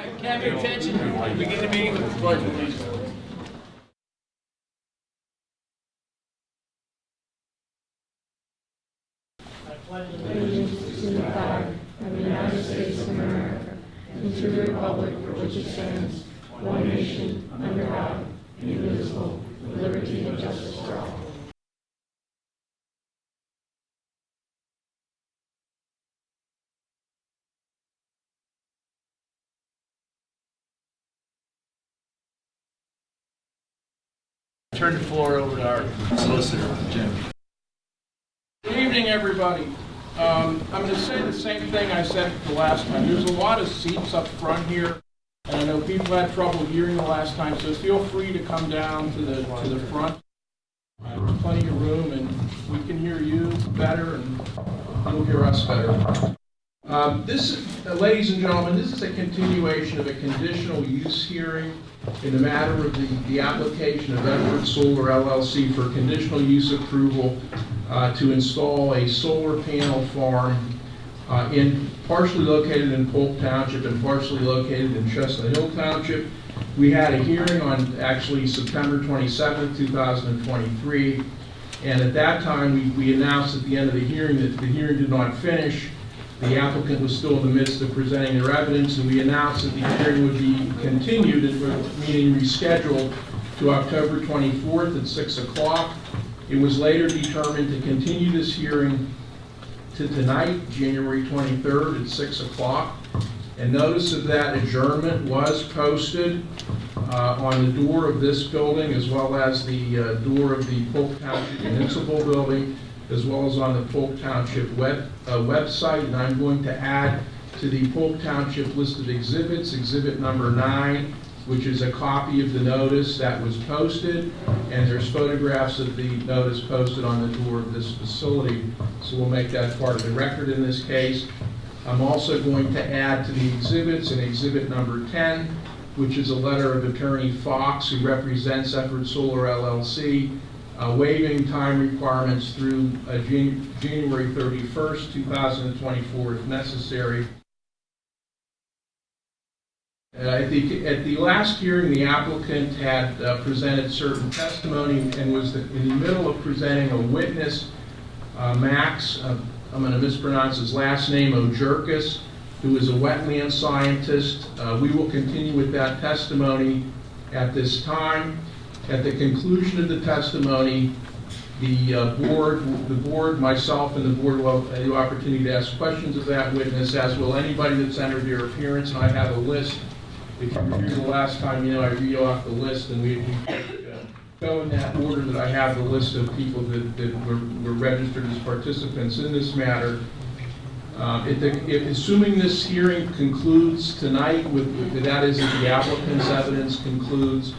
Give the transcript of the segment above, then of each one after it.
Have your attention. Begin the meeting with the pledge, please. Allegiance to the flag of the United States of America and to the republic for which it stands, one nation, under God, indivisible, with liberty and justice for all. Turn the floor over to our solicitor, Jim. Good evening, everybody. I'm going to say the same thing I said the last time. There's a lot of seats up front here, and I know people had trouble hearing the last time, so feel free to come down to the front. There's plenty of room, and we can hear you better, and you'll hear us better. Ladies and gentlemen, this is a continuation of a conditional use hearing in the matter of the application of Edward Solar LLC for conditional use approval to install a solar panel farm partially located in Polk Township and partially located in Chestnut Hill Township. We had a hearing on actually September 27th, 2023, and at that time we announced at the end of the hearing that the hearing did not finish. The applicant was still in the midst of presenting their evidence, and we announced that the hearing would be continued, meaning rescheduled, to October 24th at 6 o'clock. It was later determined to continue this hearing to tonight, January 23rd at 6 o'clock. And notice of that adjournment was posted on the door of this building, as well as the door of the Polk Township Municipal Building, as well as on the Polk Township website. And I'm going to add to the Polk Township list of exhibits, exhibit number 9, which is a copy of the notice that was posted, and there's photographs of the notice posted on the door of this facility, so we'll make that part of the record in this case. I'm also going to add to the exhibits an exhibit number 10, which is a letter of Attorney Fox, who represents Edward Solar LLC, waiving time requirements through January 31st, 2024 if necessary. At the last hearing, the applicant had presented certain testimony and was in the middle of presenting a witness, Max, I'm going to mispronounce his last name, Ojerkis, who is a wetland scientist. We will continue with that testimony at this time. At the conclusion of the testimony, the board, myself, and the board will have the opportunity to ask questions of that witness, as will anybody that's entered their appearance. And I have a list. If you were here the last time, I read off the list, and we go in that order that I have the list of people that were registered as participants in this matter. Assuming this hearing concludes tonight, that is, if the applicant's evidence concludes,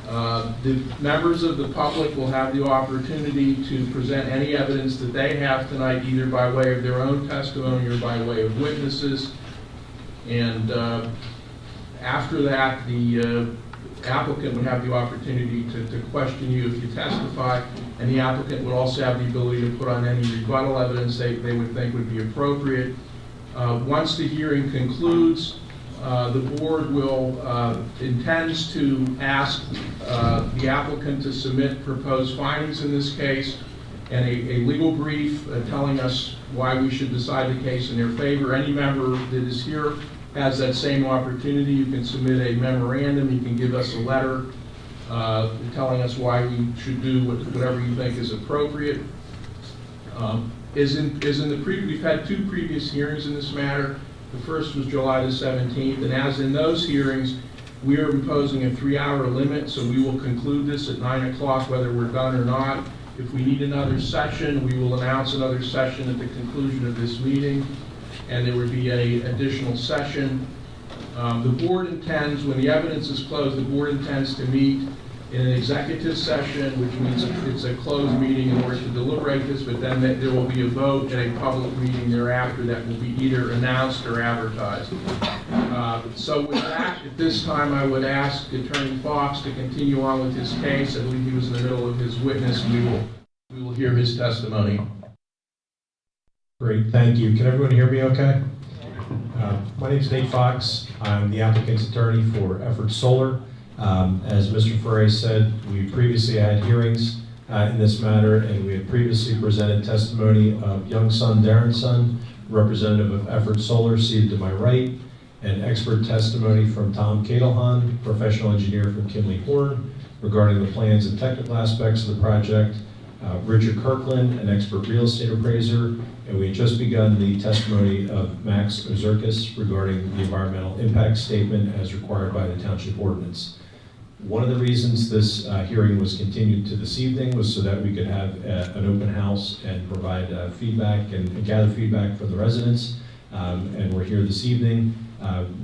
the members of the public will have the opportunity to present any evidence that they have tonight, either by way of their own testimony or by way of witnesses. And after that, the applicant would have the opportunity to question you if you testify, and the applicant would also have the ability to put on any rebuttal evidence they would think would be appropriate. Once the hearing concludes, the board intends to ask the applicant to submit proposed findings in this case and a legal brief telling us why we should decide the case in their favor. Any member that is here has that same opportunity. You can submit a memorandum, you can give us a letter telling us why we should do whatever you think is appropriate. We've had 2 previous hearings in this matter. The first was July the 17th, and as in those hearings, we are imposing a 3-hour limit, so we will conclude this at 9 o'clock whether we're done or not. If we need another session, we will announce another session at the conclusion of this meeting, and there would be an additional session. The board intends, when the evidence is closed, the board intends to meet in an executive session, which means it's a closed meeting in order to deliberate this, but then there will be a vote and a public meeting thereafter that will be either announced or advertised. So with that, at this time, I would ask Attorney Fox to continue on with his case. I believe he was in the middle of his witness, and we will hear his testimony. Great, thank you. Can everyone hear me okay? My name is Nate Fox. I'm the applicant's attorney for Effort Solar. As Mr. Ferre said, we previously had hearings in this matter, and we had previously presented testimony of young son Darren Son, representative of Effort Solar, seated to my right, and expert testimony from Tom Kadelhan, professional engineer from Kinley Horn, regarding the plans and technical aspects of the project. Richard Kirkland, an expert real estate appraiser, and we had just begun the testimony of Max Ozerkis regarding the environmental impact statement as required by the township ordinance. One of the reasons this hearing was continued to this evening was so that we could have an open house and provide feedback and gather feedback from the residents. And we're here this evening.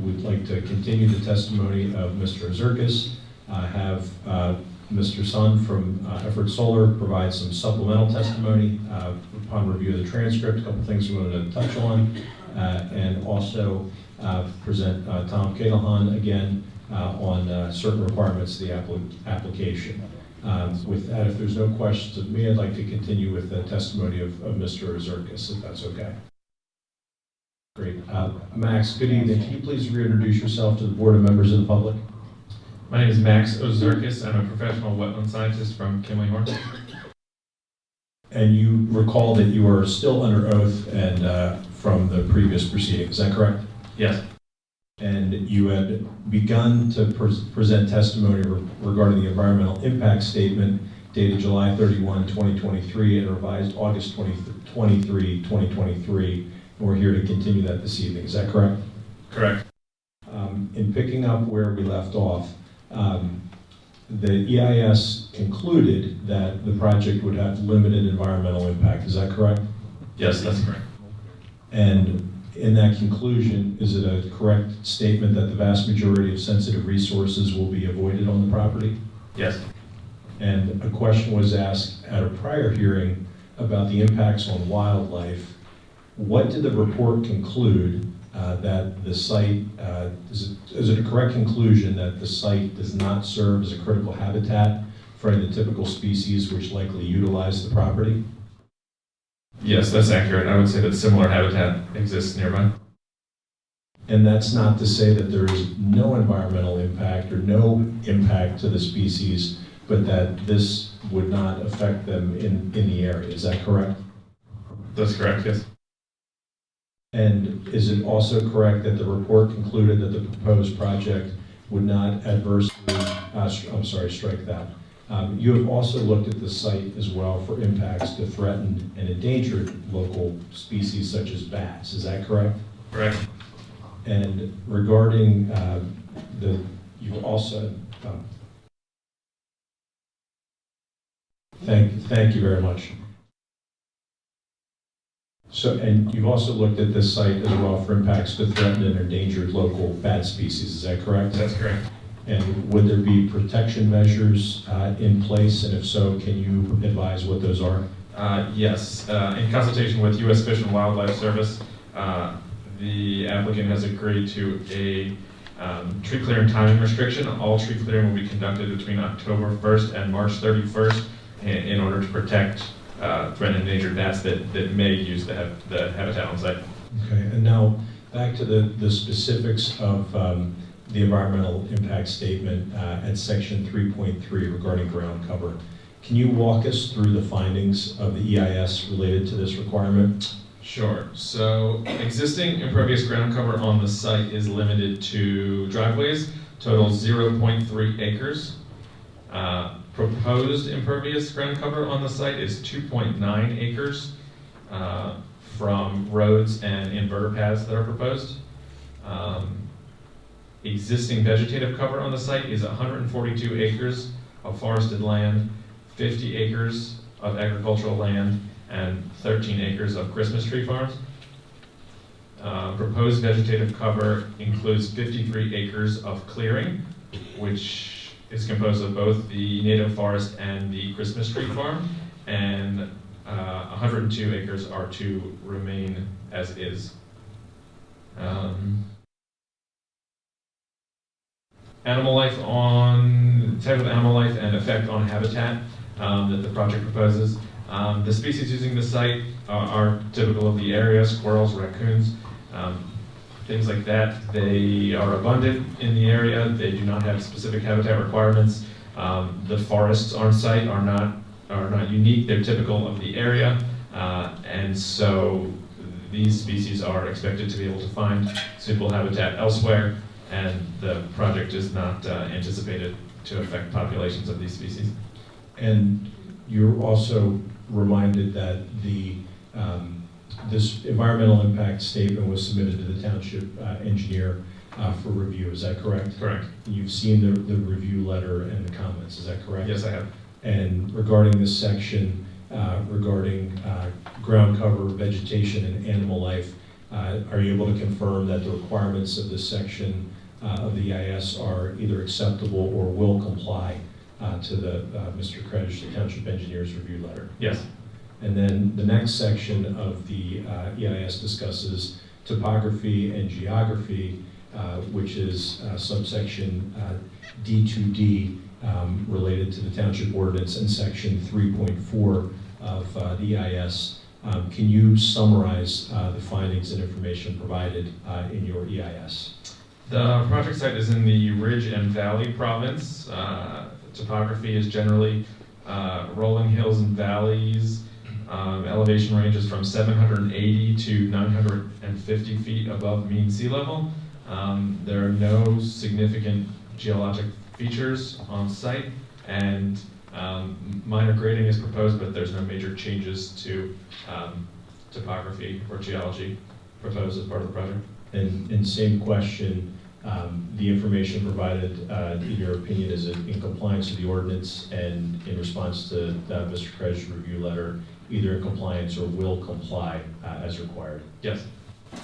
We'd like to continue the testimony of Mr. Ozerkis, have Mr. Sun from Effort Solar provide some supplemental testimony upon review of the transcript, a couple things we wanted to touch on, and also present Tom Kadelhan again on certain requirements of the application. With that, if there's no questions of me, I'd like to continue with the testimony of Mr. Ozerkis, if that's okay. Great. Max, good evening. Can you please reintroduce yourself to the board and members of the public? My name is Max Ozerkis. I'm a professional wetland scientist from Kinley Horn. And you recall that you are still under oath and from the previous proceeding, is that correct? Yes. And you had begun to present testimony regarding the environmental impact statement dated July 31, 2023 and revised August 23, 2023. And we're here to continue that this evening, is that correct? Correct. In picking up where we left off, the EIS concluded that the project would have limited environmental impact, is that correct? Yes, that's correct. And in that conclusion, is it a correct statement that the vast majority of sensitive resources will be avoided on the property? Yes. And a question was asked at a prior hearing about the impacts on wildlife. What did the report conclude that the site, is it a correct conclusion that the site does not serve as a critical habitat for any of the typical species which likely utilize the property? Yes, that's accurate. I would say that similar habitat exists nearby. And that's not to say that there is no environmental impact or no impact to the species, but that this would not affect them in the area. Is that correct? That's correct, yes. And is it also correct that the report concluded that the proposed project would not adversely, strike that. You have also looked at the site as well for impacts to threatened and endangered local species such as bats. Is that correct? Correct. And regarding you've also, thank you very much. So, and you've also looked at this site as well for impacts to threatened and endangered local bat species, is that correct? That's correct. And would there be protection measures in place, and if so, can you advise what those are? Yes. In consultation with U.S. Fish and Wildlife Service, the applicant has agreed to a tree clearing timing restriction. All tree clearing will be conducted between October 1st and March 31st in order to protect threatened and endangered bats that may use the habitat on site. Okay, and now back to the specifics of the environmental impact statement at section 3.3 regarding ground cover. Can you walk us through the findings of the EIS related to this requirement? Sure. So existing impervious ground cover on the site is limited to driveways, total 0.3 acres. Proposed impervious ground cover on the site is 2.9 acres from roads and inverter paths that are proposed. Existing vegetative cover on the site is 142 acres of forested land, 50 acres of agricultural land, and 13 acres of Christmas tree farms. Proposed vegetative cover includes 53 acres of clearing, which is composed of both the native forest and the Christmas tree farm, and 102 acres are to remain as is. Animal life type of animal life and effect on habitat that the project proposes. The species using the site are typical of the area: squirrels, raccoons. things like that. They are abundant in the area. They do not have specific habitat requirements. The forests on site are not unique. They're typical of the area, and so these species are expected to be able to find suitable habitat elsewhere, and the project is not anticipated to affect populations of these species. And you're also reminded that this environmental impact statement was submitted to the township engineer for review, is that correct? Correct. You've seen the review letter and the comments, is that correct? Yes, I have. And regarding this section, regarding ground cover, vegetation, and animal life, are you able to confirm that the requirements of this section of the EIS are either acceptable or will comply to the Mr. Kredge, the township engineer's review letter? Yes. And then the next section of the EIS discusses topography and geography, which is subsection D2D, related to the township ordinance, and section 3.4 of the EIS. Can you summarize the findings and information provided in your EIS? The project site is in the Ridge and Valley province. Topography is generally rolling hills and valleys. Elevation ranges from 780 to 950 feet above mean sea level. There are no significant geologic features on site, and minor grading is proposed, but there's no major changes to topography or geology proposed as part of the project. And same question, the information provided, in your opinion, is it in compliance with the ordinance, and in response to Mr. Kredge's review letter, either in compliance or will comply as required? Yes.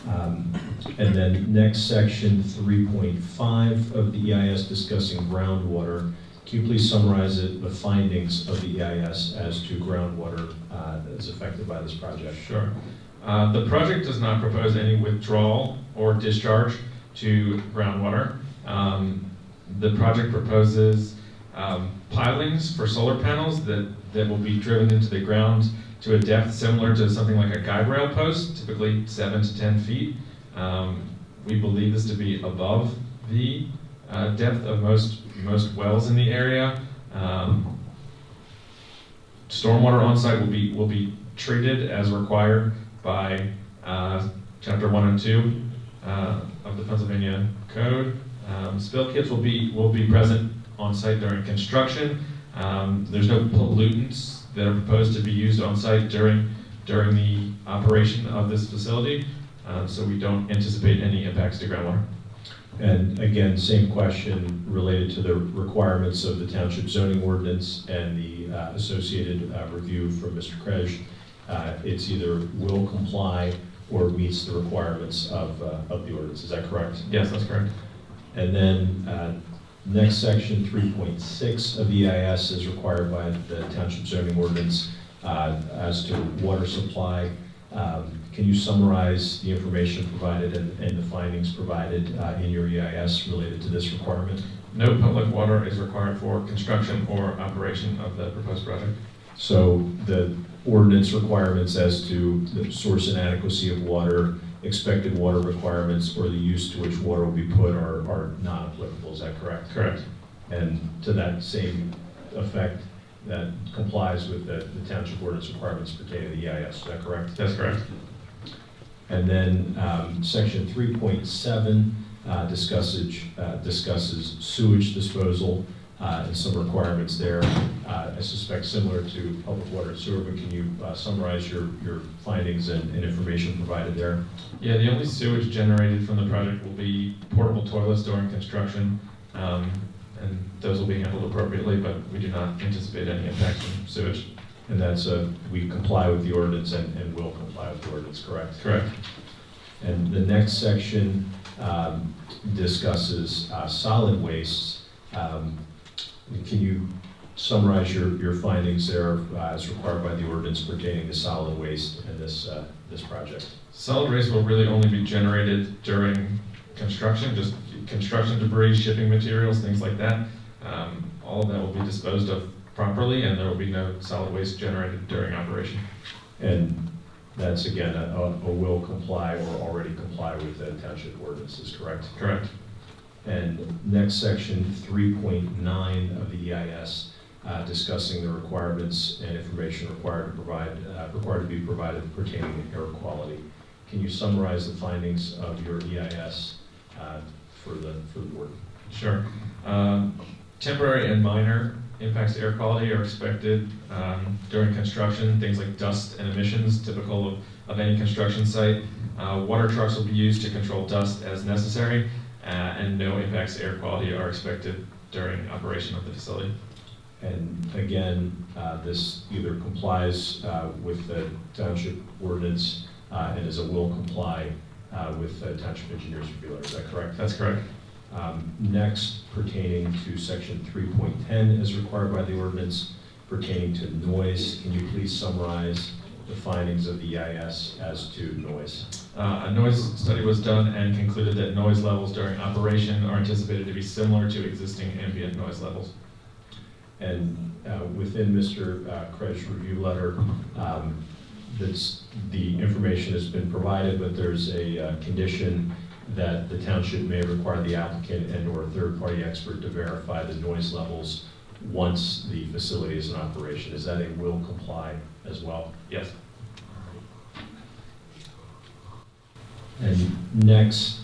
And then next section 3.5 of the EIS discussing groundwater. Can you please summarize the findings of the EIS as to groundwater that's affected by this project? Sure. The project does not propose any withdrawal or discharge to groundwater. The project proposes pilings for solar panels that will be driven into the ground to a depth similar to something like a guide rail post, typically 7 to 10 feet. We believe this to be above the depth of most wells in the area. Stormwater on site will be treated as required by Chapter 102 of the Pennsylvania Code. Spill kits will be present on site during construction. There's no pollutants that are proposed to be used on site during the operation of this facility, so we don't anticipate any impacts to groundwater. And again, same question related to the requirements of the township zoning ordinance and the associated review from Mr. Kredge. It's either will comply or meets the requirements of the ordinance. Is that correct? Yes, that's correct. And then next section 3.6 of the EIS is required by the township zoning ordinance as to water supply. Can you summarize the information provided and the findings provided in your EIS related to this requirement? No public water is required for construction or operation of the proposed project. So the ordinance requirements as to the source and adequacy of water, expected water requirements, or the use to which water will be put are not applicable, is that correct? Correct. And to that same effect, that complies with the township ordinance requirements pertaining to the EIS, is that correct? That's correct. And then section 3.7 discusses sewage disposal and some requirements there. I suspect similar to public water and sewer, but can you summarize your findings and information provided there? Yeah, the only sewage generated from the project will be portable toilets during construction, and those will be handled appropriately, but we do not anticipate any impacts from sewage. And that's we comply with the ordinance and will comply with the ordinance, correct? Correct. And the next section discusses solid wastes. Can you summarize your findings there as required by the ordinance pertaining to solid waste in this project? Solid waste will really only be generated during construction, just construction debris, shipping materials, things like that. All of that will be disposed of properly, and there will be no solid waste generated during operation. And That's again, a will comply or already comply with the township ordinances, correct? Correct. And next section, 3.9 of the EIS, discussing the requirements and information required to be provided pertaining to air quality. Can you summarize the findings of your EIS for the board? Sure. Temporary and minor impacts to air quality are expected during construction, things like dust and emissions, typical of any construction site. Water trucks will be used to control dust as necessary, and no impacts to air quality are expected during operation of the facility. And again, this either complies with the township ordinance and is a will comply with the township engineer's review letter. Is that correct? That's correct. Next, pertaining to section 3.10 as required by the ordinance pertaining to noise, can you please summarize the findings of the EIS as to noise? A noise study was done and concluded that noise levels during operation are anticipated to be similar to existing ambient noise levels. And within Mr. Craig's review letter, the information has been provided, but there's a condition that the township may require the applicant and/or a third-party expert to verify the noise levels once the facility is in operation. Is that a will comply as well? Yes. And next,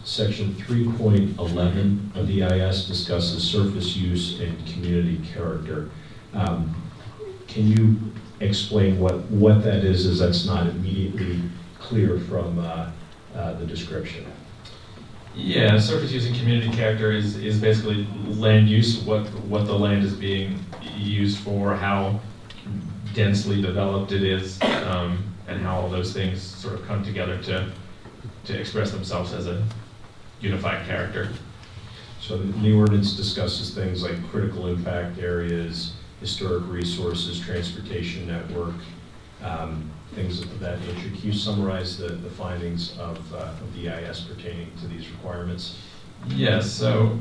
section 3.11 of the EIS discusses surface use and community character. Can you explain what that is, as that's not immediately clear from the description? Yeah, surface use and community character is basically land use, what the land is being used for, how densely developed it is, and how all those things sort of come together to express themselves as a unified character. So the ordinance discusses things like critical impact areas, historic resources, transportation network, things of that nature. Can you summarize the findings of the EIS pertaining to these requirements? Yes, so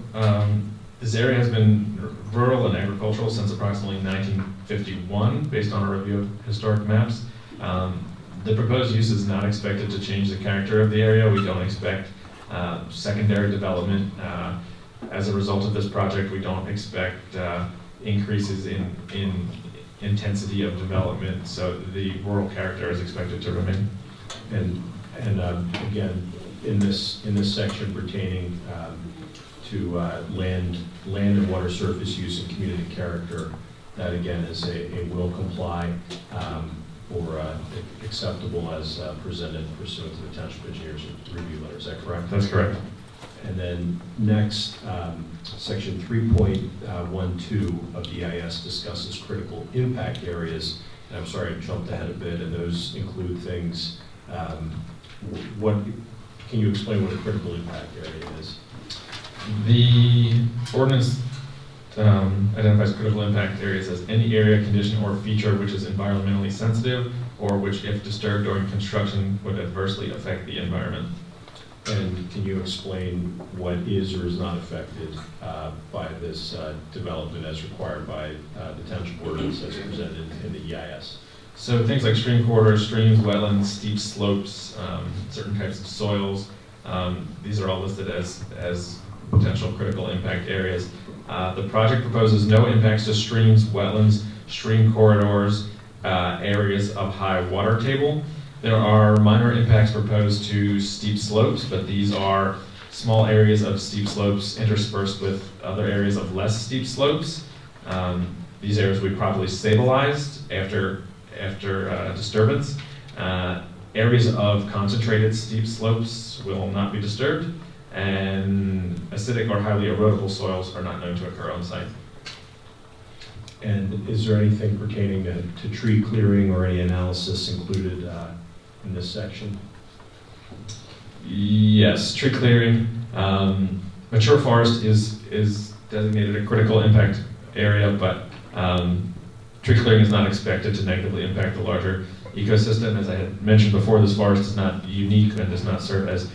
this area has been rural and agricultural since approximately 1951, based on a review of historic maps. The proposed use is not expected to change the character of the area. We don't expect secondary development. As a result of this project, we don't expect increases in intensity of development, so the rural character is expected to remain. And again, in this section pertaining to land and water surface use and community character, that again is a will comply or acceptable as presented pursuant to the township engineer's review letter. Is that correct? That's correct. And then next, section 3.12 of the EIS discusses critical impact areas. And I'm sorry, I jumped ahead a bit, and those include things. Can you explain what a critical impact area is? The ordinance identifies critical impact areas as any area, condition, or feature which is environmentally sensitive, or which, if disturbed during construction, would adversely affect the environment. And can you explain what is or is not affected by this development as required by the township ordinance as presented in the EIS? So things like stream corridors, streams, wetlands, steep slopes, certain types of soils, these are all listed as potential critical impact areas. The project proposes no impacts to streams, wetlands, stream corridors, areas of high water table. There are minor impacts proposed to steep slopes, but these are small areas of steep slopes interspersed with other areas of less steep slopes. These areas will be properly stabilized after disturbance. Areas of concentrated steep slopes will not be disturbed, and acidic or highly erodible soils are not known to occur on site. And is there anything pertaining to tree clearing or any analysis included in this section? Yes, tree clearing. Mature forest is designated a critical impact area, but tree clearing is not expected to negatively impact the larger ecosystem. As I had mentioned before, this forest is not unique and does not serve as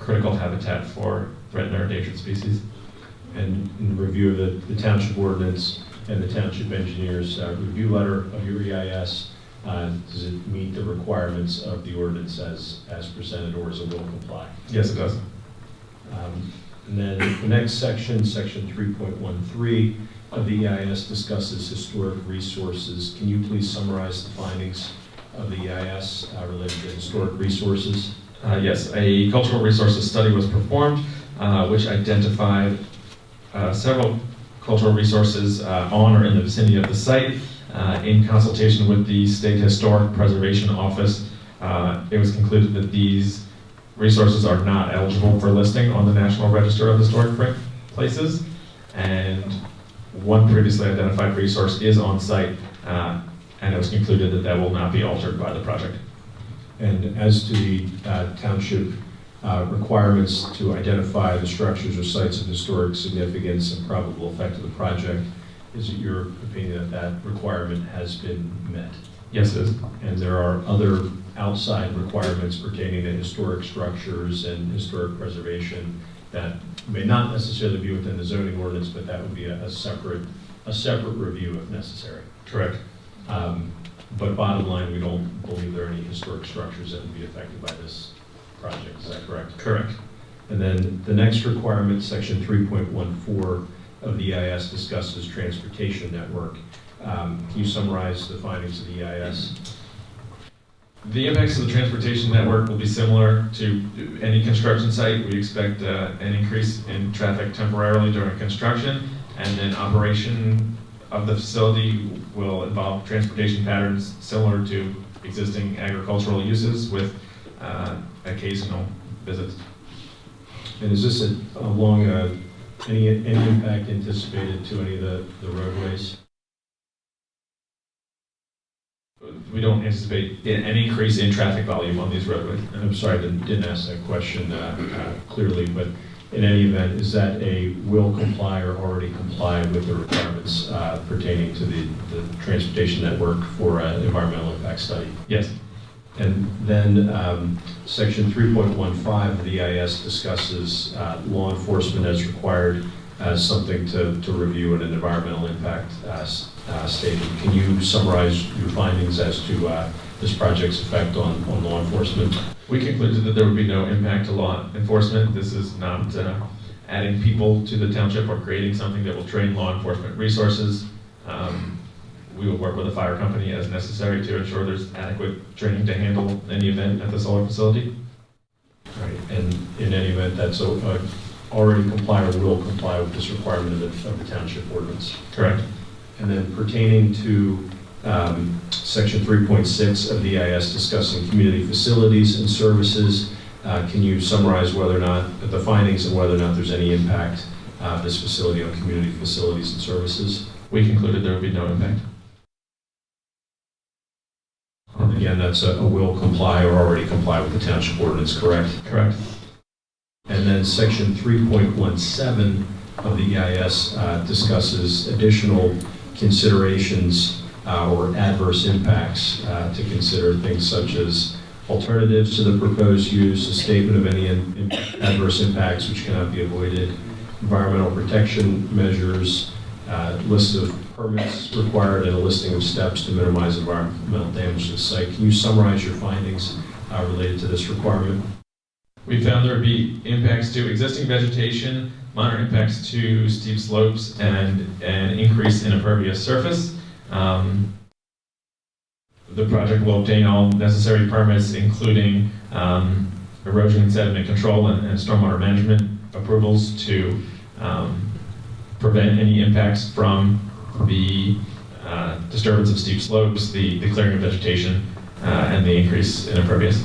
critical habitat for threatened or endangered species. And in review of the township ordinance and the township engineer's review letter of your EIS, Does it meet the requirements of the ordinance as presented, or is it will comply? Yes, it does. And then the next section, section 3.13 of the EIS discusses historic resources. Can you please summarize the findings of the EIS related to historic resources? Yes, a cultural resources study was performed, which identified several cultural resources on or in the vicinity of the site. In consultation with the State Historic Preservation Office, it was concluded that these resources are not eligible for listing on the National Register of Historic Places, and one previously identified resource is on site, and it was concluded that that will not be altered by the project. And as to the township requirements to identify the structures or sites of historic significance and probable effect of the project, is it your opinion that that requirement has been met? Yes, it is. And there are other outside requirements pertaining to historic structures and historic preservation that may not necessarily be within the zoning ordinance, but that would be a separate review if necessary. Correct. But bottom line, we don't believe there are any historic structures that would be affected by this project. Is that correct? Correct. And then the next requirement, section 3.14 of the EIS discusses transportation network. Can you summarize the findings of the EIS? The impacts of the transportation network will be similar to any construction site. We expect an increase in traffic temporarily during construction, and then operation of the facility will involve transportation patterns similar to existing agricultural uses with occasional visits. And is this along any impact anticipated to any of the roadways? We don't anticipate an increase in traffic volume on these roadways. And I'm sorry, I didn't ask that question clearly, but in any event, is that a will comply or already comply with the requirements pertaining to the transportation network for an environmental impact study? Yes. And then section 3.15 of the EIS discusses law enforcement as required as something to review in an environmental impact statement. Can you summarize your findings as to this project's effect on law enforcement? We concluded that there would be no impact to law enforcement. This is not adding people to the township or creating something that will drain law enforcement resources. We will work with the fire company as necessary to ensure there's adequate training to handle any event at the solar facility. Right, and in any event, that's already comply or will comply with this requirement of the township ordinance. Correct. And then pertaining to section 3.6 of the EIS discussing community facilities and services, can you summarize whether or not, the findings and whether or not there's any impact of this facility on community facilities and services? We concluded there would be no impact. And again, that's a will comply or already comply with the township ordinance, correct? Correct. And then section 3.17 of the EIS discusses additional considerations or adverse impacts to consider, things such as alternatives to the proposed use, a statement of any adverse impacts which cannot be avoided, environmental protection measures, list of permits required, and a listing of steps to minimize environmental damage to the site. Can you summarize your findings related to this requirement? We found there would be impacts to existing vegetation, minor impacts to steep slopes, and an increase in impervious surface. The project will obtain all necessary permits, including erosion and sediment control and stormwater management approvals to prevent any impacts from the disturbance of steep slopes, the clearing of vegetation, and the increase in impervious.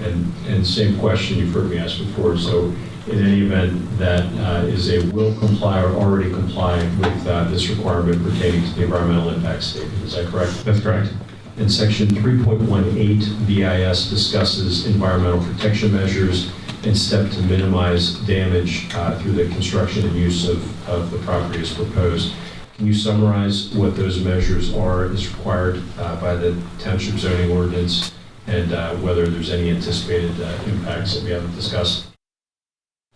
And same question you've heard me ask before, so in any event that is a will comply or already comply with this requirement pertaining to the environmental impact statement, is that correct? That's correct. And section 3.18 BIS discusses environmental protection measures and step to minimize damage through the construction and use of the property as proposed. Can you summarize what those measures are as required by the township zoning ordinance, and whether there's any anticipated impacts that we haven't discussed?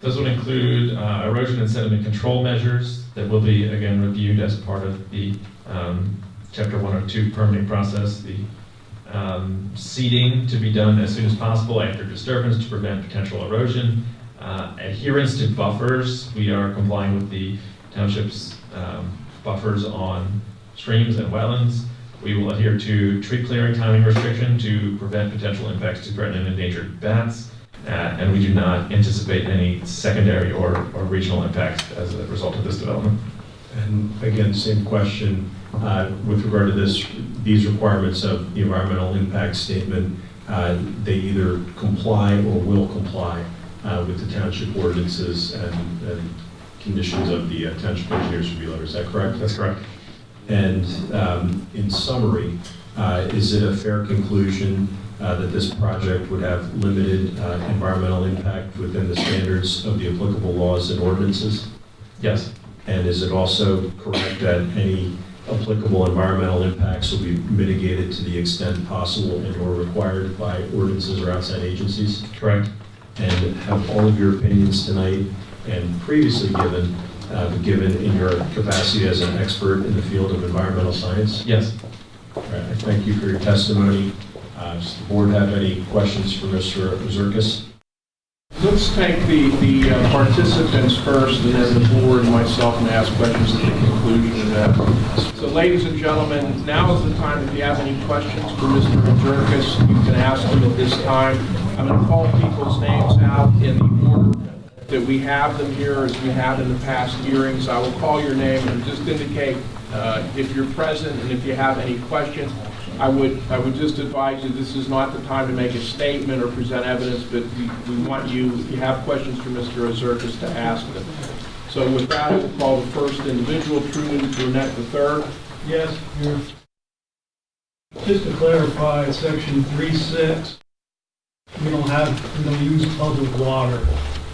Those would include erosion and sediment control measures that will be, again, reviewed as part of the Chapter 102 permitting process. The seeding to be done as soon as possible after disturbance to prevent potential erosion. Adherence to buffers, we are complying with the township's buffers on streams and wetlands. We will adhere to tree clearing timing restriction to prevent potential impacts to threatened and endangered bats. And we do not anticipate any secondary or regional impacts as a result of this development. And again, same question with regard to these requirements of the environmental impact statement. They either comply or will comply with the township ordinances and conditions of the township engineer's review letter. Is that correct? That's correct. And in summary, is it a fair conclusion that this project would have limited environmental impact within the standards of the applicable laws and ordinances? Yes. And is it also correct that any applicable environmental impacts will be mitigated to the extent possible and or required by ordinances or outside agencies? Correct. And have all of your opinions tonight and previously given in your capacity as an expert in the field of environmental science? Yes. All right, I thank you for your testimony. Does the board have any questions for Mr. Ozerkis? Let's take the participants first, and then the board and myself and ask questions at the conclusion of that. So ladies and gentlemen, now is the time if you have any questions for Mr. Ozerkis, you can ask them at this time. I'm going to call people's names out in the order that we have them here as we have in the past hearings. I will call your name and just indicate if you're present and if you have any questions. I would just advise you this is not the time to make a statement or present evidence, but we want you, if you have questions for Mr. Ozerkis, to ask them. So with that, I will call the first individual, Truman Burnett III. Yes, here. Just to clarify, section 3.6, we don't use public water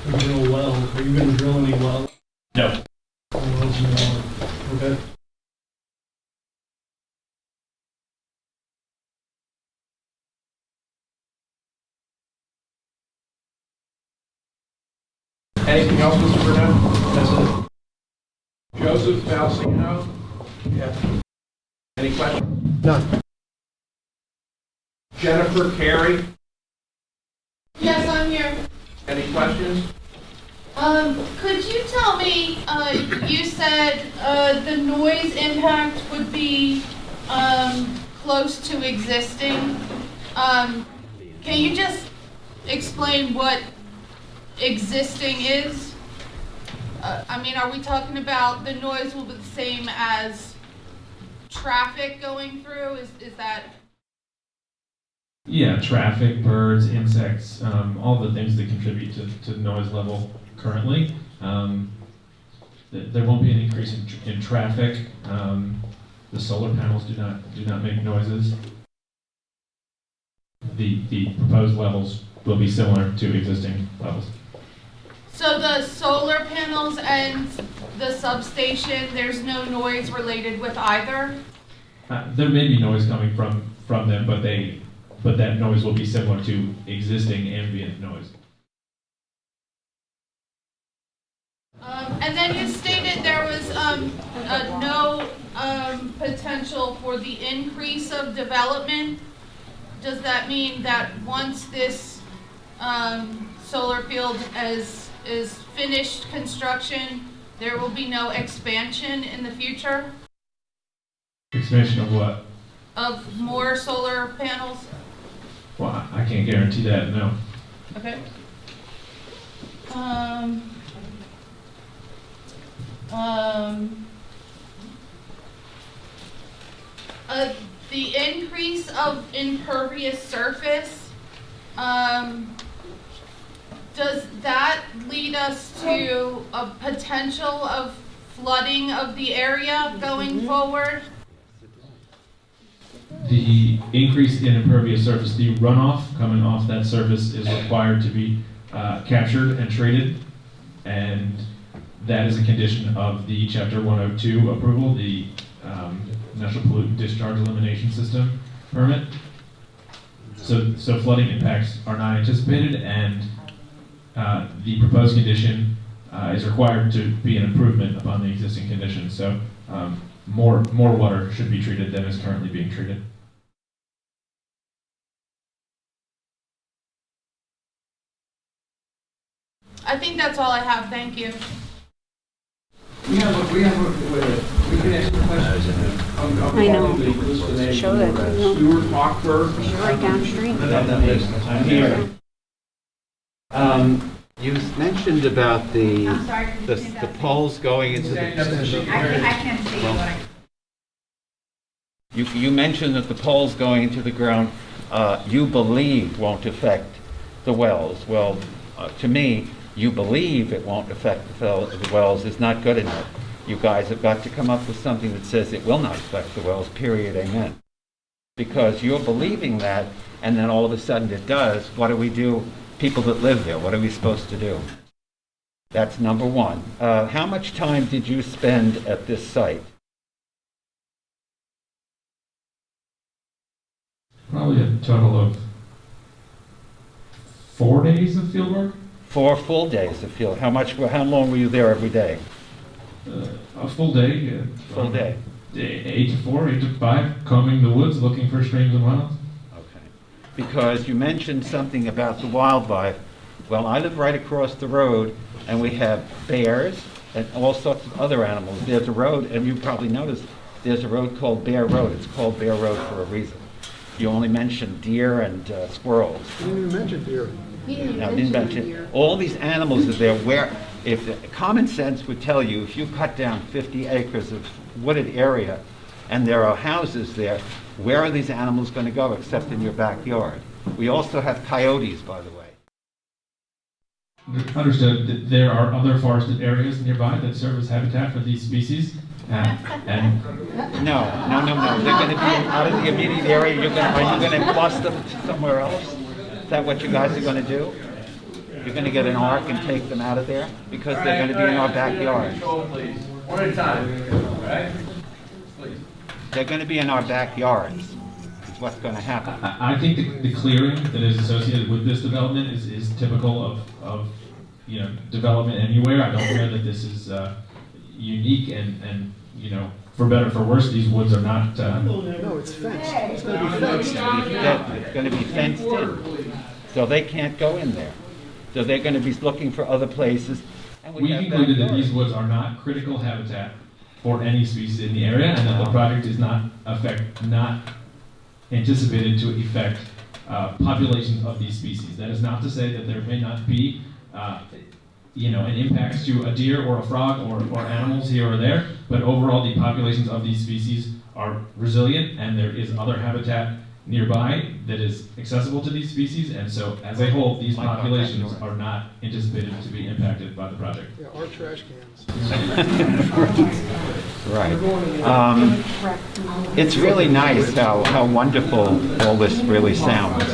to drill wells. Are you going to drill any wells? No. Wells, no. Okay. Anything else, Mr. Burnett? That's it. Joseph Balsino? Yeah. Any questions? None. Jennifer Carey? Yes, I'm here. Any questions? Could you tell me, you said the noise impact would be close to existing. Can you just explain what existing is? I mean, are we talking about the noise will be the same as traffic going through? Is that? Yeah, traffic, birds, insects, all the things that contribute to the noise level currently. There won't be an increase in traffic. The solar panels do not make noises. The proposed levels will be similar to existing levels. So the solar panels and the substation, there's no noise related with either? There may be noise coming from them, but that noise will be similar to existing ambient noise. And then you stated there was no potential for the increase of development. Does that mean that once this solar field is finished construction, there will be no expansion in the future Expansion of what? of more solar panels? Well, I can't guarantee that, no. Okay. The increase of impervious surface, does that lead us to a potential of flooding of the area going forward? The increase in impervious surface, the runoff coming off that surface is required to be captured and treated, and that is a condition of the Chapter 102 approval, the National Pollutant Discharge Elimination System permit. So flooding impacts are not anticipated, and the proposed condition is required to be an improvement upon the existing condition. So more water should be treated than is currently being treated. I think that's all I have, thank you. We can ask a question. I know. Show that, I know. Stuart Hochberg. Right downstream. I'm here. You mentioned about the I'm sorry, can you the say the that? poles going into the... I can't see what I... You mentioned that the poles going into the ground, you believe won't affect the wells. Well, to me, you believe it won't affect the wells is not good enough. You guys have got to come up with something that says it will not affect the wells, period, amen. Because you're believing that, and then all of a sudden it does, what do we do? People that live there, what are we supposed to do? That's number one. How much time did you spend at this site? Probably a total of 4 days of field work. 4 full days of field. How long were you there every day? A full day. Full day. 8 to 4, 8 to 5, combing the woods, looking for streams and wells. Okay. Because you mentioned something about the wildlife. Well, I live right across the road, and we have bears and all sorts of other animals. There's a road, and you probably noticed, there's a road called Bear Road. It's called Bear Road for a reason. You only mentioned deer and squirrels. You didn't even mention deer. Now, didn't mention all these animals are there. Where, if common sense would tell you, if you cut down 50 acres of wooded area, and there are houses there, where are these animals going to go except in your backyard? We also have coyotes, by the way. Understood. There are other forested areas nearby that serve as habitat for these species. And No. They're going to be out of the immediate area. Are you going to bust them somewhere else? Is that what you guys are going to do? You're going to get an ark and take them out of there? Because they're going to be in our backyard. Please, one at a time, all right? Please. They're going to be in our backyards, is what's going to happen. I think the clearing that is associated with this development is typical of development anywhere. I don't know that this is unique and for better or for worse, these woods are not. No, it's fenced. It's going to be fenced. It's going to be fenced in, so they can't go in there. So they're going to be looking for other places. And We have concluded that backyards. these woods are not critical habitat for any species in the area, and that the project is not anticipated to affect populations of these species. That is not to say that there may not be an impact to a deer or a frog or animals here or there, but overall the populations of these species are resilient, and there is other habitat nearby that is accessible to these species, and so as a whole, these populations are not anticipated to be impacted by the project. Yeah, our trash cans. Right. It's really nice how wonderful all this really sounds.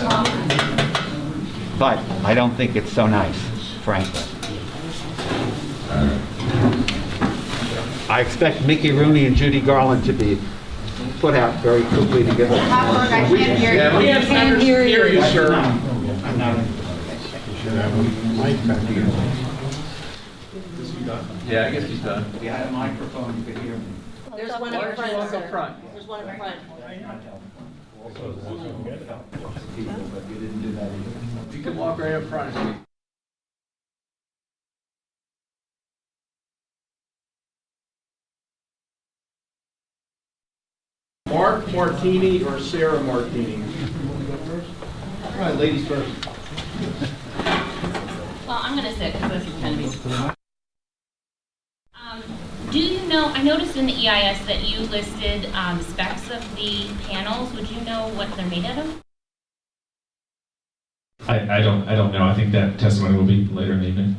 But I don't think it's so nice, frankly. I expect Mickey Rooney and Judy Garland to be put out very quickly to give us. Howard, I can't hear you. Yeah, we have Can't hear you. sir. I'm not. Yeah, I guess he's done. If you had a microphone, you could hear me. There's one Why in don't you front, walk sir. up front? There's one in front. But you didn't do that either. You can walk right up front and speak. Mark Martini or Sarah Martini? All right, ladies first. Well, I'm gonna sit because this is kind of easy. Do you know, I noticed in the EIS that you listed specs of the panels. Would you know what they're made out of? I don't know. I think that testimony will be later in the evening.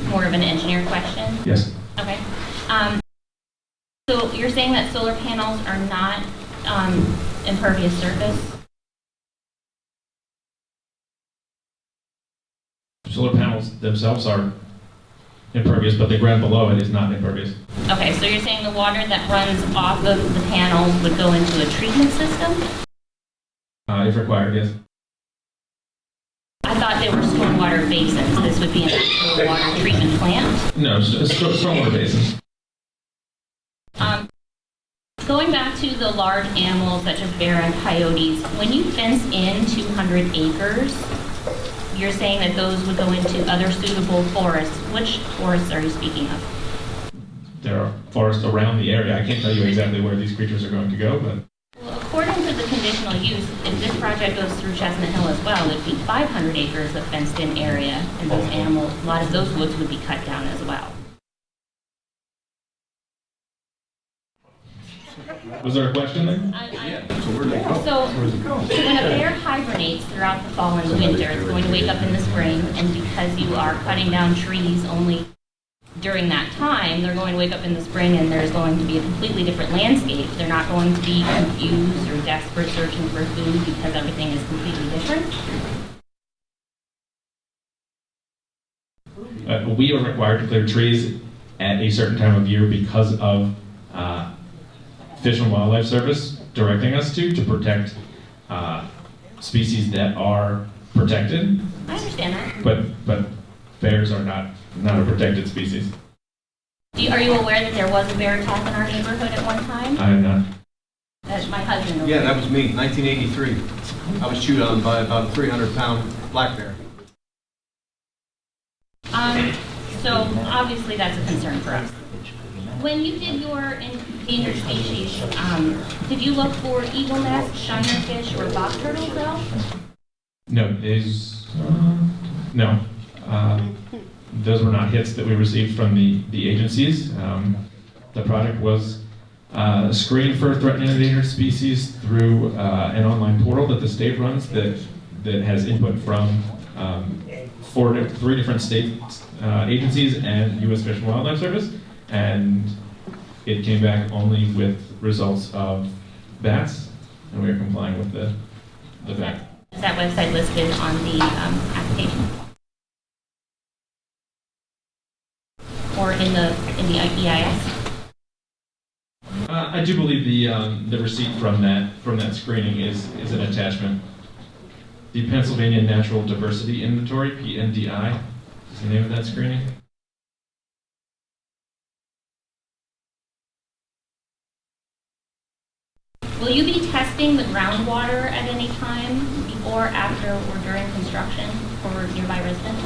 More of an engineer question? Yes. Okay. So you're saying that solar panels are not impervious surface? Solar panels themselves are impervious, but the ground below it is not impervious. Okay, so you're saying the water that runs off of the panels would go into a treatment system? If required, yes. I thought they were stormwater basins. This would be an actual water treatment plant? No, stormwater basins. Going back to the large animals such as bear and coyotes, when you fence in 200 acres, you're saying that those would go into other suitable forests. Which forests are you speaking of? There are forests around the area. I can't tell you exactly where these creatures are going to go, but Well, according to the conditional use, if this project goes through Chestnut Hill as well, it'd be 500 acres of fenced-in area, and those animals, a lot of those woods would be cut down as well. was there a question there? So when a bear hibernates throughout the fall and winter, it's going to wake up in the spring, and because you are cutting down trees only during that time, they're going to wake up in the spring and there's going to be a completely different landscape. They're not going to be confused or desperate searching for food because everything is completely different. We are required to clear trees at a certain time of year because of Fish and Wildlife Service directing us to protect species that are protected. I understand that. But bears are not a protected species. Are you aware that there was a bear attack in our neighborhood at one time? I am not. That's my husband. Yeah, that was me, 1983. I was chewed on by about a 300-pound black bear. So obviously that's a concern for us. When you did your endangered species, did you look for eagle nests, shiner fish, or box turtles though? No, no. Those were not hits that we received from the agencies. The project was screened for threatened and endangered species through an online portal that the state runs that has input from three different state agencies and U.S. Fish and Wildlife Service, and it came back only with results of bats, and we are complying with the fact. Is that website listed on the application? Or in the EIS? I do believe the receipt from that screening is an attachment. The Pennsylvania Natural Diversity Inventory, PNDI, is the name of that screening. Will you be testing the groundwater at any time before, after, or during construction for nearby residents?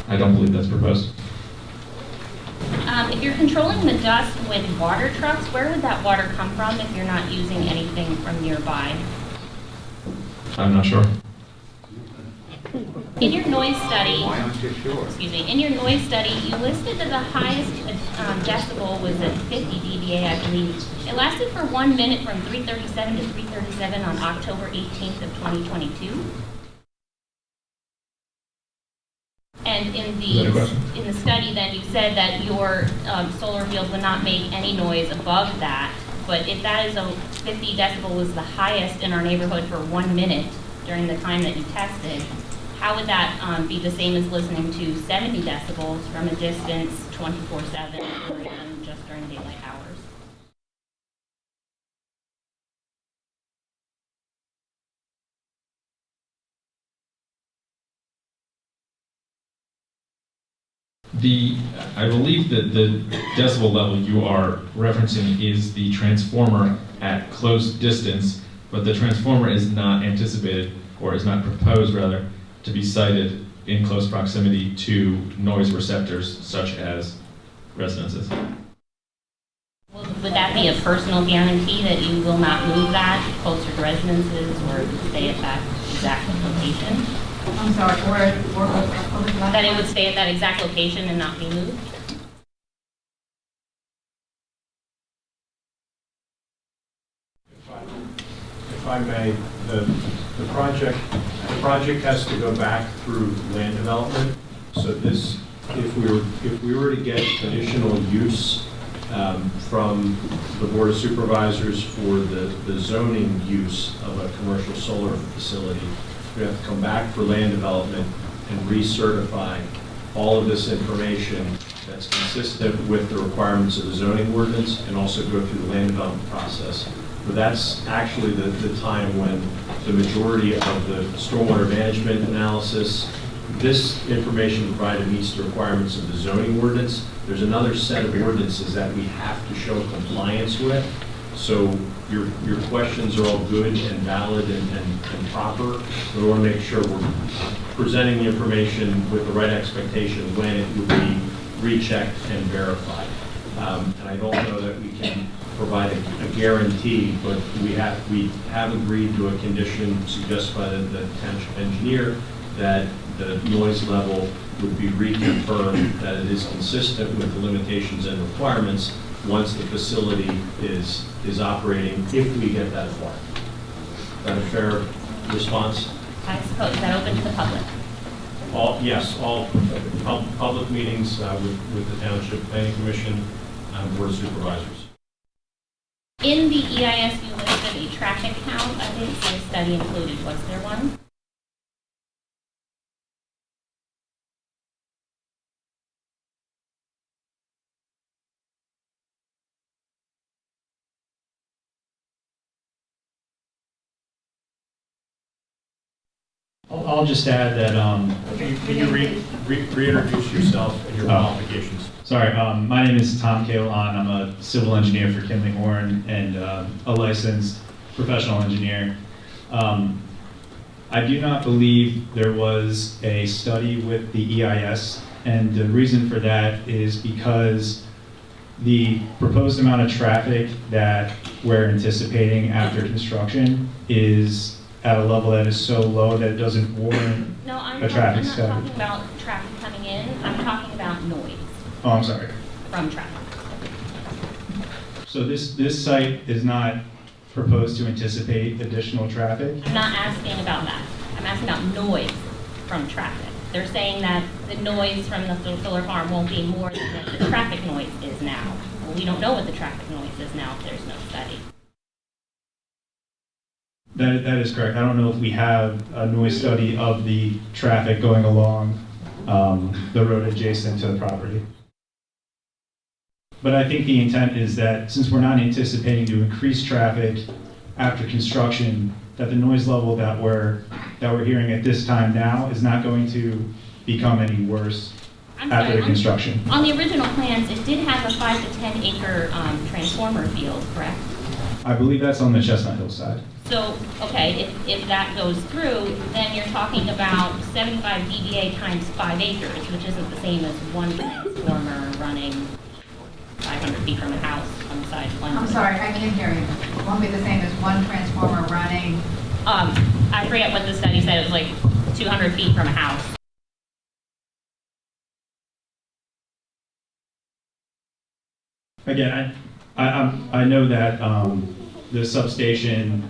I don't believe that's proposed. If you're controlling the dust with water trucks, where would that water come from if you're not using anything from nearby? I'm not sure. In your noise study, in your noise study, you listed that the highest decibel was at 50 dBA, I believe. It lasted for 1 minute from 3:37 to 3:37 on October 18th of 2022. And in the study, then you said that your solar fields would not make any noise above that. But if that is 50 decibel was the highest in our neighborhood for 1 minute during the time that you tested, how would that be the same as listening to 70 decibels from a distance 24/7 or even just during daylight hours? I believe that the decibel level you are referencing is the transformer at close distance, but the transformer is not anticipated, or is not proposed rather, to be sited in close proximity to noise receptors such as residences. Well, would that be a personal guarantee that you will not move that closer to residences or stay at that exact location? I'm sorry, That it would stay at that exact location and not be moved? If I may, the project has to go back through land development. So this, if we were to get additional use from the Board of Supervisors for the zoning use of a commercial solar facility, we have to come back for land development and recertify all of this information that's consistent with the requirements of the zoning ordinance, and also go through the land development process. But that's actually the time when the majority of the stormwater management analysis, this information provided meets the requirements of the zoning ordinance. There's another set of ordinances that we have to show compliance with, So your questions are all good and valid and proper. We want to make sure we're presenting the information with the right expectation when it would be rechecked and verified. And I don't know that we can provide a guarantee, but we have agreed to a condition suggested by the township engineer that the noise level would be reconfirmed, that it is consistent with the limitations and requirements once the facility is operating, if we get that far. Is that a fair response? I suppose, is that open to the public? Yes, all public meetings with the Township Planning Commission, Board of Supervisors. In the EIS, you listed a traffic count. I didn't see a study included. Was there one? I'll just add that, Can you reintroduce yourself and your qualifications? sorry, my name is Tom Kalan. I'm a civil engineer for Kinley Horn and a licensed professional engineer. I do not believe there was a study with the EIS, and the reason for that is because the proposed amount of traffic that we're anticipating after construction is at a level that is so low that it doesn't warrant No, I'm a traffic not study. talking about traffic coming in. I'm talking about noise Oh, I'm sorry. from traffic. So this site is not proposed to anticipate additional traffic? I'm not asking about that. I'm asking about noise from traffic. They're saying that the noise from the solar farm won't be more than the traffic noise is now. Well, we don't know what the traffic noise is now if there's no study. That is correct. I don't know if we have a noise study of the traffic going along the road adjacent to the property. But I think the intent is that since we're not anticipating to increase traffic after construction, that the noise level that we're hearing at this time now is not going to become any worse after the construction. On the original plans, it did have a 5 to 10 acre transformer field, correct? I believe that's on the Chestnut Hill side. So, okay, if that goes through, then you're talking about 75 dBA times 5 acres, which isn't the same as one transformer running 500 feet from a house on the side of one. I'm sorry, I can't hear you. It won't be the same as one transformer running. I forget what the study said, it was like 200 feet from a house. Again, I know that the substation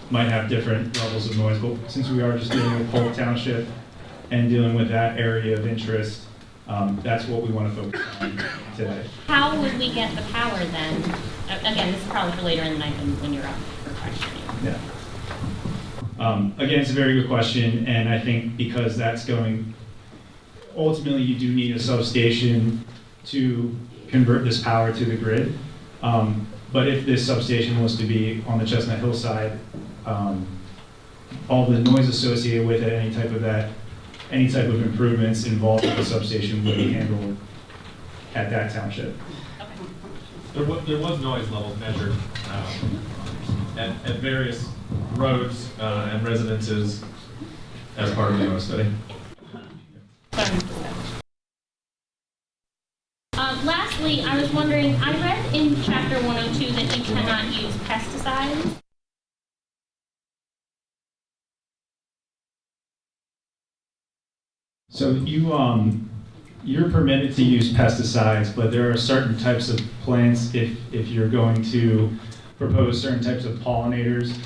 might have different levels of noise, but since we are just dealing with Polk Township and dealing with that area of interest, that's what we want to focus on today. How would we get the power then? Again, this is probably for later in the night when you're up for questioning. Yeah. Again, it's a very good question, and I think because that's going, ultimately you do need a substation to convert this power to the grid. But if this substation was to be on the Chestnut Hill side, all the noise associated with it, any type of improvements involved with the substation would be handled at that township. There was noise levels measured at various roads and residences as part of the noise study. Lastly, I was wondering, I read in chapter 102 that you cannot use pesticides. So you're permitted to use pesticides, but there are certain types of plants, if you're going to propose certain types of pollinators,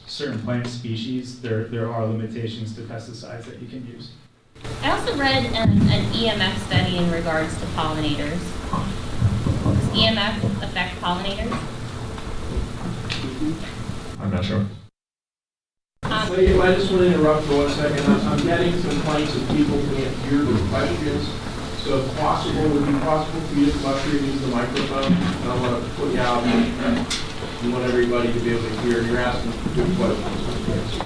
certain plant species, there are limitations to pesticides that you can use. I also read an EMF study in regards to pollinators. Does EMF affect pollinators? I'm not sure. I just want to interrupt for 1 second. I'm getting complaints of people can't hear the questions. So if possible, would it be possible for you to come up here and use the microphone? I don't want to put you out. We want everybody to be able to hear. You're asking good questions.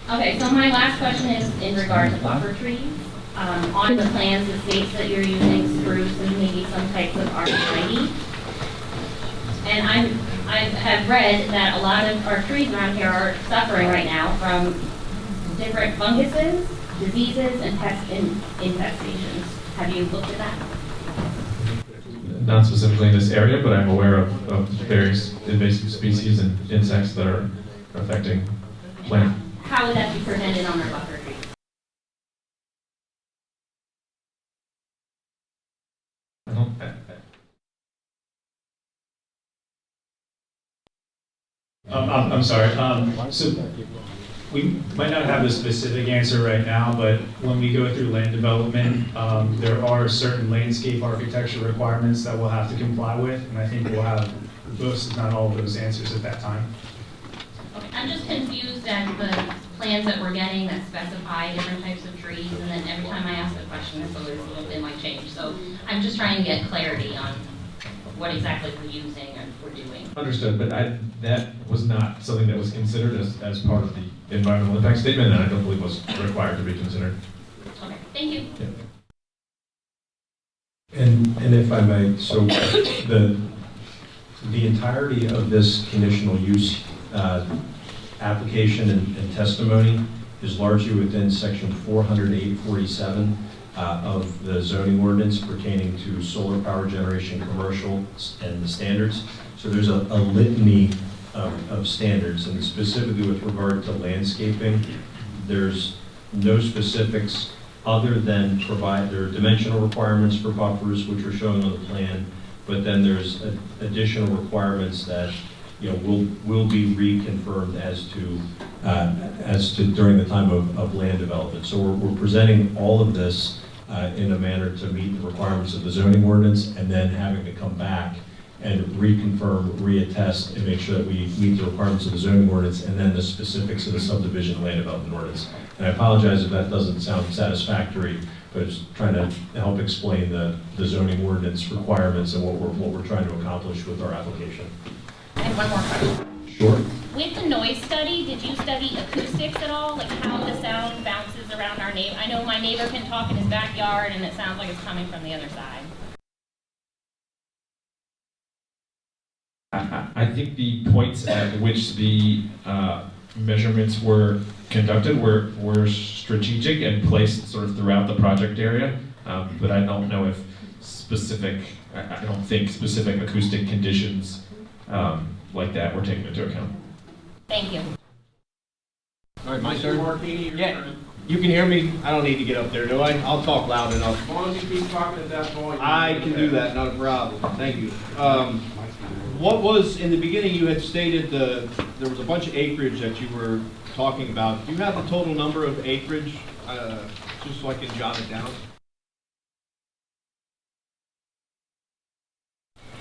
Okay, so my last question is in regard to buffer trees. On the plans, it states that you're using spruce and maybe some types of arborvitae. And I have read that a lot of our trees around here are suffering right now from different funguses, diseases, and pest infestations. Have you looked at that? Not specifically in this area, but I'm aware of various invasive species and insects that are affecting plants. How would that be prevented on our buffer trees? I'm sorry. So we might not have a specific answer right now, but when we go through land development, there are certain landscape architecture requirements that we'll have to comply with, and I think we'll have most, if not all, of those answers at that time. Okay, I'm just confused at the plans that we're getting that specify different types of trees, and then every time I ask a question, it's always a little bit might change. So I'm just trying to get clarity on what exactly we're using and we're doing. Understood, but that was not something that was considered as part of the environmental impact statement, and I don't believe was required to be considered. Okay, thank you. Yeah. And if I may, so the entirety of this conditional use application and testimony is largely within section 408-47 of the zoning ordinance pertaining to solar power generation, commercial, and the standards. So there's a litany of standards, and specifically with regard to landscaping, there's no specifics other than provide their dimensional requirements for buffers, which are shown on the plan, but then there's additional requirements that will be reconfirmed as to during the time of land development. So we're presenting all of this in a manner to meet the requirements of the zoning ordinance, and then having to come back and reconfirm, reattest, and make sure that we meet the requirements of the zoning ordinance and then the specifics of the subdivision land development ordinance. And I apologize if that doesn't sound satisfactory, but it's trying to help explain the zoning ordinance requirements and what we're trying to accomplish with our application. I have one more question. Sure. With the noise study, did you study acoustics at all? Like how the sound bounces around our neighbor? I know my neighbor can talk in his backyard and it sounds like it's coming from the other side. I think the points at which the measurements were conducted were strategic and placed sort of throughout the project area, but I don't know if I don't think specific acoustic conditions like that were taken into account. Thank you. All right, my turn. Martini, your Yeah, turn. you can hear me. I don't need to get up there, do I? I'll talk loud enough. As long as you keep talking at that volume. I can do that, not a problem. Thank you. What was, in the beginning, you had stated there was a bunch of acreage that you were talking about. Do you have the total number of acreage, just so I can jot it down?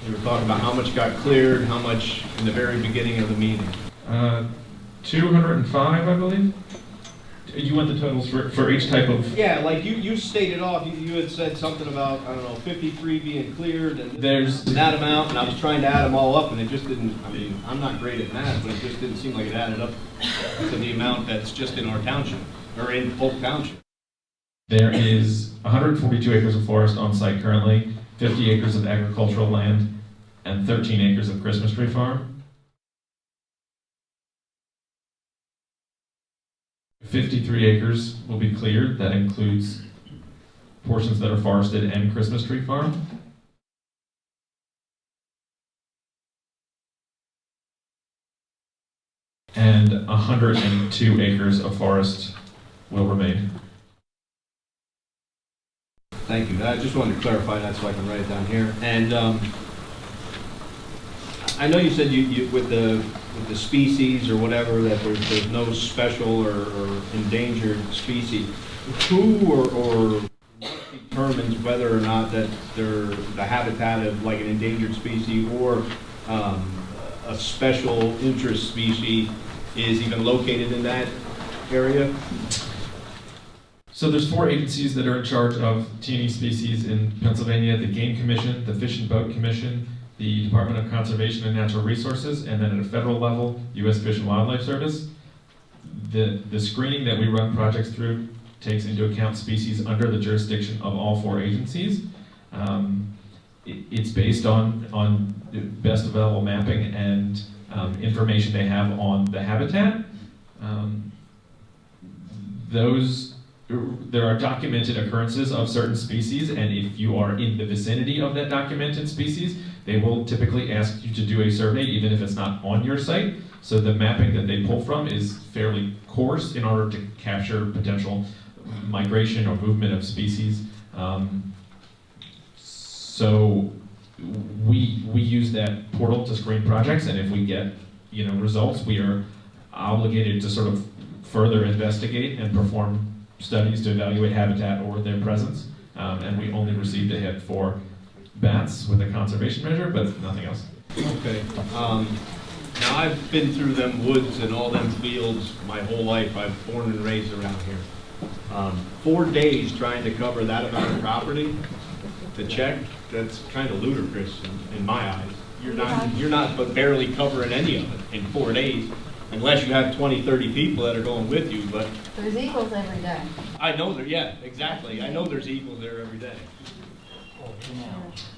You were talking about how much got cleared, how much in the very beginning of the meeting. 205, I believe. You want the totals for each type of? Yeah, like you stated off, you had said something about, I don't know, 53 being cleared and There's that amount, and I was trying to add them all up, and it just didn't, I mean, I'm not great at math, but it just didn't seem like it added up to the amount that's just in our township, or in Polk Township. There is 142 acres of forest on site currently, 50 acres of agricultural land, and 13 acres of Christmas tree farm. 53 acres will be cleared. That includes portions that are forested and Christmas tree farm. And 102 acres of forest will remain. Thank you. I just wanted to clarify that so I can write it down here. And I know you said you with the species or whatever that there's no special or endangered species. Who or what determines whether or not that they're the habitat of like an endangered species or a special interest species is even located in that area? So there's 4 agencies that are in charge of T&E species in Pennsylvania: the Game Commission, the Fish and Boat Commission, the Department of Conservation and Natural Resources, and then at a federal level, U.S. Fish and Wildlife Service. The screening that we run projects through takes into account species under the jurisdiction of all 4 agencies. It's based on best available mapping and information they have on the habitat. There are documented occurrences of certain species, and if you are in the vicinity of that documented species, they will typically ask you to do a survey, even if it's not on your site. So the mapping that they pull from is fairly coarse in order to capture potential migration or movement of species. So we use that portal to screen projects, and if we get results, we are obligated to sort of further investigate and perform studies to evaluate habitat or their presence. And we only received a hit for bats with a conservation measure, but nothing else. Okay. Now, I've been through them woods and all them fields my whole life. I've born and raised around here. 4 days trying to cover that amount of property to check, that's kind of ludicrous in my eyes. You're not but barely covering any of it in 4 days, unless you have 20, 30 people that are going with you, but. There's eagles every day. I know there, yeah, exactly. I know there's eagles there every day.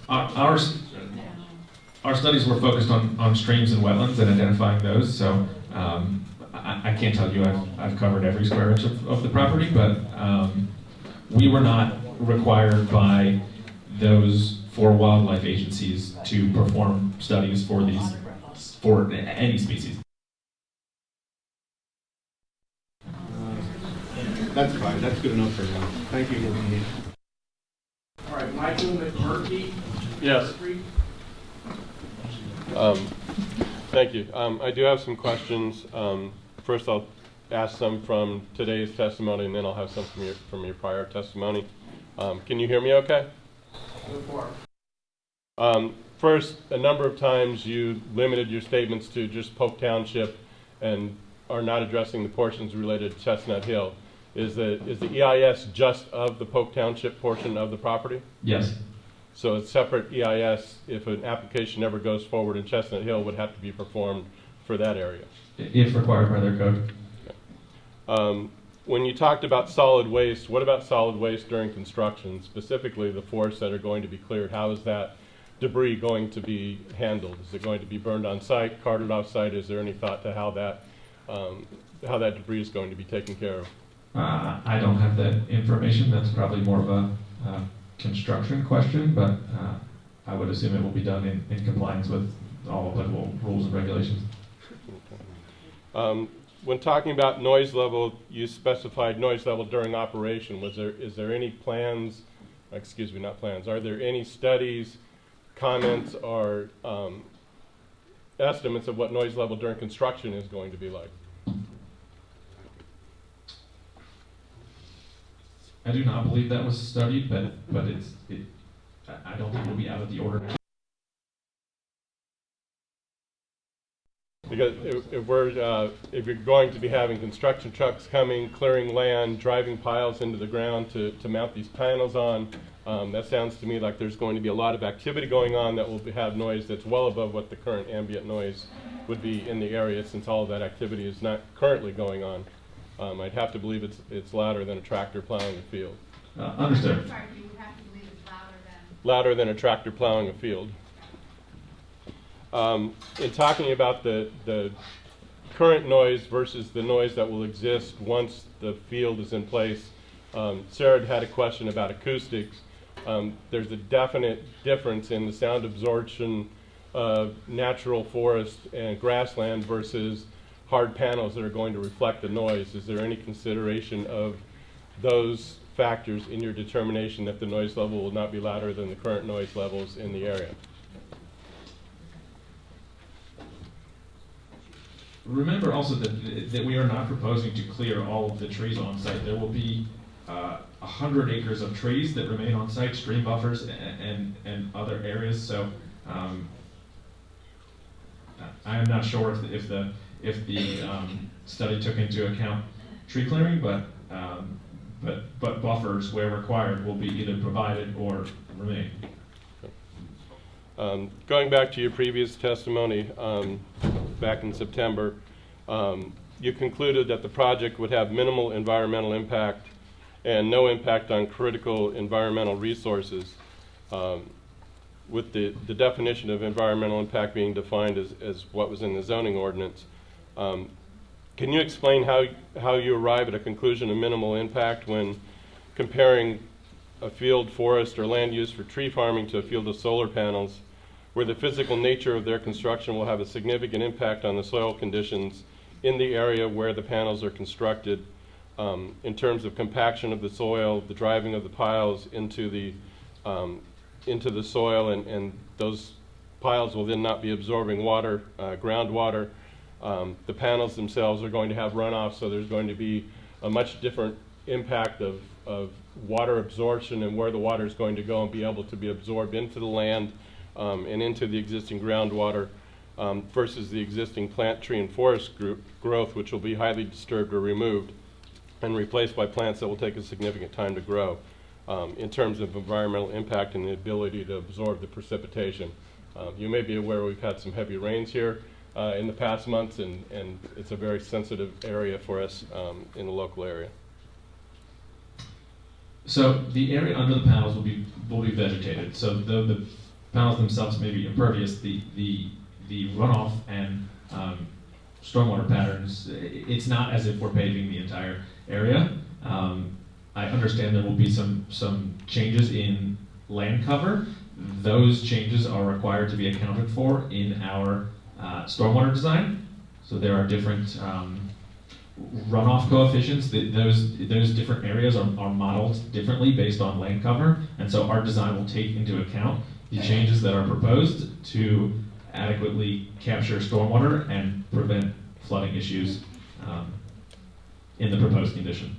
Our studies were focused on streams and wetlands and identifying those, so I can't tell you I've covered every square inch of the property, but we were not required by those 4 wildlife agencies to perform studies for any species. That's fine. That's good enough for now. Thank you. All right, Michael McMurphy. Yes. Thank you. I do have some questions. First, I'll ask some from today's testimony, and then I'll have some from your prior testimony. Can you hear me okay? Go for it. First, a number of times you limited your statements to just Polk Township and are not addressing the portions related to Chestnut Hill. Is the EIS just of the Polk Township portion of the property? Yes. So a separate EIS, if an application ever goes forward in Chestnut Hill, would have to be performed for that area? If required by their code. Okay. When you talked about solid waste, what about solid waste during construction, specifically the forests that are going to be cleared? How is that debris going to be handled? Is it going to be burned on site, carted off site? Is there any thought to how that debris is going to be taken care of? I don't have that information. That's probably more of a construction question, but I would assume it will be done in compliance with all applicable rules and regulations. Okay. When talking about noise level, you specified noise level during operation. Is there any plans, excuse me, not plans, are there any studies, comments, or estimates of what noise level during construction is going to be like? I do not believe that was studied, but I don't think it will be out of the order. Because if you're going to be having construction trucks coming, clearing land, driving piles into the ground to mount these panels on, that sounds to me like there's going to be a lot of activity going on that will have noise that's well above what the current ambient noise would be in the area, since all of that activity is not currently going on. I'd have to believe it's louder than a tractor plowing a field. Understood. Sorry, you would have to believe it's louder than. Louder than a tractor plowing a field. In talking about the current noise versus the noise that will exist once the field is in place, Sarah had a question about acoustics. There's a definite difference in the sound absorption of natural forest and grassland versus hard panels that are going to reflect the noise. Is there any consideration of those factors in your determination that the noise level will not be louder than the current noise levels in the area? Remember also that we are not proposing to clear all of the trees on site. There will be 100 acres of trees that remain on site, stream buffers and other areas. So I am not sure if the study took into account tree clearing, but buffers where required will be either provided or remain. Going back to your previous testimony back in September, you concluded that the project would have minimal environmental impact and no impact on critical environmental resources, with the definition of environmental impact being defined as what was in the zoning ordinance. Can you explain how you arrive at a conclusion of minimal impact when comparing a field, forest, or land use for tree farming to a field of solar panels, where the physical nature of their construction will have a significant impact on the soil conditions in the area where the panels are constructed, in terms of compaction of the soil, the driving of the piles into the soil, and those piles will then not be absorbing water, groundwater. The panels themselves are going to have runoff, so there's going to be a much different impact of water absorption and where the water is going to go and be able to be absorbed into the land and into the existing groundwater, versus the existing plant, tree, and forest growth, which will be highly disturbed or removed and replaced by plants that will take a significant time to grow, in terms of environmental impact and the ability to absorb the precipitation. You may be aware we've had some heavy rains here in the past months, and it's a very sensitive area for us in the local area. So the area under the panels will be vegetated. So though the panels themselves may be impervious, the runoff and stormwater patterns, it's not as if we're paving the entire area. I understand there will be some changes in land cover. Those changes are required to be accounted for in our stormwater design. So there are different runoff coefficients. Those different areas are modeled differently based on land cover, and so our design will take into account the changes that are proposed to adequately capture stormwater and prevent flooding issues in the proposed condition.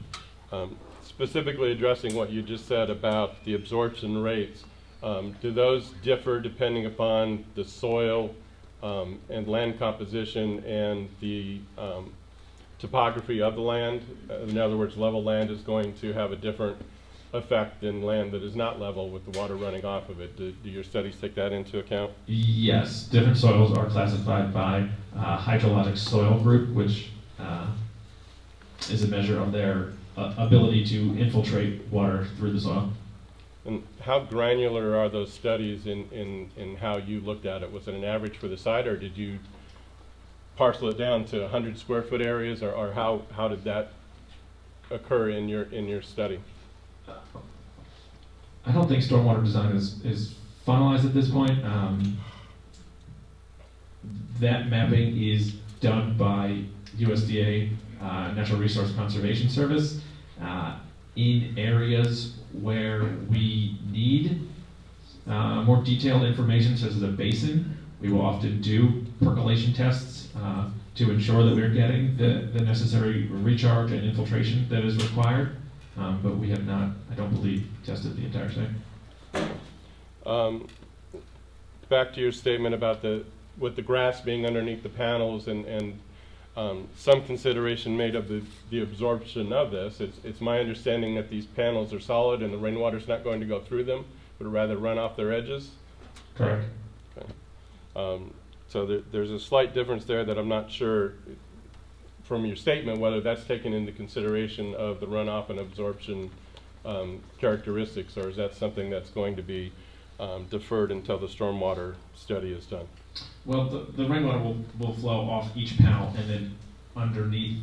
Specifically addressing what you just said about the absorption rates, do those differ depending upon the soil and land composition and the topography of the land? In other words, level land is going to have a different effect than land that is not level with the water running off of it. Do your studies take that into account? Yes, different soils are classified by hydrologic soil group, which is a measure of their ability to infiltrate water through the soil. And how granular are those studies in how you looked at it? Was it an average for the site, or did you parcel it down to 100 square foot areas, or how did that occur in your study? I don't think stormwater design is finalized at this point. That mapping is done by USDA, Natural Resource Conservation Service, in areas where we need more detailed information, such as a basin. We will often do percolation tests to ensure that we're getting the necessary recharge and infiltration that is required. But we have not, I don't believe, tested the entire site. Back to your statement about with the grass being underneath the panels and some consideration made of the absorption of this. It's my understanding that these panels are solid and the rainwater's not going to go through them, but rather run off their edges? Correct. Okay. So there's a slight difference there that I'm not sure from your statement whether that's taken into consideration of the runoff and absorption characteristics, or is that something that's going to be deferred until the stormwater study is done? Well, the rainwater will flow off each panel and then underneath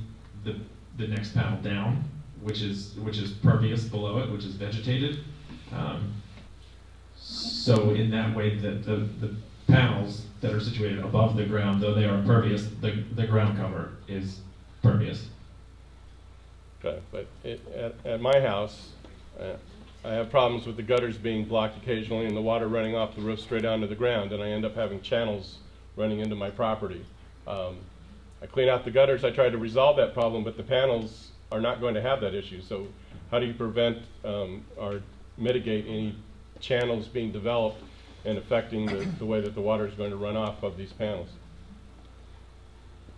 the next panel down, which is pervious below it, which is vegetated. So in that way, the panels that are situated above the ground, though they are impervious, the ground cover is pervious. Okay, but at my house, I have problems with the gutters being blocked occasionally and the water running off the roof straight onto the ground, and I end up having channels running into my property. I clean out the gutters, I try to resolve that problem, but the panels are not going to have that issue. So how do you prevent or mitigate any channels being developed and affecting the way that the water is going to run off of these panels?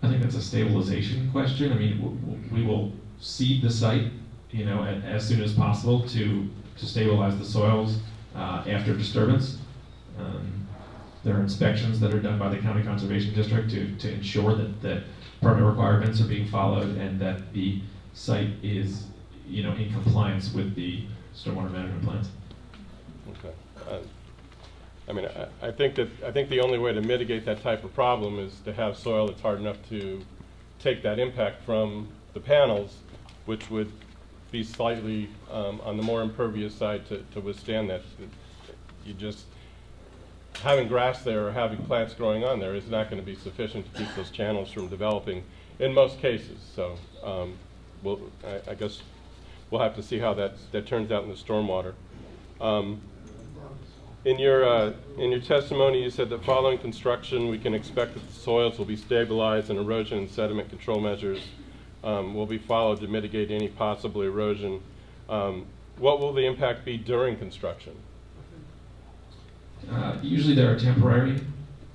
I think that's a stabilization question. I mean, we will seed the site, as soon as possible to stabilize the soils after disturbance. There are inspections that are done by the County Conservation District to ensure that permit requirements are being followed and that the site is in compliance with the stormwater management plans. Okay. I mean, I think the only way to mitigate that type of problem is to have soil that's hard enough to take that impact from the panels, which would be slightly on the more impervious side to withstand that. You just, having grass there or having plants growing on there is not going to be sufficient to keep those channels from developing in most cases. So I guess we'll have to see how that turns out in the stormwater. In your testimony, you said that following construction, we can expect that the soils will be stabilized and erosion and sediment control measures will be followed to mitigate any possible erosion. What will the impact be during construction? Usually there are temporary,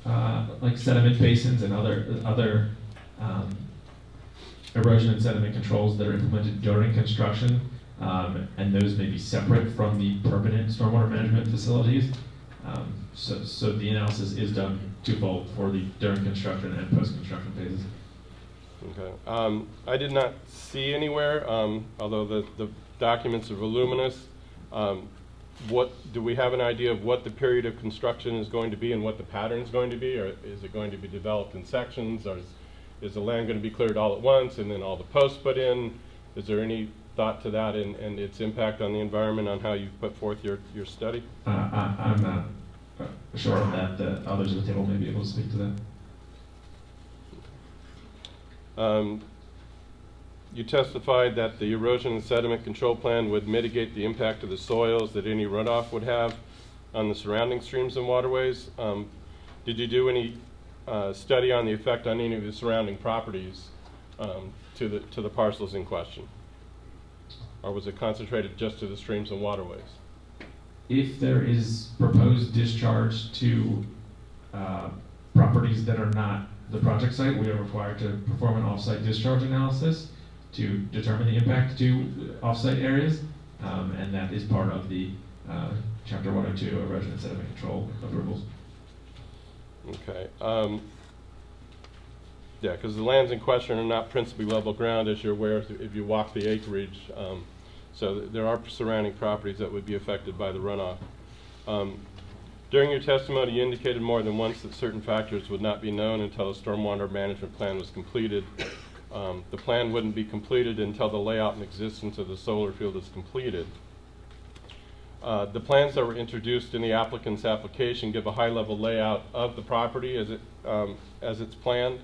like sediment basins and other erosion and sediment controls that are implemented during construction, and those may be separate from the permanent stormwater management facilities. So the analysis is done twofold for the during construction and post-construction phases. Okay. I did not see anywhere, although the documents are voluminous, do we have an idea of what the period of construction is going to be and what the pattern is going to be? Or is it going to be developed in sections? Or is the land going to be cleared all at once and then all the posts put in? Is there any thought to that and its impact on the environment on how you put forth your study? I'm not sure of that. The others at the table may be able to speak to that. You testified that the erosion and sediment control plan would mitigate the impact of the soils that any runoff would have on the surrounding streams and waterways. Did you do any study on the effect on any of the surrounding properties to the parcels in question? Or was it concentrated just to the streams and waterways? If there is proposed discharge to properties that are not the project site, we are required to perform an off-site discharge analysis to determine the impact to off-site areas, and that is part of the Chapter 102 erosion and sediment control approvals. Okay. Yeah, because the lands in question are not principally level ground, as you're aware if you walk the acreage. So there are surrounding properties that would be affected by the runoff. During your testimony, you indicated more than once that certain factors would not be known until a stormwater management plan was completed. The plan wouldn't be completed until the layout and existence of the solar field is completed. The plans that were introduced in the applicant's application give a high-level layout of the property as it's planned,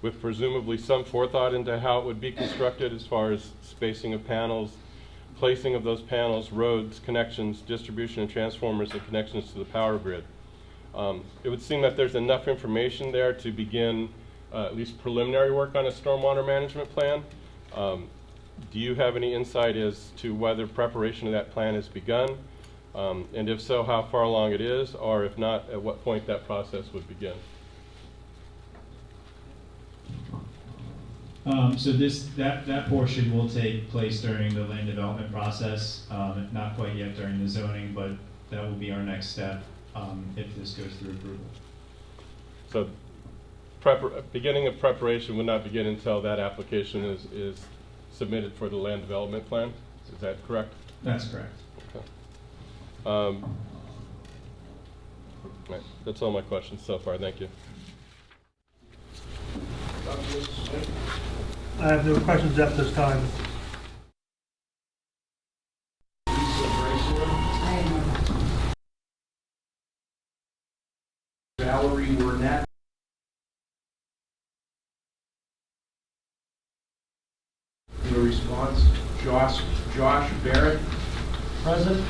with presumably some forethought into how it would be constructed as far as spacing of panels, placing of those panels, roads, connections, distribution and transformers, and connections to the power grid. It would seem that there's enough information there to begin at least preliminary work on a stormwater management plan. Do you have any insight as to whether preparation of that plan has begun? And if so, how far along it is, or if not, at what point that process would begin? So that portion will take place during the land development process, not quite yet during the zoning, but that will be our next step if this goes through approval. So beginning of preparation would not begin until that application is submitted for the land development plan? Is that correct? That's correct. Okay. Right. That's all my questions so far. Thank you. I have no questions at this time. Valerie Wernette. Your response, Josh Barrett. Present.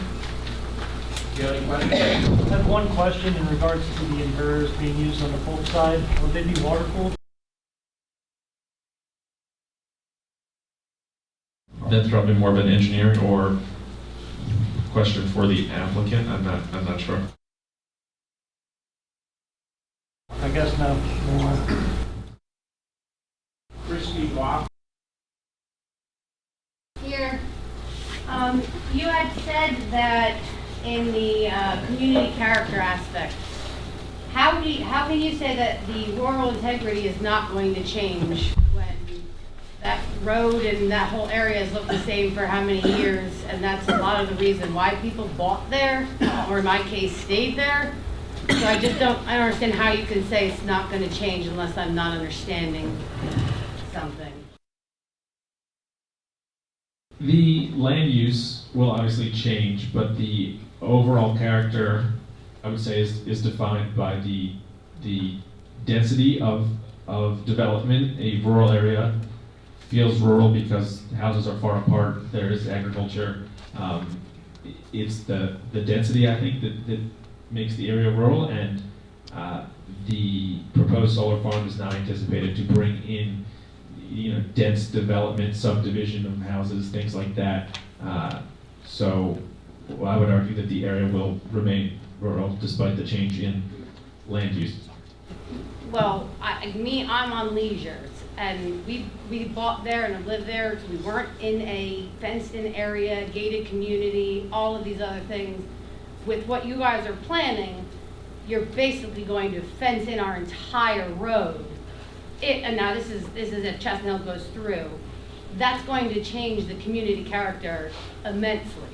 Do you have any questions? I have one question in regards to the inverters being used on the Polk side. Will they be water cooled? That's probably more of an engineering or question for the applicant. I'm not sure. I guess not more. Christy Goff. Here, you had said that in the community character aspect, how can you say that the rural integrity is not going to change when road and that whole area has looked the same for how many years, and that's a lot of the reason why people bought there, or in my case, stayed there. So I don't understand how you can say it's not gonna change unless I'm not understanding something. The land use will obviously change, but the overall character, I would say, is defined by the density of development. A rural area feels rural because houses are far apart, there is agriculture. It's the density, I think, that makes the area rural, and the proposed solar farm is not anticipated to bring in, dense development, subdivision of houses, things like that. So I would argue that the area will remain rural despite the change in land use. Well, I'm on Leisures, and we bought there and lived there, so we weren't in a fenced-in area, gated community, all of these other things. With what you guys are planning, you're basically going to fence in our entire road. And now this is if Chestnut Hill goes through. That's going to change the community character immensely.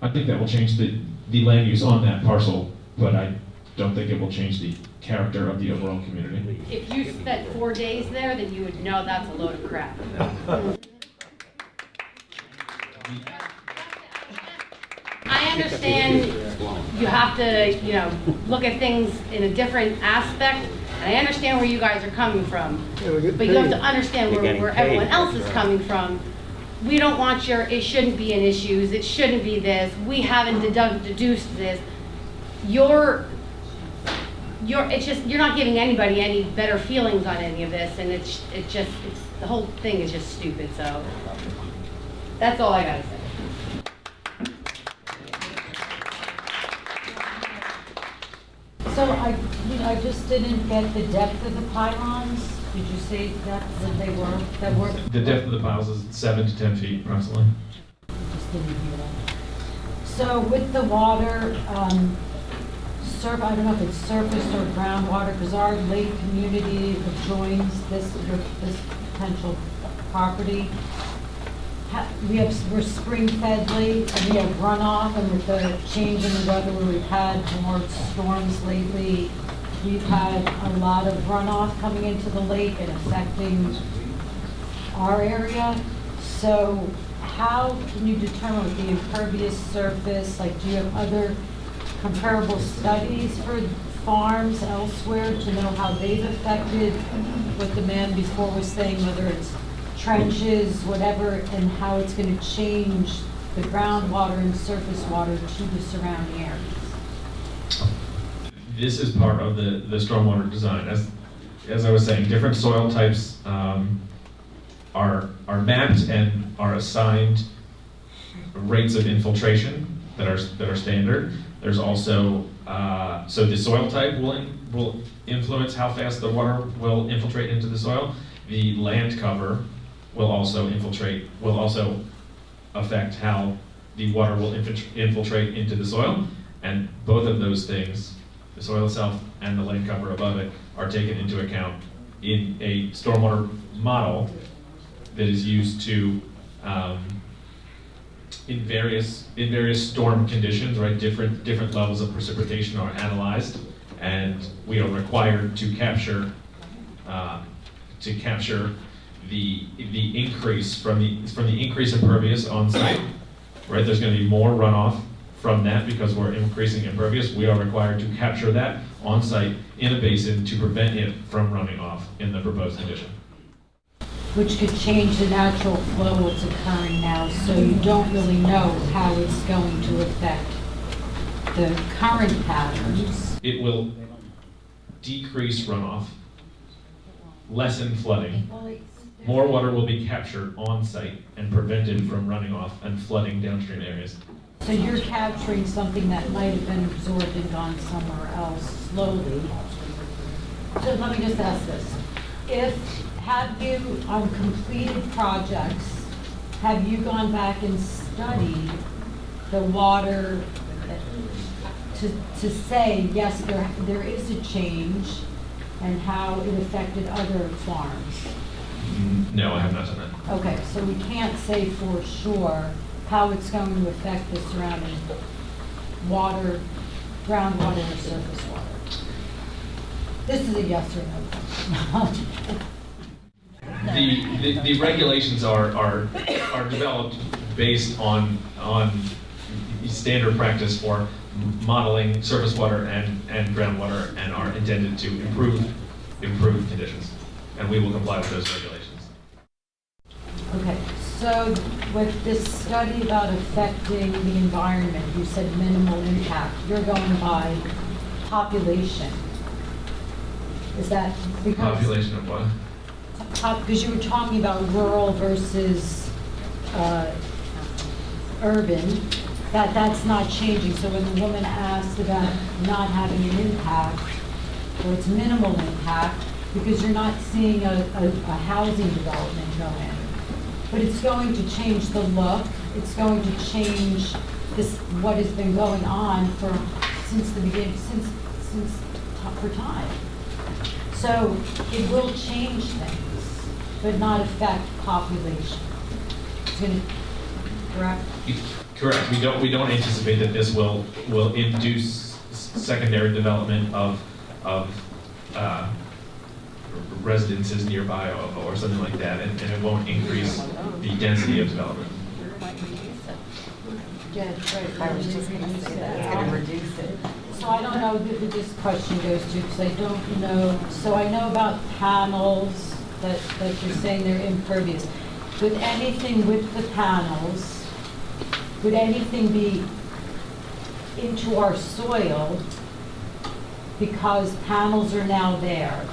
I think that will change the land use on that parcel, but I don't think it will change the character of the overall community. If you spent 4 days there, then you would know that's a load of crap. I understand you have to, look at things in a different aspect. And I understand where you guys are coming from. But you have to understand where everyone else is coming from. We don't want it shouldn't be an issue, it shouldn't be this, we haven't deduced this. You're not giving anybody any better feelings on any of this, and it's the whole thing is just stupid, so that's all I gotta say. So I just didn't get the depth of the pylons. Did you say that they were? The depth of the piles is 7 to 10 feet approximately. Just didn't hear that. So with the water, I don't know if it's surface or groundwater, because our lake community adjoins this potential property. We're spring-fed lake, and we have runoff, and with the change in the weather where we've had more storms lately, we've had a lot of runoff coming into the lake and affecting our area. So how can you determine with the impervious surface, do you have other comparable studies for farms elsewhere to know how they've affected what the man before was saying, whether it's trenches, whatever, and how it's going to change the groundwater and surface water to the surrounding areas? This is part of the stormwater design. As I was saying, different soil types are mapped and are assigned rates of infiltration that are standard. There's also so the soil type will influence how fast the water will infiltrate into the soil. The land cover will also affect how the water will infiltrate into the soil, and both of those things, the soil itself and the land cover above it, are taken into account in a stormwater model that is used to in various storm conditions, right? Different levels of precipitation are analyzed, and we are required to capture the increase from the increase impervious on site, right? There's going to be more runoff from that because we're increasing impervious. We are required to capture that on site in a basin to prevent it from running off in the proposed condition. Which could change the natural flow of what's occurring now, so you don't really know how it's going to affect the current patterns. It will decrease runoff, lessen flooding. More water will be captured on site and prevented from running off and flooding downstream areas. So you're capturing something that might have been absorbed and gone somewhere else slowly. So let me just ask this. Have you, on completed projects, have you gone back and studied the water to say, yes, there is a change, and how it affected other farms? No, I have not done that. Okay, so we can't say for sure how it's going to affect the surrounding water, groundwater or surface water. This is a yes or no question. The regulations are developed based on standard practice for modeling surface water and groundwater, and are intended to improve conditions, and we will comply with those regulations. Okay, so with this study about affecting the environment, you said minimal impact. You're going by population. Is that because? Population of what? Because you were talking about rural versus urban, that's not changing. So when the woman asked about not having an impact, or it's minimal impact, because you're not seeing a housing development go in. But it's going to change the look, it's going to change this, what has been going on since the beginning, for time. So it will change things, but not affect population. It's going to, correct? Correct. We don't anticipate that this will induce secondary development of residences nearby or something like that, and it won't increase the density of development. Yeah, right. I was just going to say that. It's going to reduce it. So I don't know who this question goes to, because I don't know. So I know about panels that you're saying they're impervious. Would anything with the panels, would anything be into our soil because panels are now there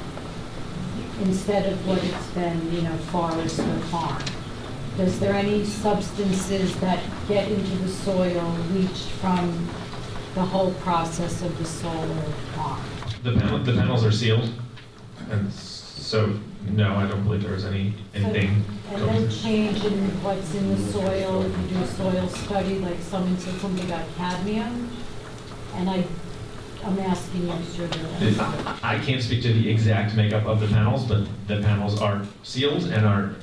instead of what it's been, forest or farm? Is there any substances that get into the soil leached from the whole process of the solar farm? The panels are sealed, and so no, I don't believe there is anything. And no change in what's in the soil. If you do a soil study, like someone said something about cadmium, and I'm asking you, sure I can't speak to the exact makeup of the panels, but the panels are sealed and are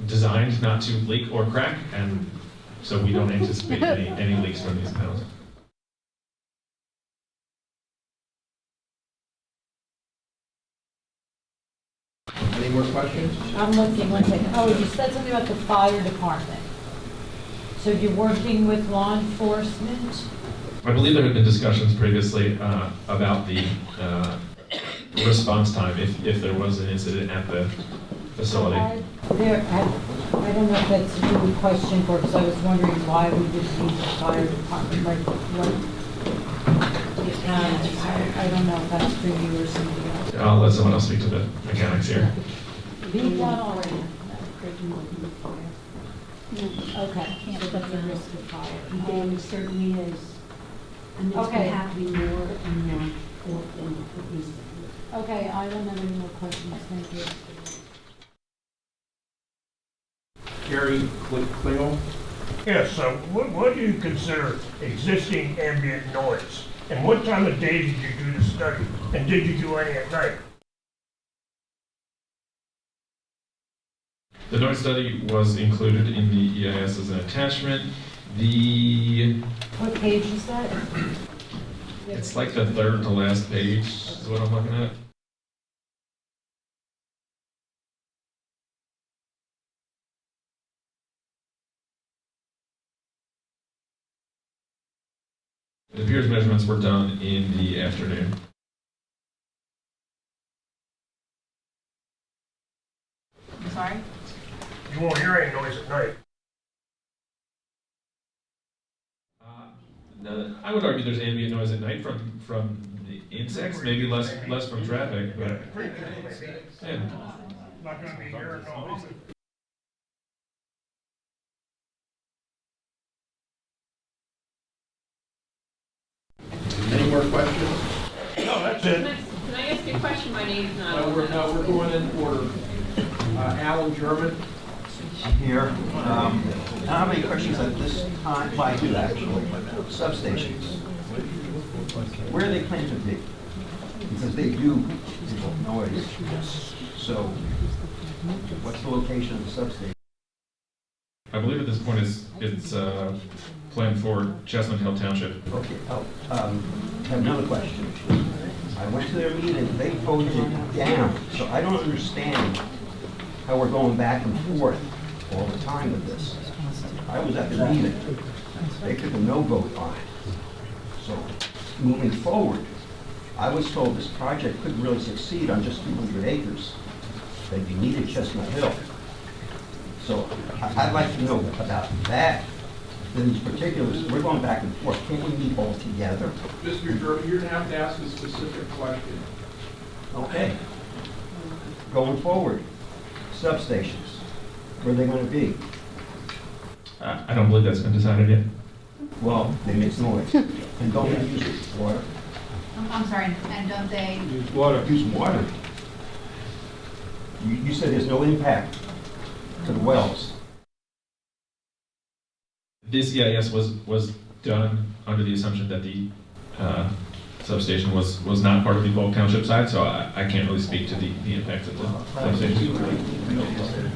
designed not to leak or crack, and so we don't anticipate any leaks from these panels. Any more questions? I'm looking, one second. Oh, you said something about the fire department. So you're working with law enforcement? I believe there have been discussions previously about the response time if there was an incident at the facility. I don't know if that's a good question for, because I was wondering why we would need the fire department, like what? I don't know if that's for you or somebody else. I'll let someone else speak to the mechanics here. Being done already. Okay, so that's a risk of fire. There certainly is. And there's going to have to be more and more than it needs to be. Okay, I don't have any more questions, thank you. Gary Klingel? Yes, so what do you consider existing ambient noise? And what time of day did you do the study? And did you do any at night? The noise study was included in the EIS as an attachment. What page is that? It's like the third to last page is what I'm looking at. It appears measurements were done in the afternoon. I'm sorry? You won't hear any noise at night. No, I would argue there's ambient noise at night from the insects, maybe less from traffic, but yeah. Not gonna be hearing no humming. Any more questions? No, that's it. Can I ask you a question? My name's not. No, we're going in order. Alan German. I'm here. I don't have any questions at this time. Well, I do actually. Substations. Where are they claimed to be? Because they do noise. So What's the location of the substation? I believe at this point it's planned for Chestnut Hill Township. Okay, I have another question. I went to their meeting, they voted it down, so I don't understand how we're going back and forth all the time with this. I was at the meeting, they took a no vote on it. So, moving forward, I was told this project couldn't really succeed on just 200 acres, that you needed Chestnut Hill. So, I'd like to know about that. In these particulars, we're going back and forth. Can't we meet all together? Mr. German, you're going to have to ask a specific question. Okay. Going forward, substations, where are they going to be? I don't believe that's been decided yet. Well, they make noise. And don't they use water? I'm sorry, and don't they? Use water. Use water. You said there's no impact to the wells. This EIS was done under the assumption that the substation was not part of the Polk Township side, so I can't really speak to the impact of the substation.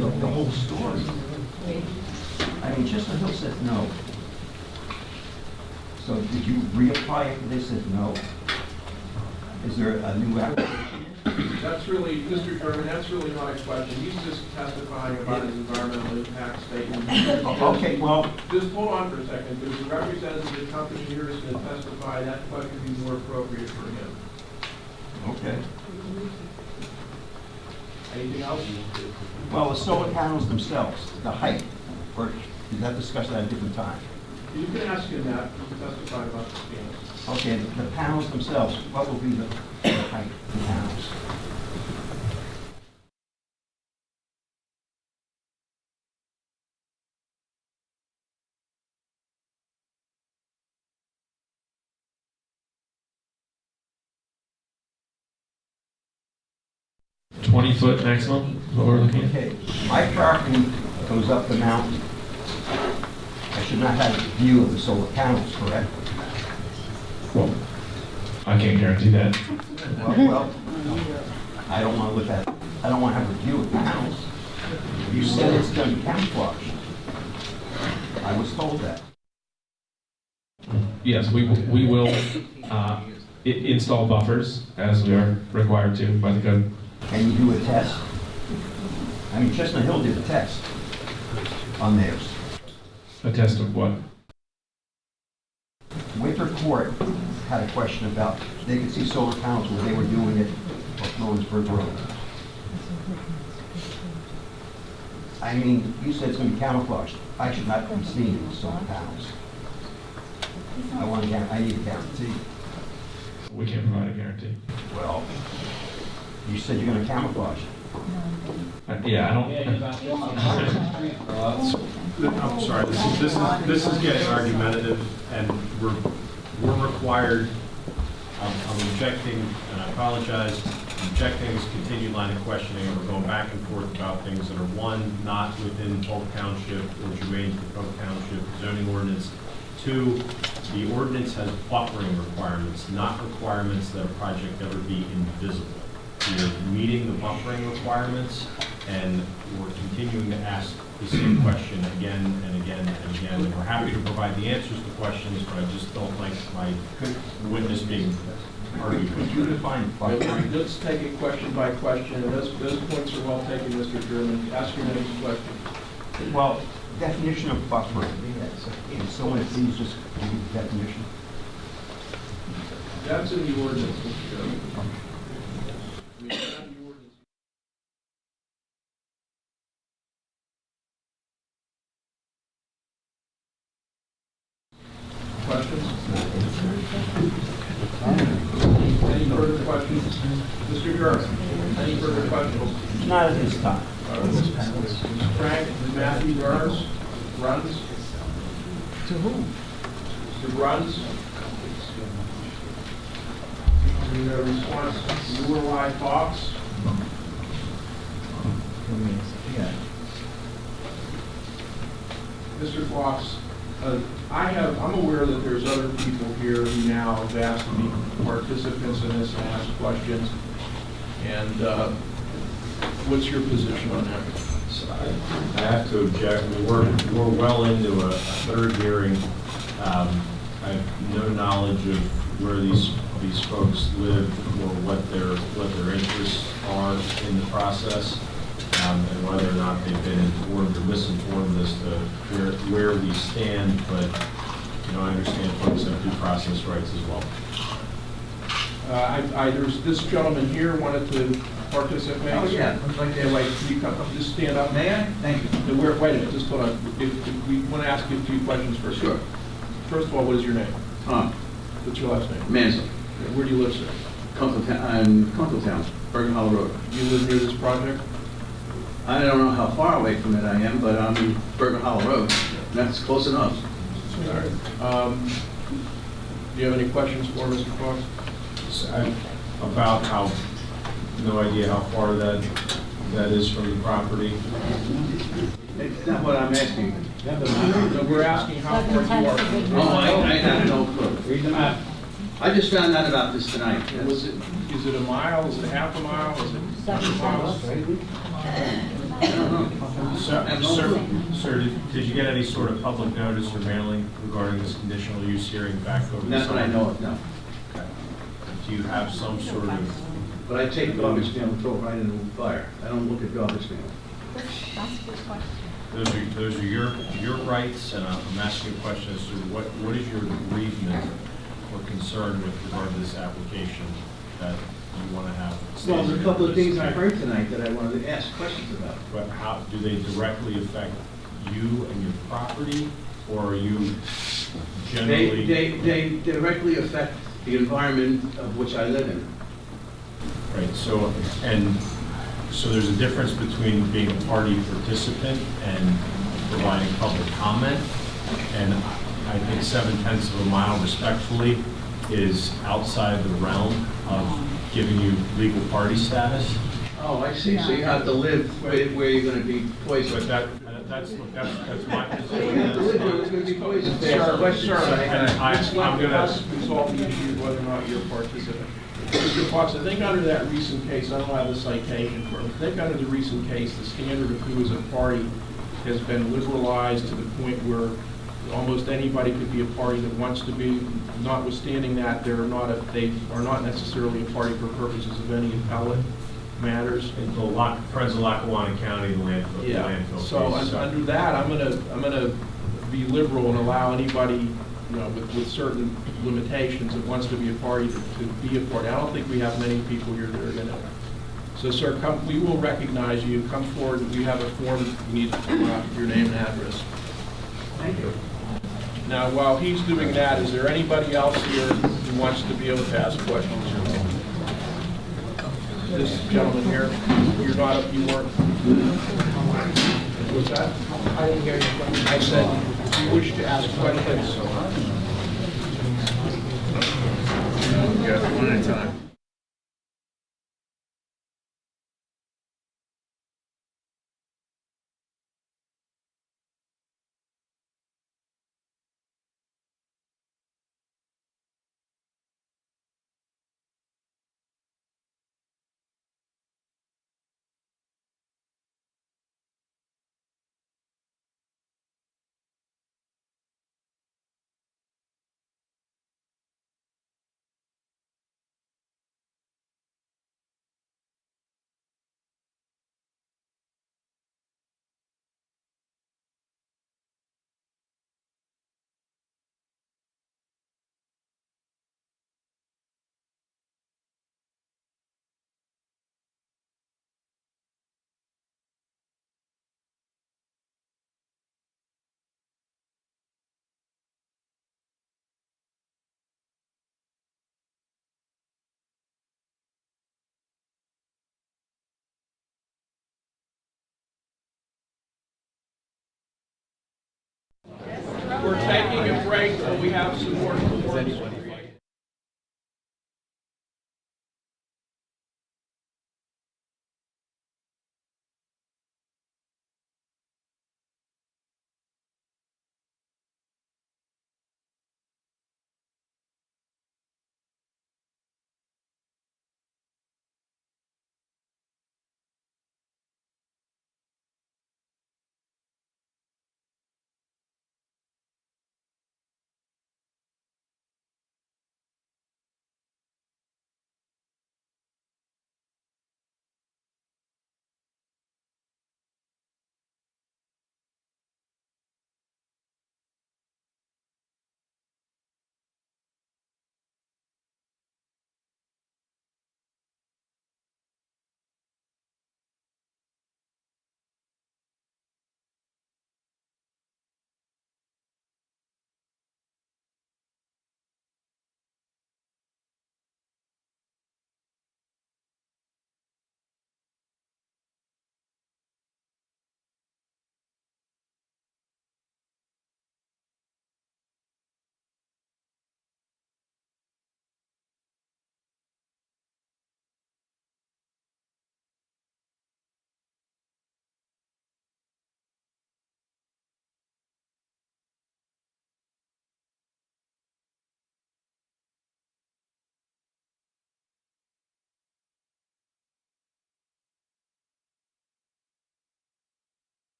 The whole story. I mean, Chestnut Hill said no. So did you reapply after they said no? Is there a new application? That's really, Mr. German, that's really not a question. He's just testifying about his environmental impact statement. Okay, well. Just hold on for a second. There's a representative of the company here who's going to testify. That question would be more appropriate for him. Okay. Anything else? Well, the solar panels themselves, the height, or is that discussed at a different time? You can ask him that. He can testify about the panels. Okay, the panels themselves, what will be the height of the panels? $20-foot maximum, is what we're looking at. Okay, my property goes up the mountain. I should not have a view of the solar panels, correct? Well, I can't guarantee that. Well, I don't want to look at, I don't want to have a view of panels. You said it's going to be camouflaged. I was told that. Yes, we will install buffers as we are required to by the code. Can you do a test? I mean, Chestnut Hill did a test on theirs. A test of what? Winter Court had a question about, they could see solar panels where they were doing it off Lawrenceburg Road. I mean, you said it's going to be camouflaged. I should not be seeing these solar panels. I need a guarantee. We can't provide a guarantee. Well, you said you're going to camouflage it. Yeah, I don't. I'm sorry. This is getting argumentative, and we're required. I'm objecting, and I apologize. I'm objecting this continued line of questioning, and we're going back and forth about things that are one, not within Polk Township or germane to the Polk Township zoning ordinance. Two, the ordinance has buffering requirements, not requirements that a project ever be invisible. We're meeting the buffering requirements, and we're continuing to ask the same question again and again and again. And we're happy to provide the answers to questions, but I just don't like my witness being argued. Could you define buffering? Let's take it question by question, and those points are well taken, Mr. German. Ask your next question. Well, definition of buffering. Can someone please just give me the definition? That's in the ordinance, Mr. German. We have the ordinance. Questions? Any further questions? Mr. German, any further questions? Not at this time. Frank Matthew Runs? To whom? Mr. Bruns? Your response, Lorelei Fox? Mr. Fox, I'm aware that there's other people here who now have asked to be participants in this and ask questions. And What's your position on that? So I have to object. I mean, we're well into a third hearing. I have no knowledge of where these folks live or what their interests are in the process, and whether or not they've been informed or misinformed as to where we stand. But I understand folks have due process rights as well. There's this gentleman here wanted to participate. Oh, yeah, looks like they're Wait, can you come up, just stand up? May I? Thank you. Wait a minute, just hold on. If we want to ask you a few questions first. Sure. First of all, what is your name? Tom What's your last name? Mansell, Where do you live, sir? Conditional Town, Bergen Hollow Road. You live near this project? I don't know how far away from it I am, but I'm in Bergen Hollow Road. That's close enough. All right. Do you have any questions for Mr. Fox? About how, no idea how far that is from the property. It's not what I'm asking. No, we're asking how far you are. Oh, I have no clue. Read the map. I just found out about this tonight. Is it a mile? Is it half a mile? Is it 100 miles? I don't know. Sir, did you get any sort of public notice or mailing regarding this conditional use hearing back over the That's what I know of, no. Okay. Do you have some sort of... But I take garbage can and throw it right into the fire. I don't look at garbage can. That's a good question. Those are your rights, and I'm asking a question as to what is your bereavement or concern with regard to this application that you want to have? Well, there's a couple of things I heard tonight that I wanted to ask questions about. But how, do they directly affect you and your property, or are you generally? They directly affect the environment of which I live in. Right, so there's a difference between being a party participant and providing public comment, and I think 0.7 of a mile respectfully is outside the realm of giving you legal party status. Oh, I see, so you have to live where you're gonna be poisoned. But that's my position. You have to live where there's gonna be poison. Sir, I'm gonna resolve the issue whether or not you're a participant. Mr. Fox, I think under that recent case, I don't have the citation for it, I think under the recent case, the standard of who is a party has been liberalized to the point where almost anybody could be a party that wants to be, notwithstanding that they are not necessarily a party for purposes of any appellate matters. in the Friends of Lackawanna County, the landfill So case. under that, I'm gonna be liberal and allow anybody, with certain limitations that wants to be a party to be a party. I don't think we have many people here that are gonna. So sir, we will recognize you. Come forward. We have a form you need to fill out with your name and address. Thank you. Now, while he's doing that, is there anybody else here who wants to be able to ask questions? This gentleman here, you weren't. What's that? I didn't hear you. I said, if you wish to ask questions. Yeah, one at a time. We're taking a break, but we have some more.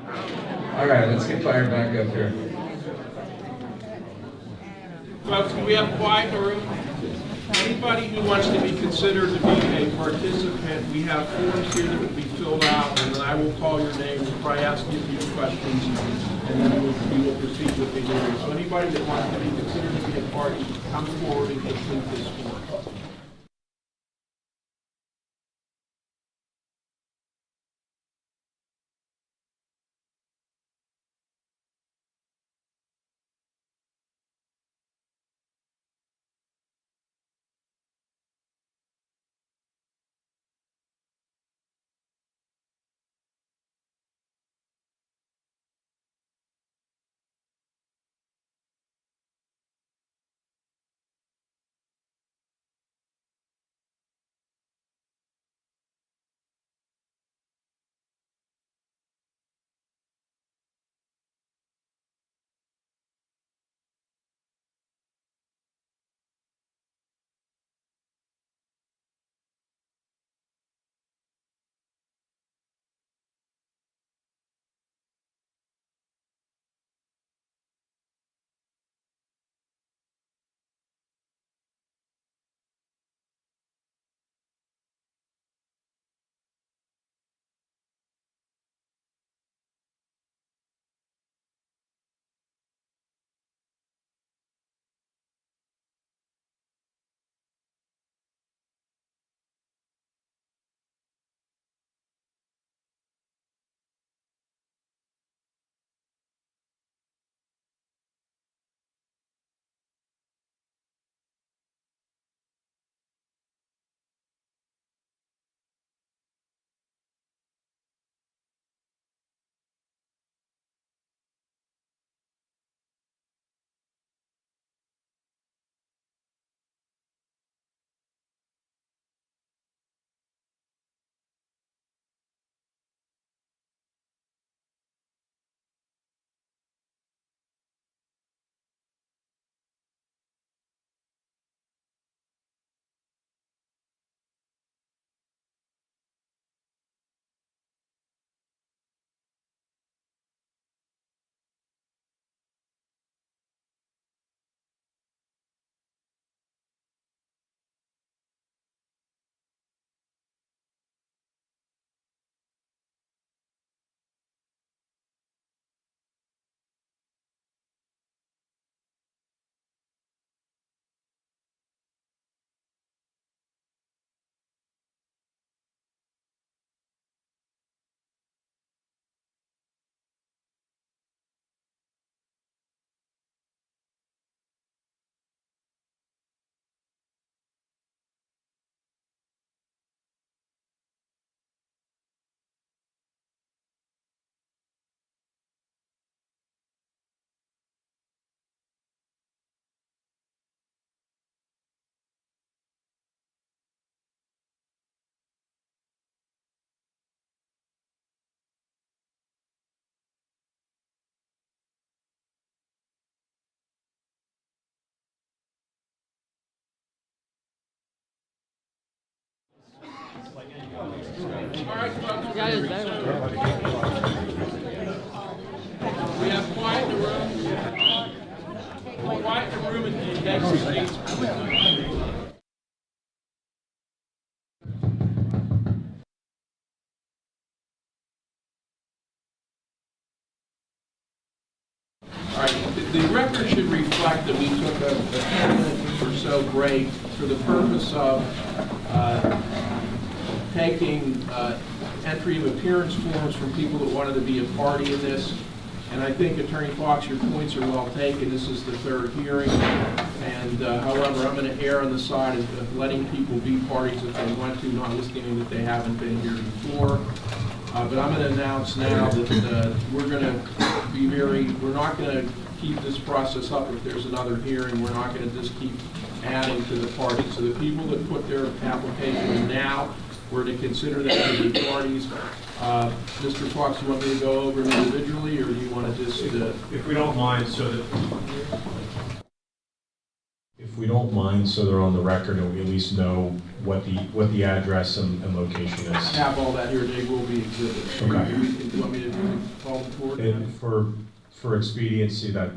All right, let's get fired back up here. Folks, can we have quiet in the room? Anybody who wants to be considered to be a participant, we have forms here that will be filled out, and then I will call your name, we'll probably ask you a few questions, and then we will proceed with the hearing. So anybody that wants to be considered to be a party, come forward and complete this form. All right, folks, we have quiet in the room. Quiet in the room and next seats. All right, the record should reflect that we took a 10-minute or so break for the purpose of taking entry of appearance forms from people that wanted to be a party in this. And I think, Attorney Fox, your points are well taken. This is the third hearing. And however, I'm going to err on the side of letting people be parties if they want to, notwithstanding that they haven't been here before. But I'm going to announce now that we're going to be we're not going to keep this process up if there's another hearing. We're not going to just keep adding to the parties. So the people that put their application in now, we're to consider them to be parties. Mr. Fox, you want me to go over them individually, or do you want to just... If we don't mind, so that If we don't mind, so they're on the record and we at least know what the address and location I is. have all that here, they will be exhibits. Okay. Do you want me to call them forward? And for expediency, that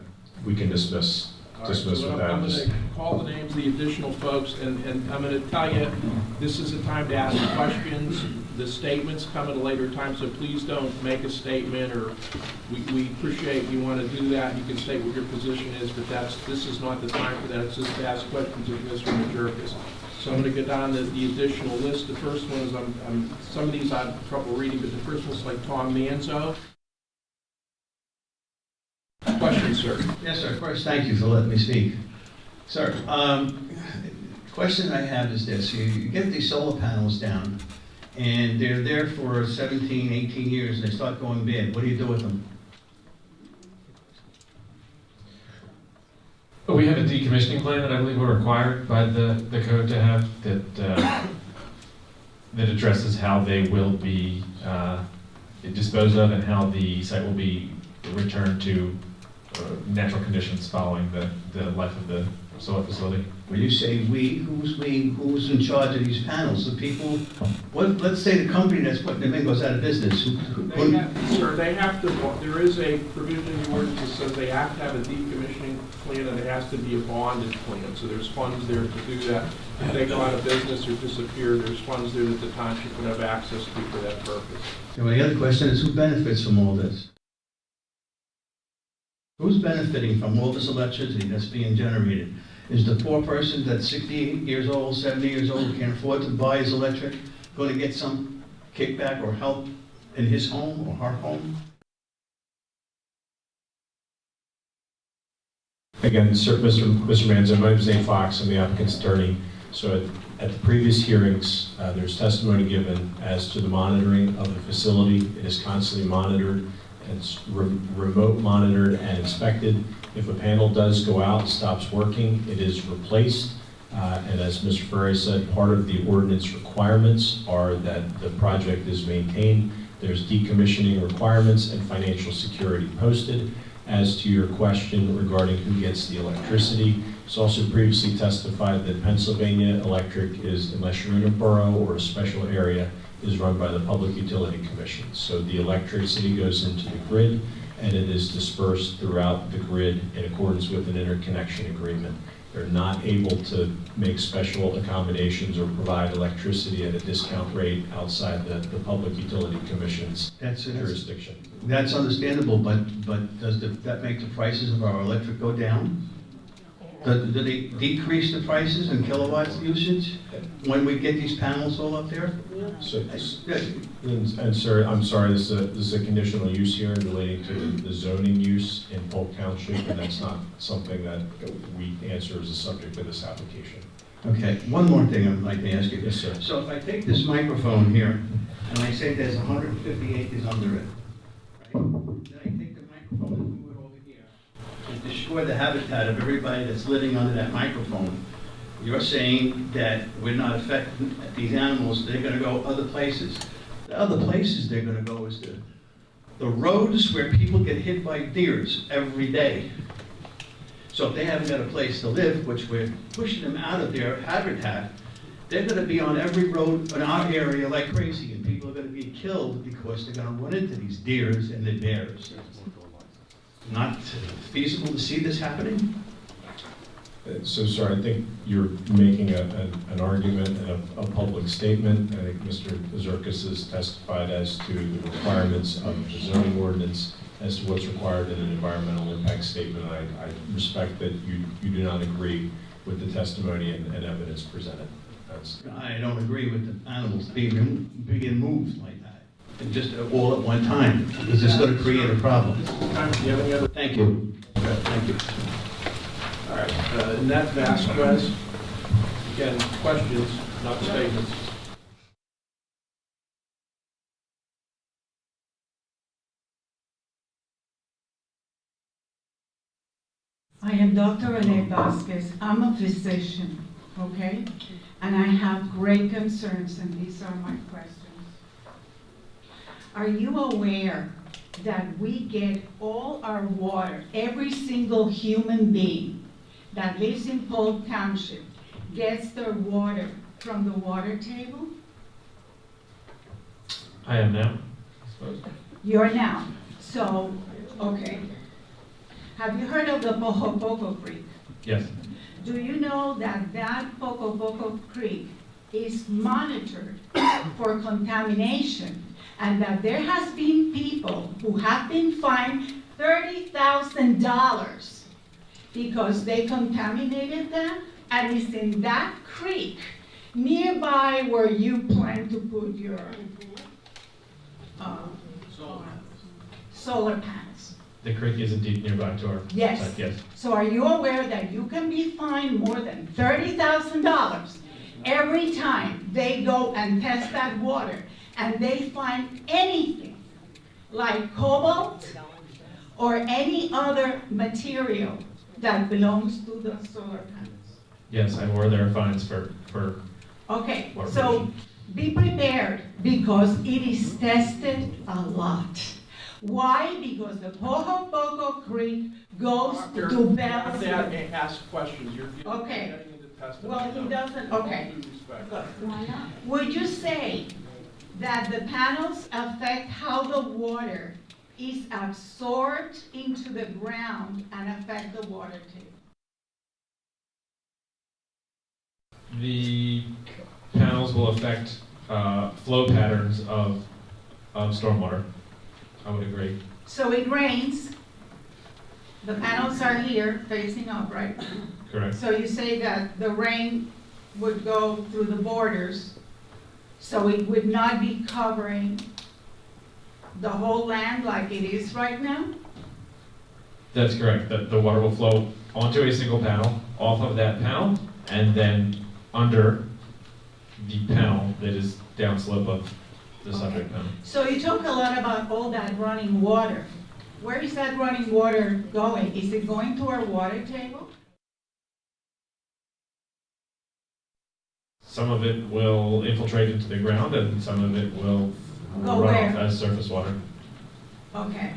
we can dismiss All right, so with I'm that. going to call the names of the additional folks, and I'm going to tell you, this is the time to ask questions. The statements come at a later time, so please don't make a statement, or we appreciate you want to do that. You can state what your position is, but this is not the time for that. It's just to ask questions of Mr. Majerkas. So I'm going to go down the additional list. The first one is, some of these I have trouble reading, but the first one's like Tom Manzo. Question, sir. Yes, sir. First, thank you for letting me speak. Sir, question I have is this. You get these solar panels down, and they're there for 17, 18 years, and they start going bad. What do you do with them? We have a decommissioning plan that I believe we're required by the code to have that addresses how they will be disposed of and how the site will be returned to natural conditions following the life of the solar facility. When you say we, who's in charge of these panels? The people, let's say the company that's putting them in goes out of business. They have to, there is a provision in the ordinance that says they have to have a decommissioning plan, and it has to be a bonded plan. So there's funds there to do that. If they go out of business or disappear, there's funds there that the township would have access to for that purpose. And my other question is, who benefits from all this? Who's benefiting from all this electricity that's being generated? Is the poor person that's 60 years old, 70 years old, who can't afford to buy his electric, going to get some kickback or help in his home or her home? Again, sir, Mr. Manzo, my name is Nate Fox. I'm the applicant's attorney. So at the previous hearings, there's testimony given as to the monitoring of the facility. It is constantly monitored. It's remote monitored and inspected. If a panel does go out, stops working, it is replaced. And as Mr. Ferre said, part of the ordinance requirements are that the project is maintained. There's decommissioning requirements and financial security posted. As to your question regarding who gets the electricity, it's also previously testified that Pennsylvania Electric is, unless you're in a borough or a special area, is run by the Public Utility Commission. So the electricity goes into the grid and it is dispersed throughout the grid in accordance with an interconnection agreement. They're not able to make special accommodations or provide electricity at a discount rate outside the Public Utility Commission's jurisdiction. That's understandable, but does that make the prices of our electric go down? Do they decrease the prices in kilowatts usage when we get these panels all up there? So, and sir, I'm sorry, this is a conditional use here relating to the zoning use in Polk Township, and that's not something that we answer as a subject of this application. Okay, one more thing I'd like to ask you. Yes, sir. So if I take this microphone here, and I say there's 150 acres under it, right? Then I take the microphone and move it over here, and destroy the habitat of everybody that's living under that microphone. You're saying that we're not affecting these animals, they're gonna go other places. The other places they're gonna go is the roads where people get hit by deers every day. So if they haven't got a place to live, which we're pushing them out of their habitat, they're gonna be on every road in our area like crazy, and people are gonna be killed because they're gonna run into these deers and the bears. Not feasible to see this happening? So, sir, I think you're making an argument and a public statement. I think Mr. Zerkis has testified as to the requirements of the zoning ordinance as to what's required in an environmental impact statement. I respect that you do not agree with the testimony and evidence presented. I don't agree with the animals being moved like that, and just all at one time. It's just going to create a problem. Thank you. Thank you. All right, Annette Vasquez, again, questions, not statements. I am Dr. Annette Vasquez. I'm a physician, okay? And I have great concerns, and these are my questions. Are you aware that we get all our water, every single human being that lives in Polk Township gets their water from the water table? I am now, I suppose. You're now. So, okay. Have you heard of the Poco Poco Creek? Yes. Do you know that that Poco Poco Creek is monitored for contamination, and that there has been people who have been fined $30,000 because they contaminated that, and it's in that creek nearby where you plan to put your solar panels? The creek is indeed nearby to our Yes. site, yes. So are you aware that you can be fined more than $30,000 every time they go and test that water and they find anything like cobalt or any other material that belongs to the solar panels? Yes, I'm aware there are fines for Okay, water so pollution. be prepared because it is tested a lot. Why? Because the Poco Poco Creek goes Doctor, to you have to Belleville. ask questions. You're Okay. getting into testimony. Well, he doesn't, okay. With due respect. Good. Why not? Would you say that the panels affect how the water is absorbed into the ground and affect the water table? The panels will affect flow patterns of stormwater. I would agree. So it rains, the panels are here facing up, right? Correct. So you say that the rain would go through the borders, so it would not be covering the whole land like it is right now? That's correct. The water will flow onto a single panel, off of that panel, and then under the panel that is downslope of the subject panel. So you talk a lot about all that running water. Where is that running water going? Is it going to our water table? Some of it will infiltrate into the ground, and some of it will Go run where? off as surface water. Okay.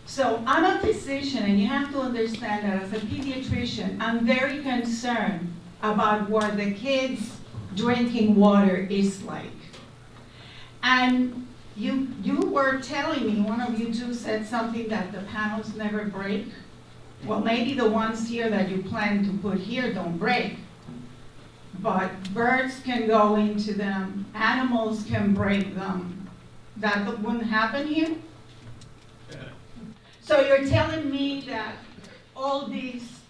So I'm a physician, and you have to understand that as a pediatrician, I'm very concerned about what the kids' drinking water is like. And you were telling me, one of you two said something that the panels never break. Well, maybe the ones here that you plan to put here don't break, but birds can go into them, animals can break them. That wouldn't happen here? So you're telling me that all these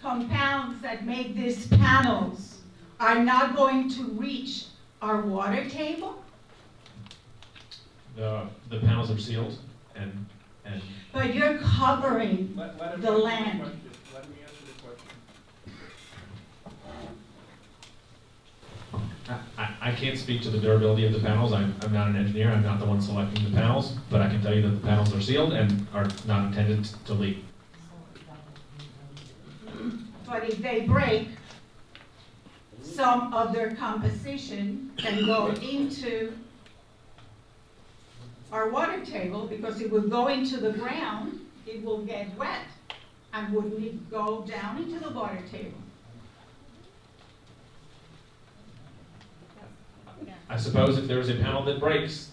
compounds that make these panels are not going to reach our water table? The panels are sealed, and But you're covering Let him the answer land. question. Let me answer the question. I can't speak to the durability of the panels. I'm not an engineer. I'm not the one selecting the panels, but I can tell you that the panels are sealed and are not intended to leak. But if they break, some of their composition can go into our water table, because it will go into the ground, it will get wet, and wouldn't it go down into the water table? I suppose if there is a panel that breaks,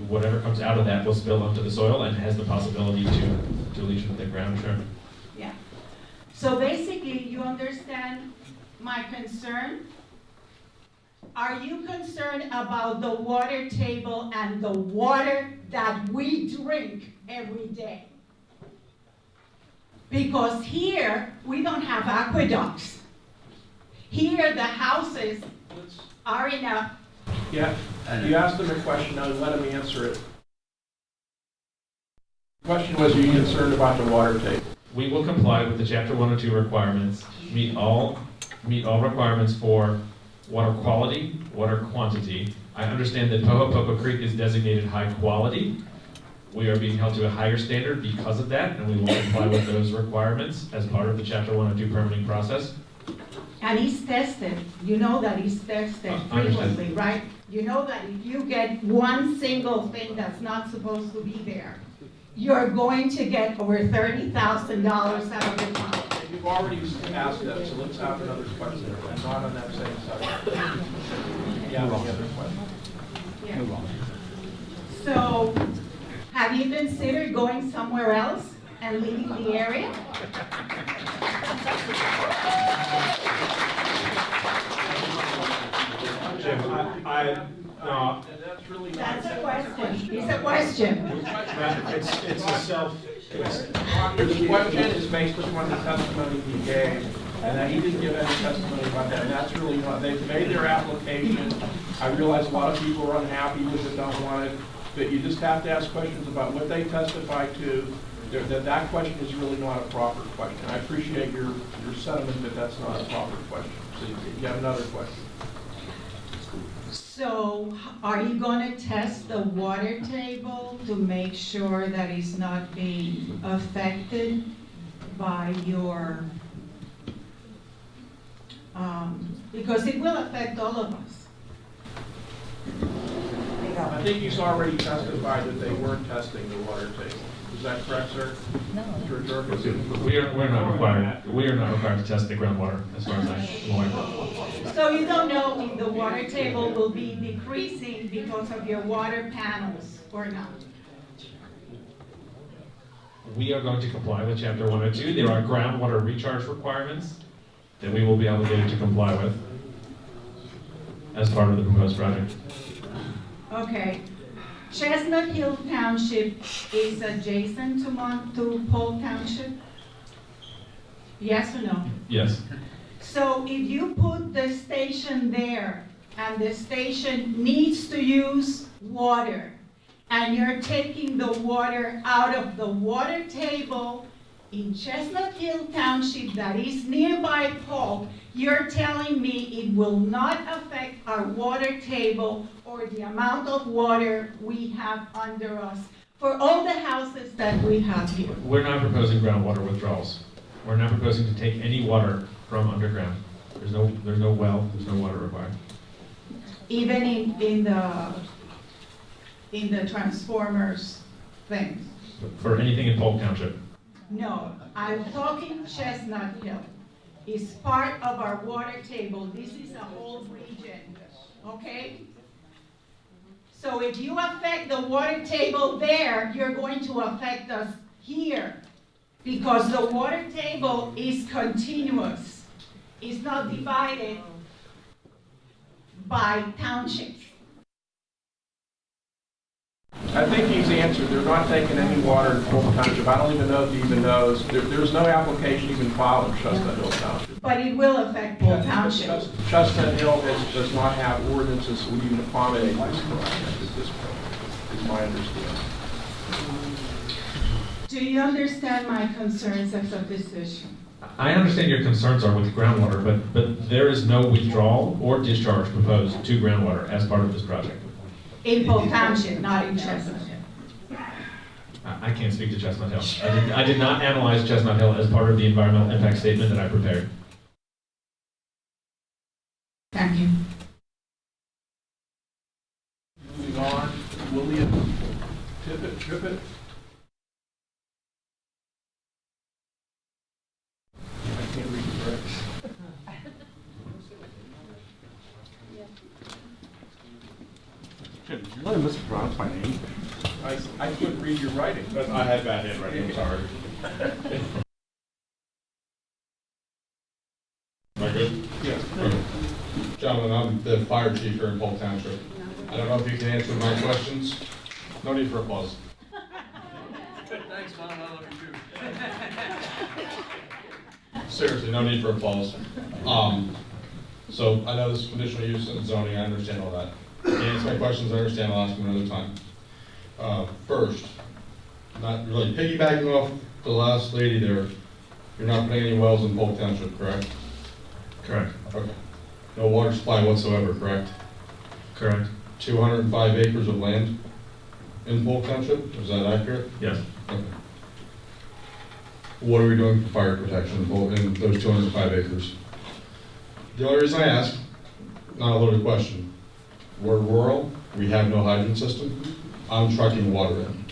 whatever comes out of that will spill onto the soil and has the possibility to leach into the ground, sure. Yeah. So basically, you understand my concern? Are you concerned about the water table and the water that we drink every day? Because here, we don't have aqueducts. Here, the houses are in a... Yeah, you asked him a question, now let him answer it. The question was, are you concerned about the water table? We will comply with the Chapter 102 requirements, meet all requirements for water quality, water quantity. I understand that Poco Poco Creek is designated high quality. We are being held to a higher standard because of that, and we will comply with those requirements as part of the Chapter 102 permitting process. And it's tested. You know that it's tested frequently, right? You know that if you get one single thing that's not supposed to be there, you're going to get over $30,000 out of the town. You've already asked that, so let's have another question, and not on that same subject. Yeah, any other question? So, have you considered going somewhere else and leaving the area? Jim, no, That's a question. It's a question. it's a self, The question is based upon the testimony he gave, and that he didn't give any testimony about that, and that's really not, they've made their application. I realize a lot of people are unhappy with it, don't want it, but you just have to ask questions about what they testified to. That question is really not a proper question. I appreciate your sentiment that that's not a proper question. So you have another question. So, are you going to test the water table to make sure that it's not being affected by your, because it will affect all of us. I think he's already testified that they weren't testing the water table. Is that correct, sir? No. Mr. Jorgensen? We're not required to test the groundwater, as far as I'm aware. So you don't know if the water table will be decreasing because of your water panels or not? We are going to comply with Chapter 102. There are groundwater recharge requirements that we will be obligated to comply with as part of the proposed project. Okay. Chestnut Hill Township is adjacent to Polk Township? Yes or no? Yes. So if you put the station there and the station needs to use water and you're taking the water out of the water table in Chestnut Hill Township that is nearby Polk, you're telling me it will not affect our water table or the amount of water we have under us for all the houses that we have here? We're not proposing groundwater withdrawals. We're not proposing to take any water from underground. There's no well, there's no water required. Even in the transformers things? For anything in Polk Township. No, I'm talking Chestnut Hill. It's part of our water table. This is a whole region, okay? So if you affect the water table there, you're going to affect us here because the water table is continuous. It's not divided by townships. I think he's answered. They're not taking any water in Polk Township. I don't even know if he even knows. There's no application even filed in Chestnut Hill Township. But it will affect Polk Township. Chestnut Hill does not have ordinances that would even accommodate this project at this point, is my understanding. Do you understand my concerns as a physician? I understand your concerns are with groundwater, but there is no withdrawal or discharge proposed to groundwater as part of this project. In Polk Township, not in Chestnut Hill. I can't speak to Chestnut Hill. I did not analyze Chestnut Hill as part of the environmental impact statement that I prepared. Thank you. Moving on, William Trippett. I can't read the words. Did you really mispronounce my name? I couldn't read your writing. But I had bad handwriting, I'm sorry. Am I good? Yes. Okay. Gentlemen, I'm the fire chief here in Polk Township. I don't know if you can answer my questions. No need for applause. Thanks, Mom, I love you too. Seriously, no need for applause. So I know this is conditional use and zoning, I understand all that. To answer my questions, I understand, I'll ask them another time. First, not really piggybacking off the last lady there, you're not putting any wells in Polk Township, correct? Correct. Okay. No water supply whatsoever, correct? Correct. 205 acres of land in Polk Township, is that accurate? Yes. Okay. What are we doing for fire protection in those 205 acres? The only reason I ask, not a loaded question, we're rural, we have no hydrant system, I'm trucking water in.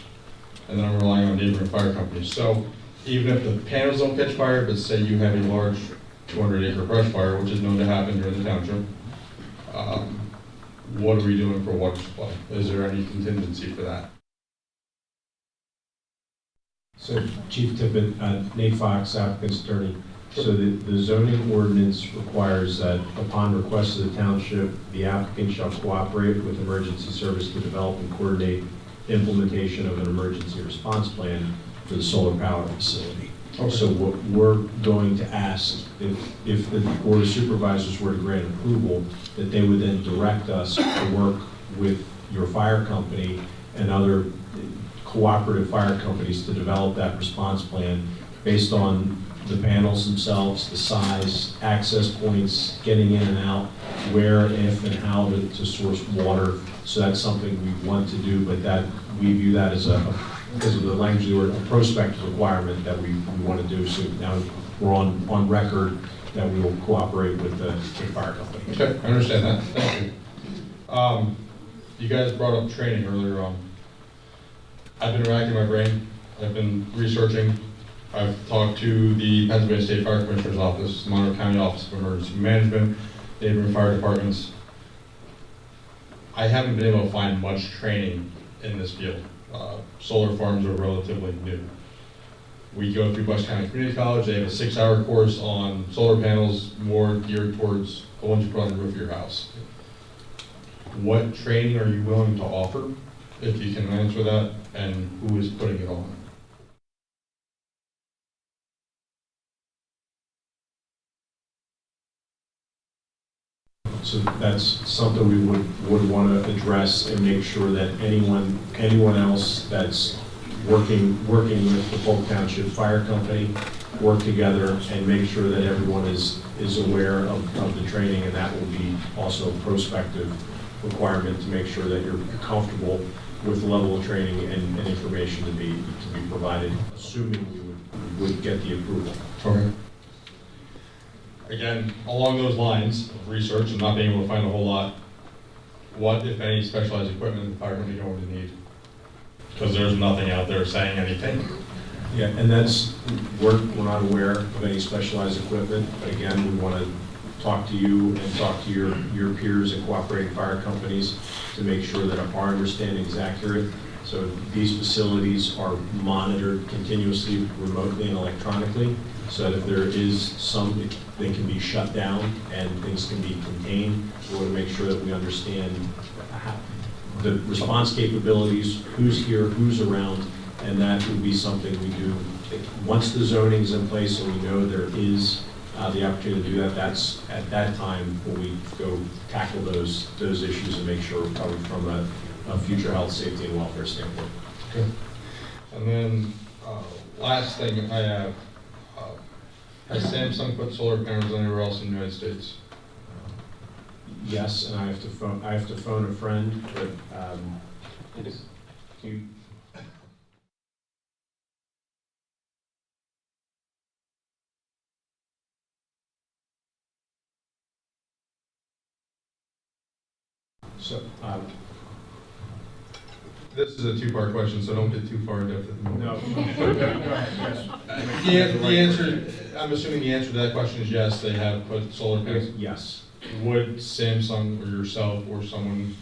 and then I'm relying on neighboring fire companies. So even if the panels don't catch fire, but say you have a large 200-acre brush fire, which is known to happen here in the township, what are we doing for water supply? Is there any contingency for that? So Chief Tippett, Nate Fox, applicant's attorney. So the zoning ordinance requires that upon request of the township, the applicant shall cooperate with emergency service to develop and coordinate implementation of an emergency response plan for the solar power facility. Okay. So what we're going to ask, if the Board of Supervisors were to grant approval, that they would then direct us to work with your fire company and other cooperative fire companies to develop that response plan based on the panels themselves, the size, access points, getting in and out, where, if, and how to source water. So that's something we want to do, but that we view that as because of the language of the word, a prospective requirement that we want to do. So now we're on record that we will cooperate with the fire company. Okay, I understand that. Thank you. You guys brought up training earlier on. I've been racking my brain. I've been researching. I've talked to the Pennsylvania State Fire Commissioner's Office, Monroe County Office of Emergency Management, neighboring fire departments. I haven't been able to find much training in this field. Solar farms are relatively new. We go through Bucks County Community College. They have a 6-hour course on solar panels, more geared towards the ones you put on the roof of your house. What training are you willing to offer, if you can answer that, and who is putting it on? So that's something we would want to address and make sure that anyone else that's working with the Polk Township Fire Company work together and make sure that everyone is aware of the training, and that will be also a prospective requirement to make sure that you're comfortable with the level of training and information to be provided, assuming we would get the approval. Okay. Again, along those lines of research and not being able to find a whole lot, what, if any, specialized equipment is the fire company going to need? Because there's nothing out there saying anything. Yeah, and we're not aware of any specialized equipment, but again, we want to talk to you and talk to your peers at cooperating fire companies to make sure that our understanding is accurate. So these facilities are monitored continuously, remotely and electronically, so that if there is they can be shut down and things can be contained. We want to make sure that we understand the response capabilities, who's here, who's around, and that would be something we do. Once the zoning is in place and we know there is the opportunity to do that, that's at that time when we go tackle those issues and make sure we're covered from a future health, safety, and welfare standpoint. Okay. And then last thing I have, has Samsung put solar panels anywhere else in the United States? Yes, and I have to phone a friend, but so this is a two-part question, so don't get too far in depth at the moment. No. Go ahead, yes. The answer, I'm assuming the answer to that question is yes, they have put solar panels? Yes. Would Samsung or yourself or someone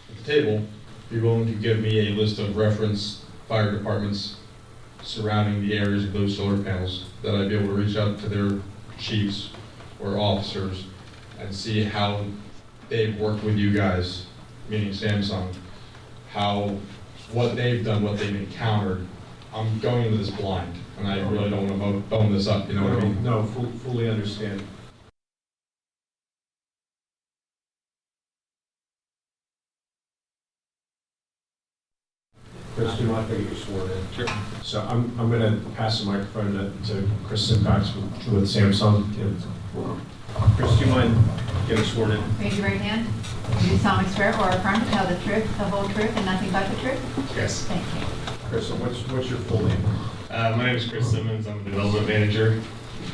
at the table be willing to give me a list of reference fire departments surrounding the areas of those solar panels, that I'd be able to reach out to their chiefs or officers and see how they've worked with you guys, meaning Samsung, what they've done, what they've encountered. I'm going into this blind, and I really don't want to bone this up, you know what I mean? No, fully understand. Chris, do you mind if I get you sworn in? Sure. So I'm going to pass the microphone to Chris Simcox with Samsung. Chris, do you mind getting sworn in? Raise your right hand. Do you solemnly swear or affirm to tell the truth, the whole truth, and nothing but the truth? Yes. Thank you. Chris, so what's your full name? My name is Chris Simmons. I'm a development manager.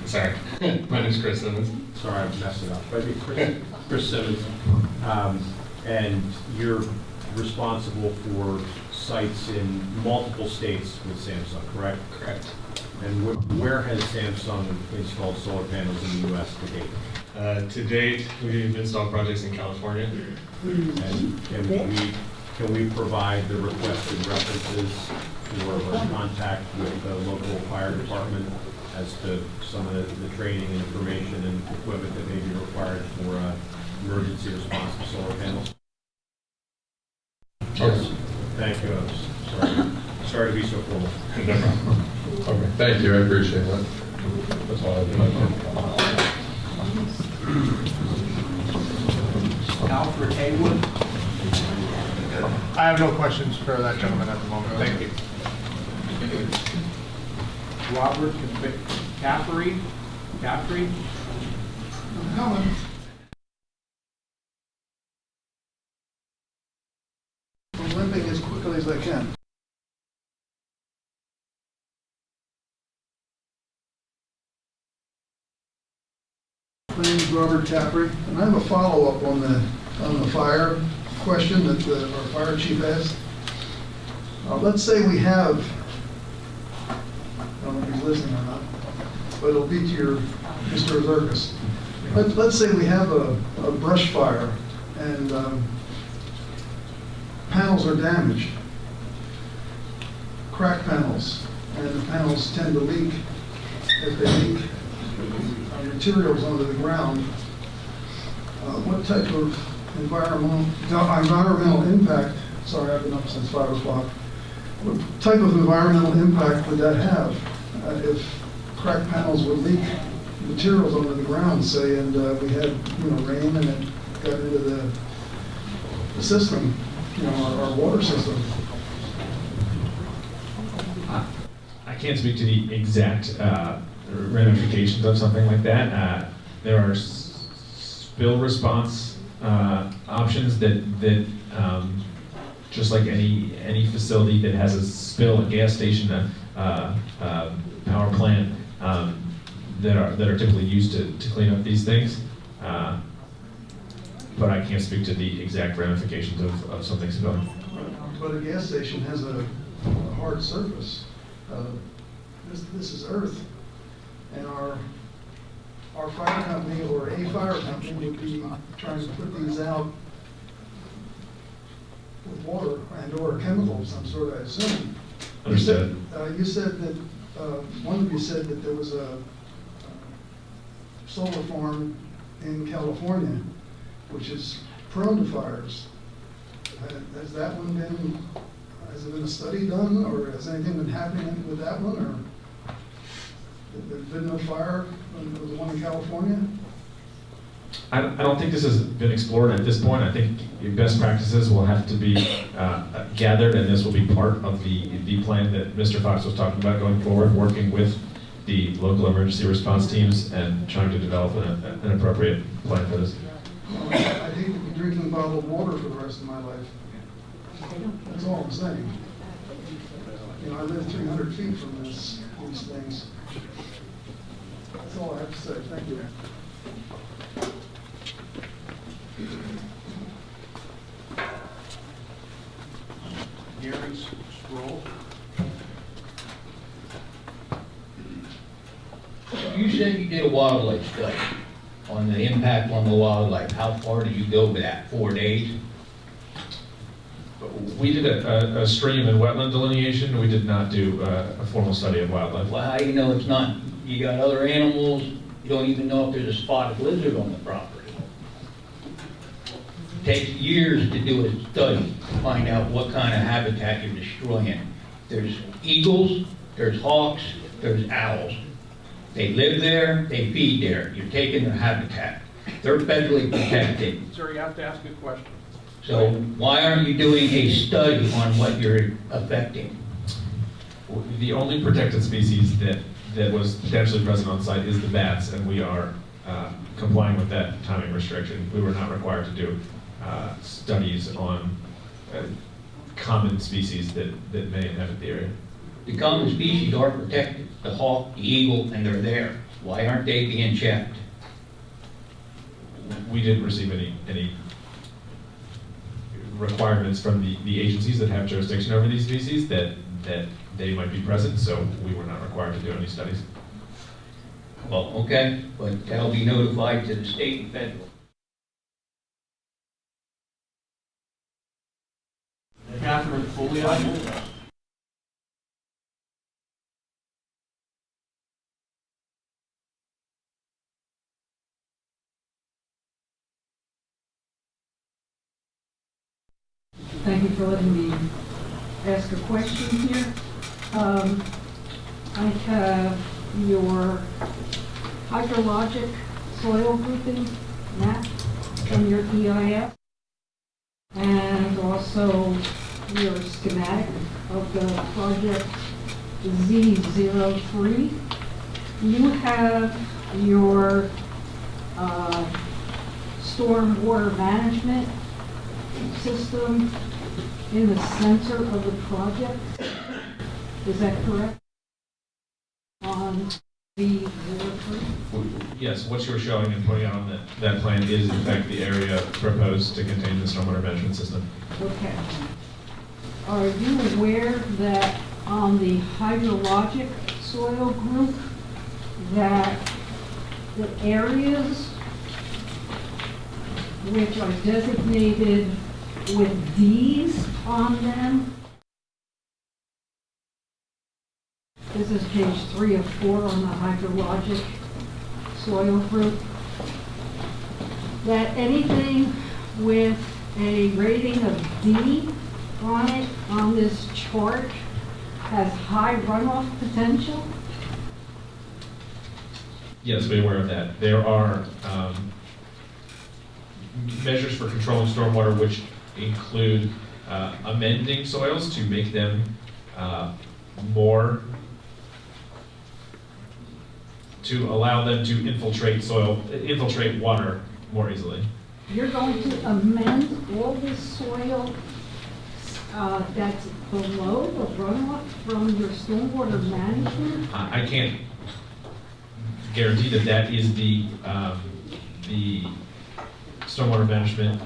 Sorry. My name is Chris Simmons. Sorry, I messed it up. Chris Simmons. And you're responsible for sites in multiple states with Samsung, correct? Correct. And where has Samsung installed solar panels in the U.S. to date? To date, we've installed projects in California. And can we provide the requested references or contact with the local fire department as to some of the training and information and equipment that may be required for emergency response to solar panels? Yes. Thank you. Sorry to be so formal. No problem. Okay, thank you, I appreciate that. That's all I have. Alfred Haywood. I have no questions for that gentleman at the moment. Thank you. Robert Caffrey? Caffrey? I'm coming. I'm limping as quickly as I can. My name is Robert Caffrey, and I have a follow-up on the fire question that our fire chief asked. Let's say we have, I don't know if he's listening or not, but it'll be to your Mr. Azurkis. Let's say we have a brush fire and panels are damaged, crack panels, and the panels tend to leak. If they leak materials onto the ground, what type of environmental impact, sorry, I've been up since 5 o'clock, what type of environmental impact would that have if cracked panels would leak materials onto the ground, say, and we had rain and it got into the system, our water system? I can't speak to the exact ramifications of something like that. There are spill response options that just like any facility that has a spill, a gas station, a power plant, that are typically used to clean up these things. But I can't speak to the exact ramifications of something spilling. But a gas station has a hard surface. This is earth. And our fire company or a fire company would be trying to put these out with water and or chemicals of some sort, I assume. Understood. You said that, one of you said that there was a solar farm in California which is prone to fires. Has that one been, has there been a study done, or has anything been happening with that one, or there's been no fire on the one in California? I don't think this has been explored at this point. I think best practices will have to be gathered, and this will be part of the plan that Mr. Fox was talking about going forward, working with the local emergency response teams and trying to develop an appropriate plan for this. I hate to be drinking bottled water for the rest of my life. That's all I'm saying. I live 300 feet from these things. That's all I have to say. Thank you. Gary Sproul. You said you did a wildlife study on the impact on the wildlife. How far did you go with that? 4 days? We did a stream and wetland delineation. We did not do a formal study of wildlife. Well, how do you know it's not? You got other animals. You don't even know if there's a spotted lizard on the property. It takes years to do a study to find out what kind of habitat you're destroying. There's eagles, there's hawks, there's owls. They live there, they feed there. You're taking their habitat. They're federally protected. Sir, you have to ask a question. So why aren't you doing a study on what you're affecting? The only protected species that was potentially present on site is the bats, and we are complying with that timing restriction. We were not required to do studies on common species that may inhabit the area. The common species are protected, the hawk, the eagle, and they're there. Why aren't they being checked? We didn't receive any requirements from the agencies that have jurisdiction over these species that they might be present, so we were not required to do any studies. Well, okay, but that'll be notified to the state and federal. Catherine Foley. Thank you for letting me ask a question here. I have your hydrologic soil grouping map from your EIF, and also your schematic of the project Z03. You have your stormwater management system in the center of the project. Is that correct? On Z03? Yes, what you were showing and pointing out on that plan is in fact the area proposed to contain the stormwater management system. Okay. Are you aware that on the hydrologic soil group that the areas which are designated with Ds on them, this is page 3 of 4 on the hydrologic soil group, that anything with a rating of D on it on this chart has high runoff potential? Yes, we're aware of that. There are measures for controlling stormwater which include amending soils to make them to allow them to infiltrate water more easily. You're going to amend all this soil that's below the runoff from your stormwater management? I can't guarantee that that is the stormwater management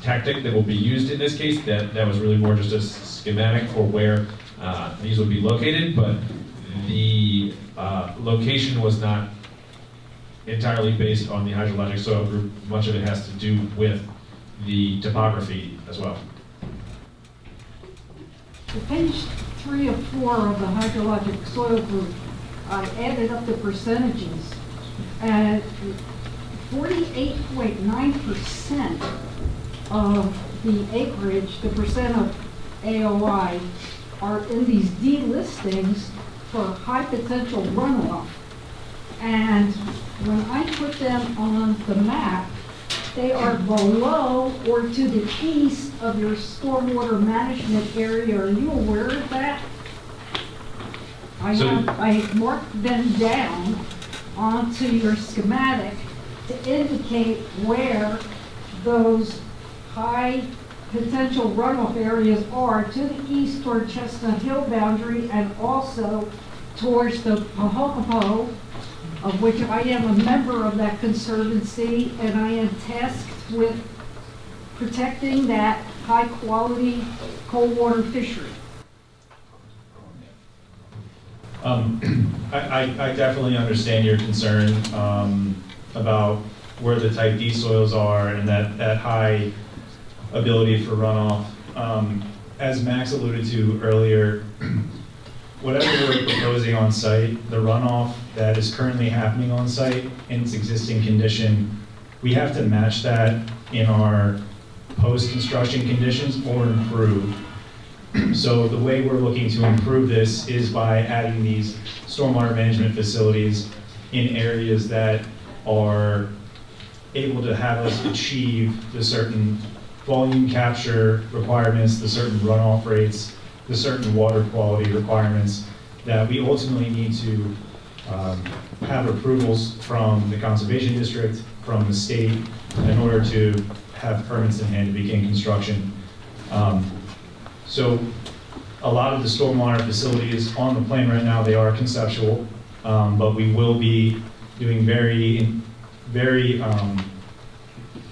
tactic that will be used in this case. That was really more just a schematic for where these would be located, but the location was not entirely based on the hydrologic soil group. Much of it has to do with the topography as well. The page 3 of 4 of the hydrologic soil group, I added up the percentages, and 48.9% of the acreage, the percent of AOI, are in these D listings for high potential runoff. And when I put them on the map, they are below or to the east of your stormwater management area. Are you aware of that? I marked them down onto your schematic to indicate where those high potential runoff areas are to the east toward Chestnut Hill boundary and also towards the Pohopopo, of which I am a member of that conservancy, and I am tasked with protecting that high quality cold water fishery. I definitely understand your concern about where the type D soils are and that high ability for runoff. As Max alluded to earlier, whatever we're proposing on site, the runoff that is currently happening on site in its existing condition, we have to match that in our post-construction conditions or improve. So the way we're looking to improve this is by adding these stormwater management facilities in areas that are able to have us achieve the certain volume capture requirements, the certain runoff rates, the certain water quality requirements that we ultimately need to have approvals from the conservation district, from the state, in order to have permits in hand to begin construction. So a lot of the stormwater facilities on the plan right now, they are conceptual, but we will be doing very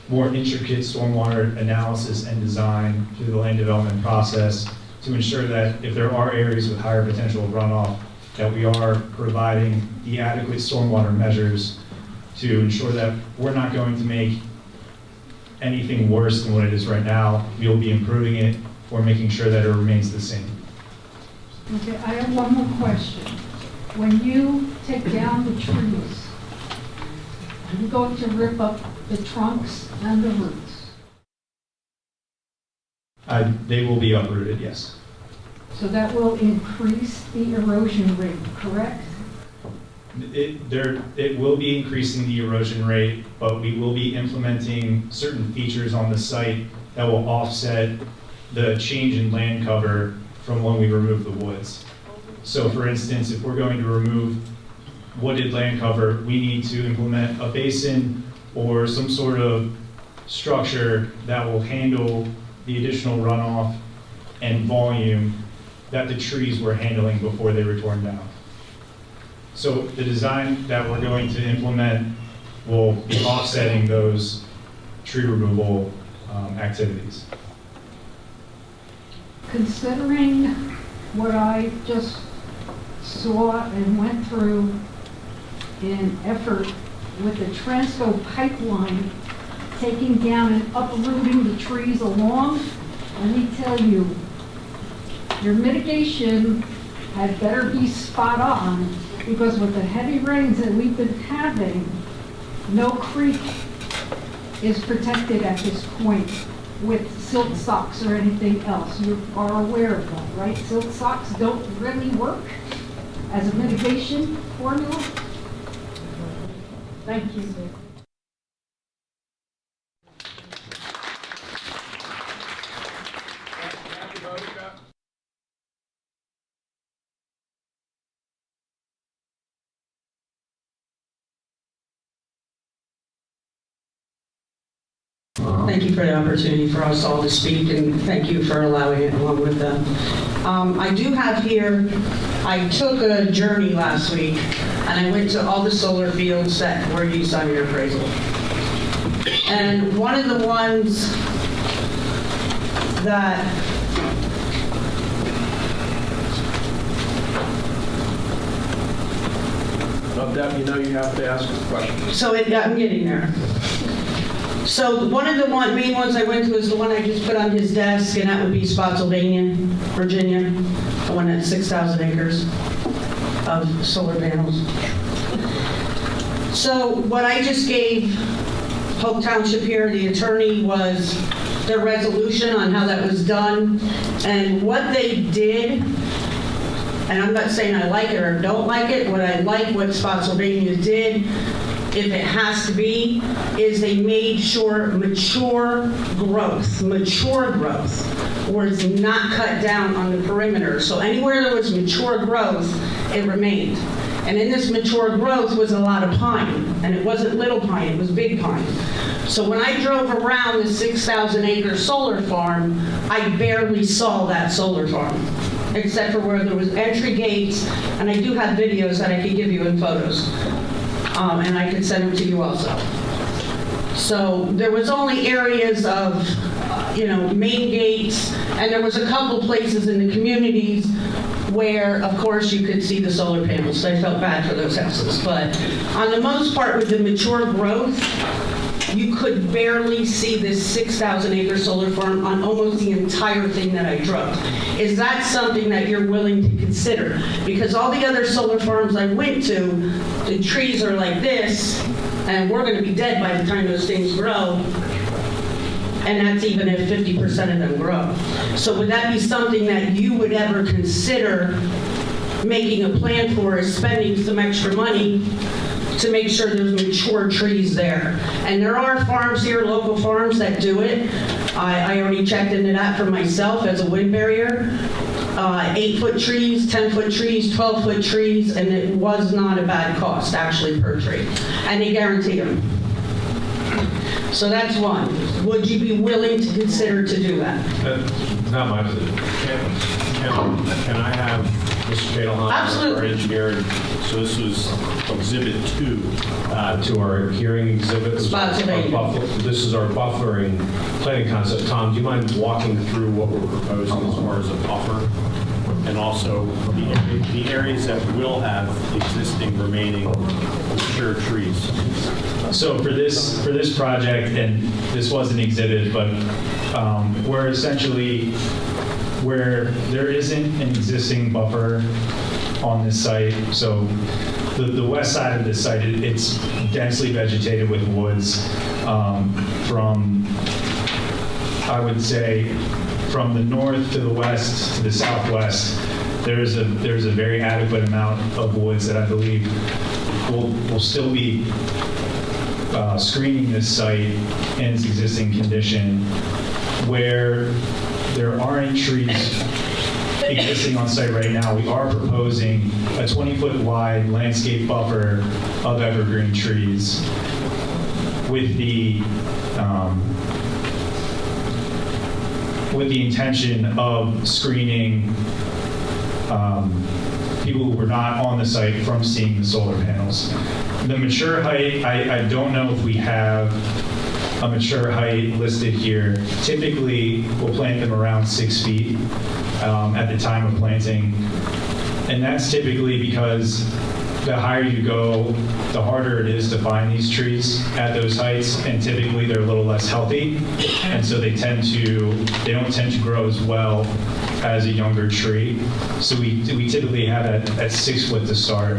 more intricate stormwater analysis and design through the land development process to ensure that if there are areas with higher potential runoff, that we are providing the adequate stormwater measures to ensure that we're not going to make anything worse than what it is right now. We'll be improving it or making sure that it remains the same. Okay, I have one more question. When you take down the trees, are you going to rip up the trunks and the roots? They will be uprooted, yes. So that will increase the erosion rate, correct? It will be increasing the erosion rate, but we will be implementing certain features on the site that will offset the change in land cover from when we remove the woods. So for instance, if we're going to remove wooded land cover, we need to implement a basin or some sort of structure that will handle the additional runoff and volume that the trees were handling before they were torn down. So the design that we're going to implement will be offsetting those tree removal activities. Considering what I just saw and went through in effort with the Transco pipeline, taking down and uprooting the trees along, let me tell you, your mitigation had better be spot on, because with the heavy rains that we've been having, no creek is protected at this point with silt socks or anything else. You are aware of that, right? Silt socks don't really work as a mitigation formula. Thank you. Thank you for the opportunity for us all to speak, and thank you for allowing it along with them. I do have here, I took a journey last week, and I went to all the solar fields that were used on your appraisal. And one of the ones that Deb, you know you have to ask a question. So I'm getting there. So one of the main ones I went to is the one I just put on his desk, and that would be Spotsylvania, Virginia, the one that's 6,000 acres of solar panels. So what I just gave Polk Township here, the attorney, was their resolution on how that was done. And what they did, and I'm not saying I like it or don't like it, what I like what Spotsylvania did, if it has to be, is they made sure mature growth was not cut down on the perimeter. So anywhere there was mature growth, it remained. And in this mature growth was a lot of pine. And it wasn't little pine, it was big pine. So when I drove around the 6,000 acre solar farm, I barely saw that solar farm, except for where there was entry gates, and I do have videos that I could give you in photos. And I could send them to you also. So there was only areas of, main gates, and there was a couple places in the communities where, of course, you could see the solar panels. So I felt bad for those houses. But on the most part, with the mature growth, you could barely see this 6,000 acre solar farm on almost the entire thing that I drove. Is that something that you're willing to consider? Because all the other solar farms I went to, the trees are like this, and we're going to be dead by the time those things grow. And that's even if 50% of them grow. So would that be something that you would ever consider making a plan for, is spending some extra money to make sure there's mature trees there? And there are farms here, local farms, that do it. I already checked into that for myself as a wind barrier. 8-foot trees, 10-foot trees, 12-foot trees, and it was not a bad cost, actually, per tree. And they guarantee them. So that's one. Would you be willing to consider to do that? Not my position. Can I have Mr. Cadelheim, Absolutely. our engineer? So this was Exhibit 2. To our hearing exhibit. This is our buffering planning concept. Tom, do you mind walking through what we're proposing As far as a buffer, and also the areas that will have existing remaining mature trees. So for this project, and this wasn't exhibited, but we're essentially where there isn't an existing buffer on this site. So the west side of this site, it's densely vegetated with woods from, I would say, from the north to the west to the southwest. There's a very adequate amount of woods that I believe will still be screening this site in its existing condition. Where there aren't trees existing on site right now, we are proposing a 20-foot wide landscape buffer of evergreen trees with the intention of screening people who were not on the site from seeing the solar panels. The mature height, I don't know if we have a mature height listed here. Typically, we'll plant them around 6 feet at the time of planting. And that's typically because the higher you go, the harder it is to find these trees at those heights, and typically they're a little less healthy, and so they don't tend to grow as well as a younger tree. So we typically have at 6 foot to start,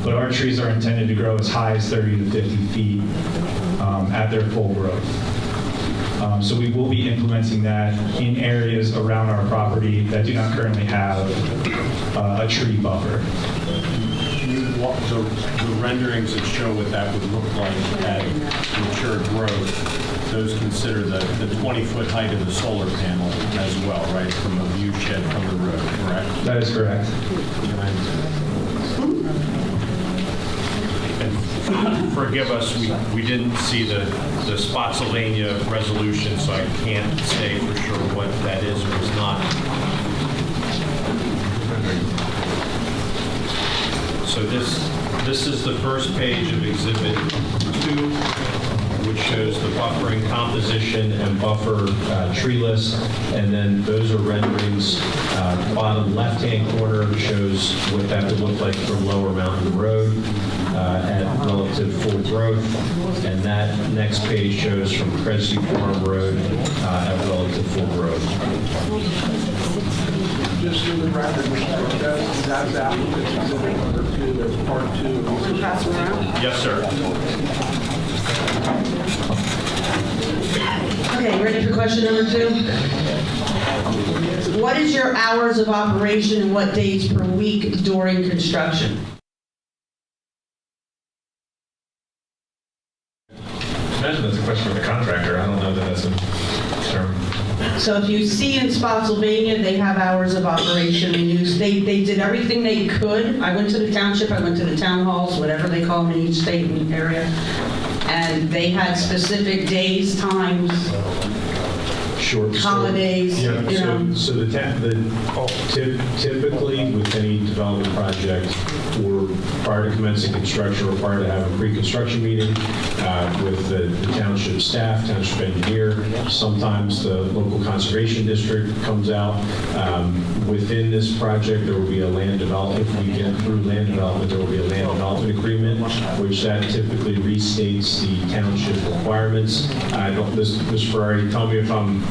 but our trees are intended to grow as high as 30 to 50 feet at their full growth. So we will be implementing that in areas around our property that do not currently have a tree buffer. The renderings that show what that would look like at mature growth, those consider the 20-foot height of the solar panel as well, right, from a view shed from the road, correct? That is correct. And forgive us, we didn't see the Spotsylvania resolution, so I can't say for sure what that is or is not. So this is the first page of Exhibit 2, which shows the buffering composition and buffer tree list, and then those are renderings. The bottom left-hand corner shows what that would look like from Lower Mountain Road at relative full growth, and that next page shows from Kresge Farm Road at relative full growth. Just for the record, that's applicant's exhibit number 2, that's part 2. Pass them around? Yes, sir. Okay, ready for question number 2? What is your hours of operation and what days per week during construction? I imagine that's a question for the contractor. I don't know that that's a term. So if you see in Spotsylvania, they have hours of operation and use. They did everything they could. I went to the township, I went to the town halls, whatever they call them in each state and area. And they had specific days, times, holidays, Yeah, you know. so typically with any development project, or prior to commencing construction, we're required to have a pre-construction meeting with the township staff, township engineer. Sometimes the local conservation district comes out. Within this project, there will be a land development. If we get through land development, there will be a land development agreement, which that typically restates the township requirements. I don't, Mr. Ferrari, tell me if I'm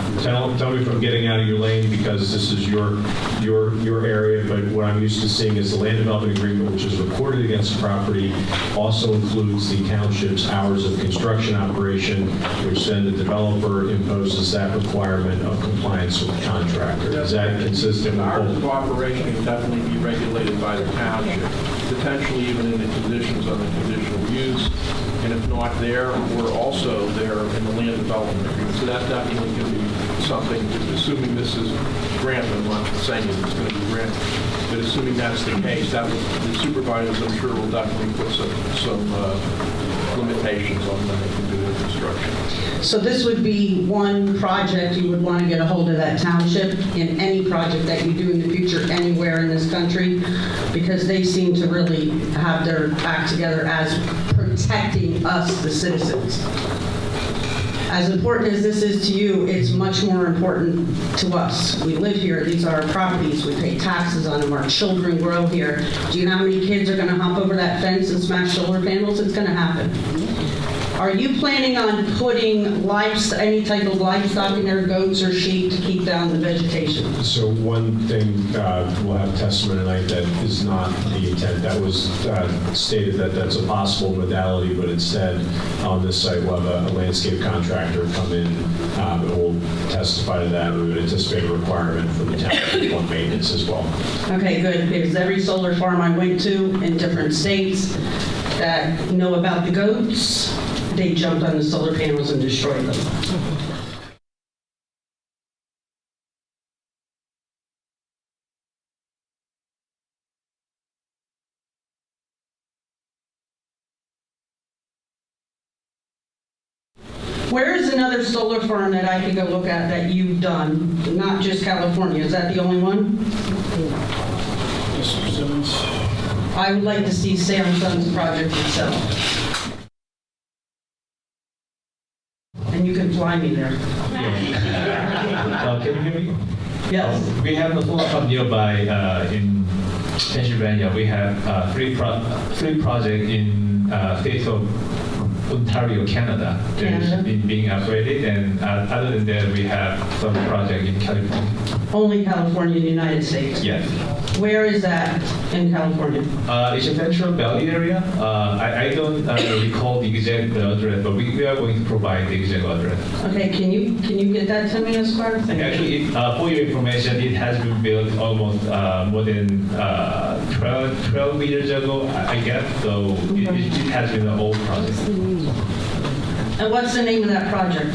getting out of your lane, because this is your area, but what I'm used to seeing is the land development agreement, which is recorded against the property, also includes the township's hours of construction operation, which then the developer imposes that requirement of compliance with the contractor. Is that consistent with Hours of operation can definitely be regulated by the township, potentially even in the conditions of the conditional use. And if not there, we're also there in the land development agreement. So that definitely can be something, assuming this is granted. I'm not saying it's going to be granted, but assuming that's the case, that the supervisors, I'm sure, will definitely put some limitations on when they can do their construction. So this would be one project you would want to get a hold of that township in any project that you do in the future anywhere in this country, because they seem to really have their act together as protecting us, the citizens. As important as this is to you, it's much more important to us. We live here, these are our properties, we pay taxes on them, our children grow here. Do you know how many kids are going to hop over that fence and smash solar panels? It's going to happen. Are you planning on putting any type of livestock in there, goats or sheep, to keep down the vegetation? So one thing, we'll have testimony tonight that is not the intent. That was stated that that's a possible modality, but instead on this site we'll have a landscape contractor come in and we'll testify to that. We would anticipate a requirement for the town on maintenance as well. Okay, good, because every solar farm I went to in different states that know about the goats, they jumped on the solar panels and destroyed them. Where is another solar farm that I could go look at that you've done, not just California? Is that the only one? Mr. Simmons? I would like to see Samsung's project itself. And you can fly me there. Can you hear me? Yes. We have a solar farm nearby in Pennsylvania. We have three projects in state of Ontario, Canada. There's been being operated, and other than that, we have some project in California. Only California in the United States? Yes. Where is that in California? It's a Central Valley area. I don't recall the exact address, but we are going to provide the exact address. Okay, can you get that to me, Esquire? Actually, for your information, it has been built almost more than 12 years ago, I guess, so it has been an old project. And what's the name of that project?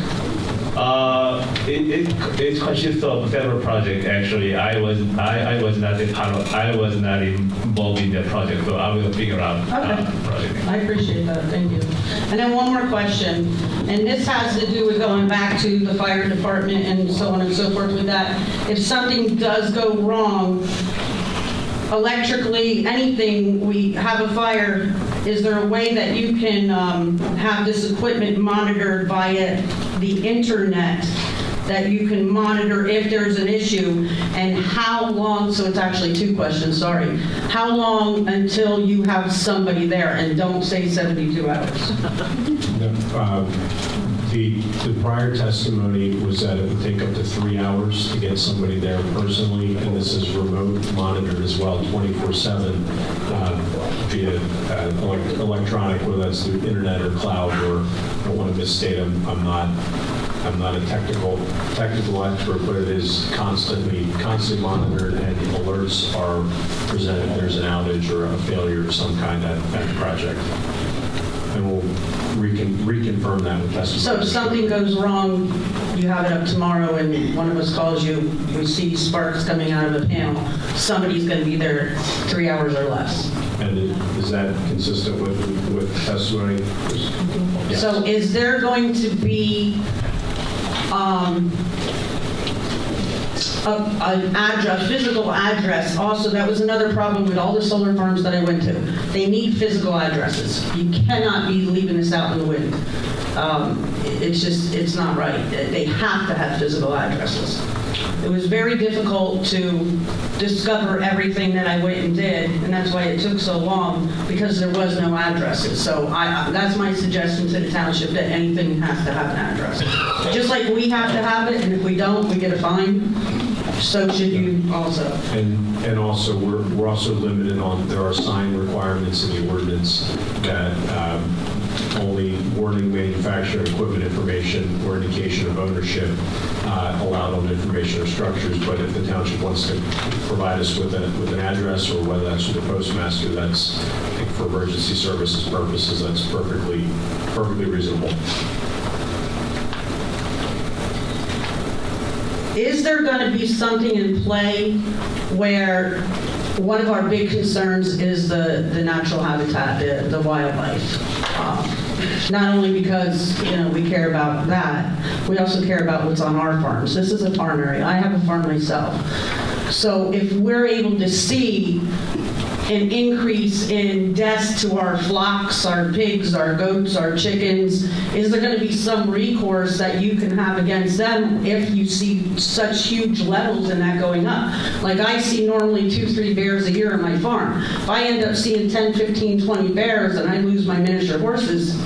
It consists of several projects. Actually, I was not involved in the project, so I will figure out the project. I appreciate that. Thank you. And then one more question, and this has to do with going back to the fire department and so on and so forth with that. If something does go wrong, electrically, anything, we have a fire, is there a way that you can have this equipment monitored via the internet, that you can monitor if there's an issue, and how long, so it's actually two questions, sorry. How long until you have somebody there, and don't say 72 hours? The prior testimony was that it would take up to 3 hours to get somebody there personally, and this is remote monitored as well, 24/7 via electronic, whether that's through internet or cloud. Or I don't want to misstate. I'm not a technical expert, but it is constantly monitored, and alerts are presented if there's an outage or a failure of some kind at the project. And we'll reconfirm that with testimony. So if something goes wrong, you have it up tomorrow and one of us calls you, we see sparks coming out of the panel, somebody's going to be there 3 hours or less. And is that consistent with testimony? Yes. So is there going to be an address, physical address? Also, that was another problem with all the solar farms that I went to. They need physical addresses. You cannot be leaving this out in the wind. It's not right. They have to have physical addresses. It was very difficult to discover everything that I went and did, and that's why it took so long, because there was no addresses. So that's my suggestion to the township, that anything has to have an address. Just like we have to have it, and if we don't, we get a fine. So should you also. And also, we're also limited on, there are sign requirements in the ordinance that only warning manufacturer equipment information or indication of ownership allowed on information or structures. But if the township wants to provide us with an address, or whether that's through the postmaster, that's, I think, for emergency services purposes, that's perfectly reasonable. Is there going to be something in play where one of our big concerns is the natural habitat, the wildlife? Not only because, we care about that, we also care about what's on our farms. This is a farm area. I have a farm myself. So if we're able to see an increase in deaths to our flocks, our pigs, our goats, our chickens, is there going to be some recourse that you can have against them if you see such huge levels in that going up? Like I see normally 2-3 bears a year on my farm. If I end up seeing 10, 15, 20 bears and I lose my miniature horses,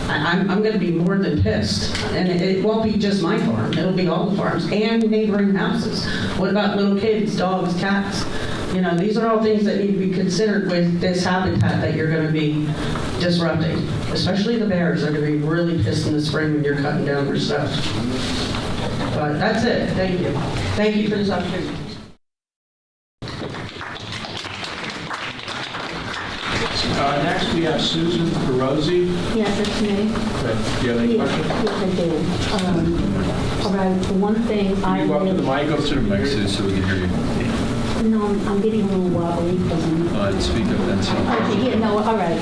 I'm going to be more than pissed. And it won't be just my farm. It'll be all the farms and neighboring houses. What about little kids, dogs, cats? These are all things that need to be considered with this habitat that you're going to be disrupting. Especially the bears are going to be really pissed in the spring when you're cutting down their stuff. But that's it. Thank you. Thank you for this opportunity. Next, we have Susan Carozzi. Yes, it's me. Okay. Do you have any questions? Yes, I do. All right, for one thing, Can you go up to the mic, up to the mic, so we can hear you. No, I'm getting a little wobbly because I'm... Speak up then, so. Okay, yeah, no, all right.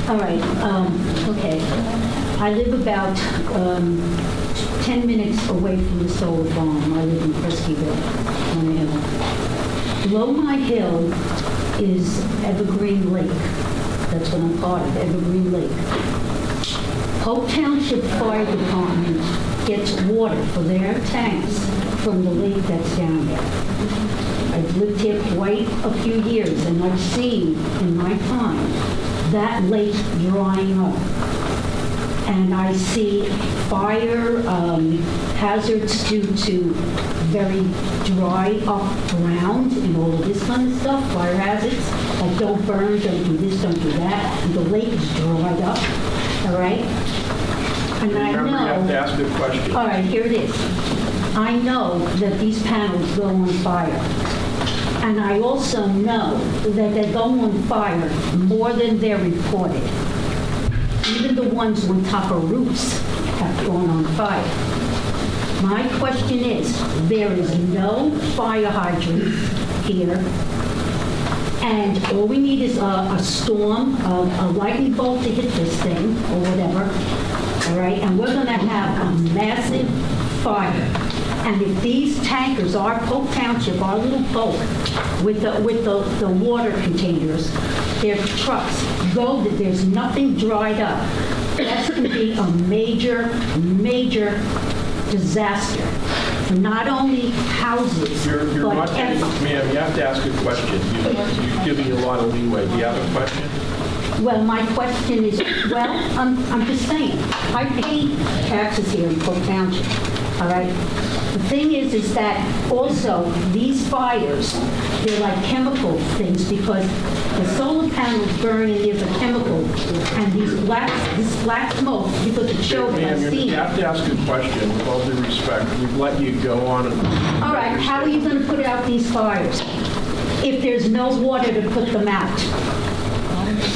All right, okay. I live about 10 minutes away from the solar farm. I live in Friskyville, on the hill. Below my hill is Evergreen Lake. That's what I'm part of, Evergreen Lake. Polk Township Fire Department gets water for their tanks from the lake that's down there. I've lived here quite a few years, and I've seen in my time that lake drying up. And I see fire hazards due to very dry up ground and all of this kind of stuff, fire hazards, like don't burn, don't do this, don't do that, and the lake is dried up, all right? And Remember, you have to ask a question. All right, here it is. I know that these panels go on fire. And I also know that they go on fire more than they're reported. Even the ones on top of roofs have gone on fire. My question is, there is no fire hydrants here, and all we need is a storm, a lightning bolt to hit this thing, or whatever, all right? And we're gonna have a massive fire. And if these tankers, our Polk Township, our little Polk, with the water containers, their trucks, go that there's nothing dried up, that's going to be a major, major disaster for not only houses, You're but not getting, ma'am, you have to ask a question. You're giving a lot of leeway. Do you have a question? Well, my question is, well, I'm just saying, I pay taxes here in Polk Township, all right? The thing is that also these fires, they're like chemical things because the solar panels burn and there's a chemical, and this black smoke, because the children Ma'am, have seen you it. have to ask a question with all due respect. We've let you go on. All right, how are you going to put out these fires if there's no water to put them out?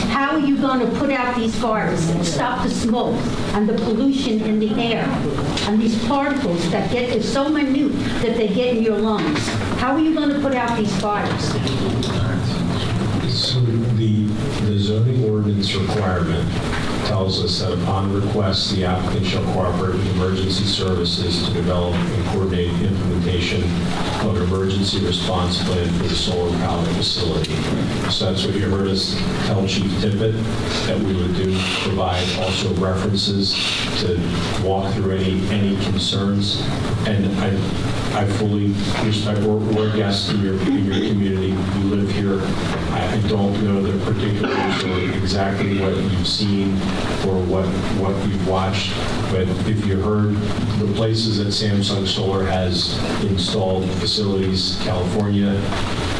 How are you going to put out these fires and stop the smoke and the pollution in the air and these particles that get so minute that they get in your lungs? How are you going to put out these fires? So the zoning ordinance requirement tells us that upon request, the applicant shall cooperate with emergency services to develop and coordinate implementation of an emergency response plan for the solar power facility. So that's what you heard us tell Chief Tippett that we would do, provide also references to walk through any concerns. And I fully respect, we're guests in your community. You live here. I don't know the particulars or exactly what you've seen or what you've watched, but if you heard the places that Samsung Solar has installed facilities, California,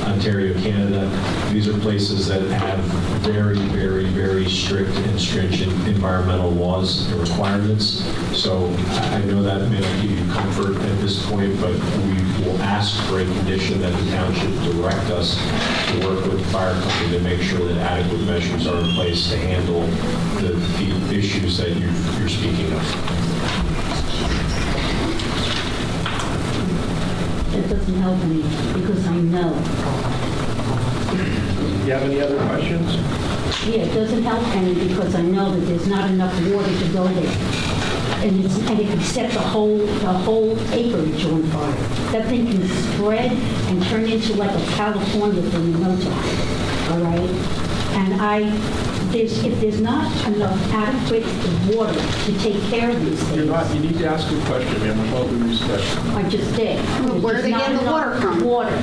Ontario, Canada, these are places that have very, very, very strict and stringent environmental laws and requirements. So I know that may not give you comfort at this point, but we will ask for a condition that the township direct us to work with the fire company to make sure that adequate measures are in place to handle the issues that you're speaking of. That doesn't help me because I know. You have any other questions? Yeah, it doesn't help any because I know that there's not enough water to go there. And it can set the whole acreage on fire. That thing can spread and turn into like a California thing in no time, all right? And if there's not enough adequate water to take care of these things. You need to ask a question, ma'am, with all due respect. I just did. Where are they getting the water from? Water.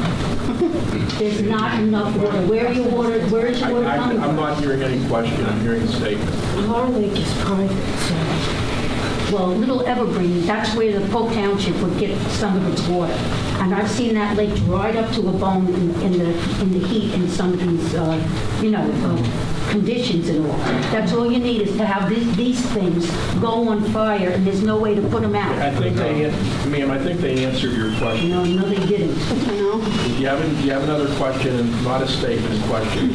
There's not enough water. Where is your water coming from? I'm not hearing any question, I'm hearing a statement. Our lake is private, so. Well, Little Evergreen, that's where the Polk Township would get some of its water. And I've seen that lake dried up to a bone in the heat in some of these, conditions and all. That's all you need is to have these things go on fire, and there's no way to put them out. Ma'am, I think they answered your question. No, they didn't. No. You have another question, and not a statement, question.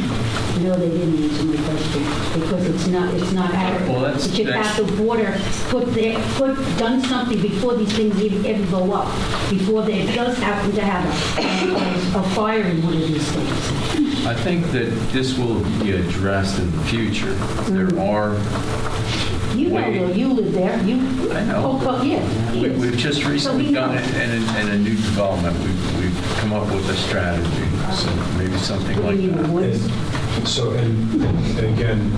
No, they didn't answer my question because it's not adequate. Well, you should have the water done something before these things even go up, before they does happen to have a fire in one of these things. I think that this will be addressed in the future. There are You know, you live there. I know. Yeah. We've just recently done it in a new development. We've come up with a strategy, so maybe something like that. So, and again,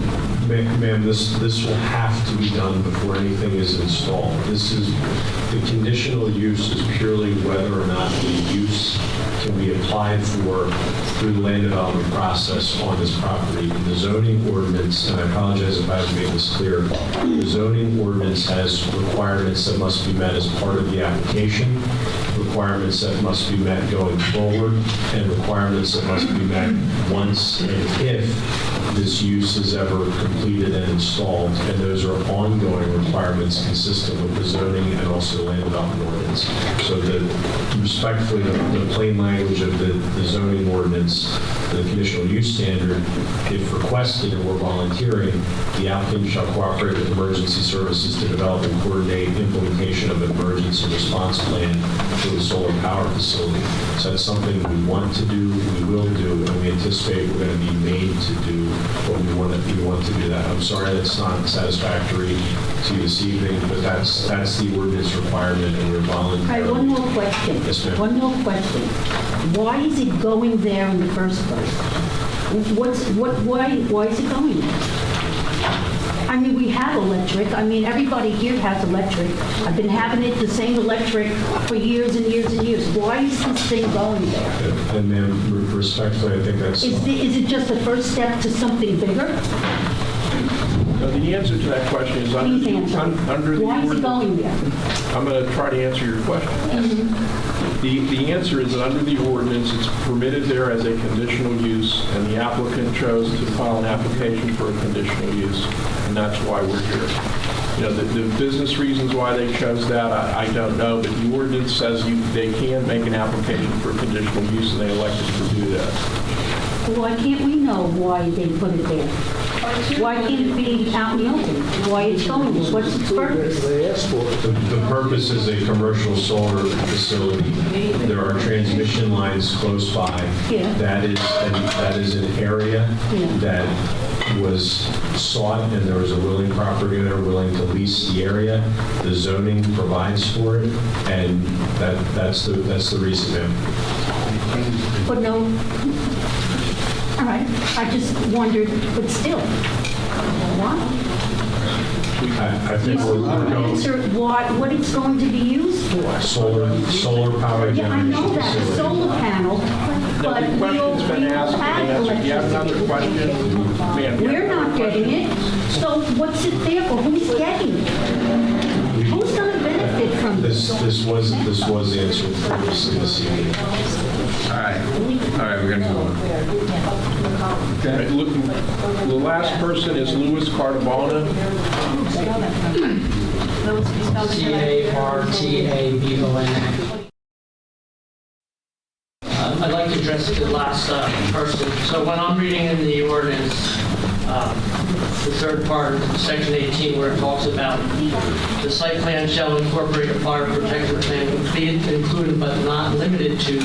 ma'am, this will have to be done before anything is installed. The conditional use is purely whether or not the use can be applied for through the land development process on this property. The zoning ordinance, and I apologize if I haven't made this clear, the zoning ordinance has requirements that must be met as part of the application, requirements that must be met going forward, and requirements that must be met once and if this use is ever completed and installed, and those are ongoing requirements consistent with the zoning and also the land development ordinance. So respectfully, the plain language of the zoning ordinance, the conditional use standard, if requested and we're volunteering, the applicant shall cooperate with emergency services to develop and coordinate implementation of an emergency response plan for the solar power facility. So that's something we want to do, we will do, and we anticipate we're going to be made to do what we want to do that. I'm sorry that's not satisfactory to you this evening, but that's the ordinance requirement, and we're volunteering. All right, one more question. Yes, ma'am. One more question. Why is it going there in the first place? Why is it going there? I mean, we have electric. I mean, everybody here has electric. I've been having the same electric for years and years and years. Why is this thing going there? And ma'am, respectfully, I think that's... Is it just the first step to something bigger? No, the answer to that question is under the Why is it ordinance. going there? I'm going to try to answer your question. The answer is that under the ordinance, it's permitted there as a conditional use, and the applicant chose to file an application for a conditional use, and that's why we're here. You know, the business reasons why they chose that, I don't know, but the ordinance says they can make an application for a conditional use, and they elected to do that. Well, why can't we know why they put it there? Why can't it be out in the open? Why it's going there? What's its purpose? The purpose is a commercial solar facility. There are transmission lines close by. Yeah. That is an area that was sought, and there was a willing property owner willing to lease the area. The zoning provides for it, and that's the reason, ma'am. But no. All right. I just wondered, but still, why? I think we're going... Answer what it's going to be used for. Solar power generation. Yeah, I know that, a solar panel, but The we all question's been asked have and answered. Do you have electricity. another question? Ma'am, you have We're another not getting it, so what's it there for? Who's getting it? Who's going to benefit from this? This was answered previously this evening. All right, we're going to move on. Okay. The last person is Louis Cardabona. C-A-R-T-A-B-O-N-A. I'd like to address the last person. So when I'm reading in the ordinance, the third part, section 18, where it talks about the site plan shall incorporate a fire protection plan included but not limited to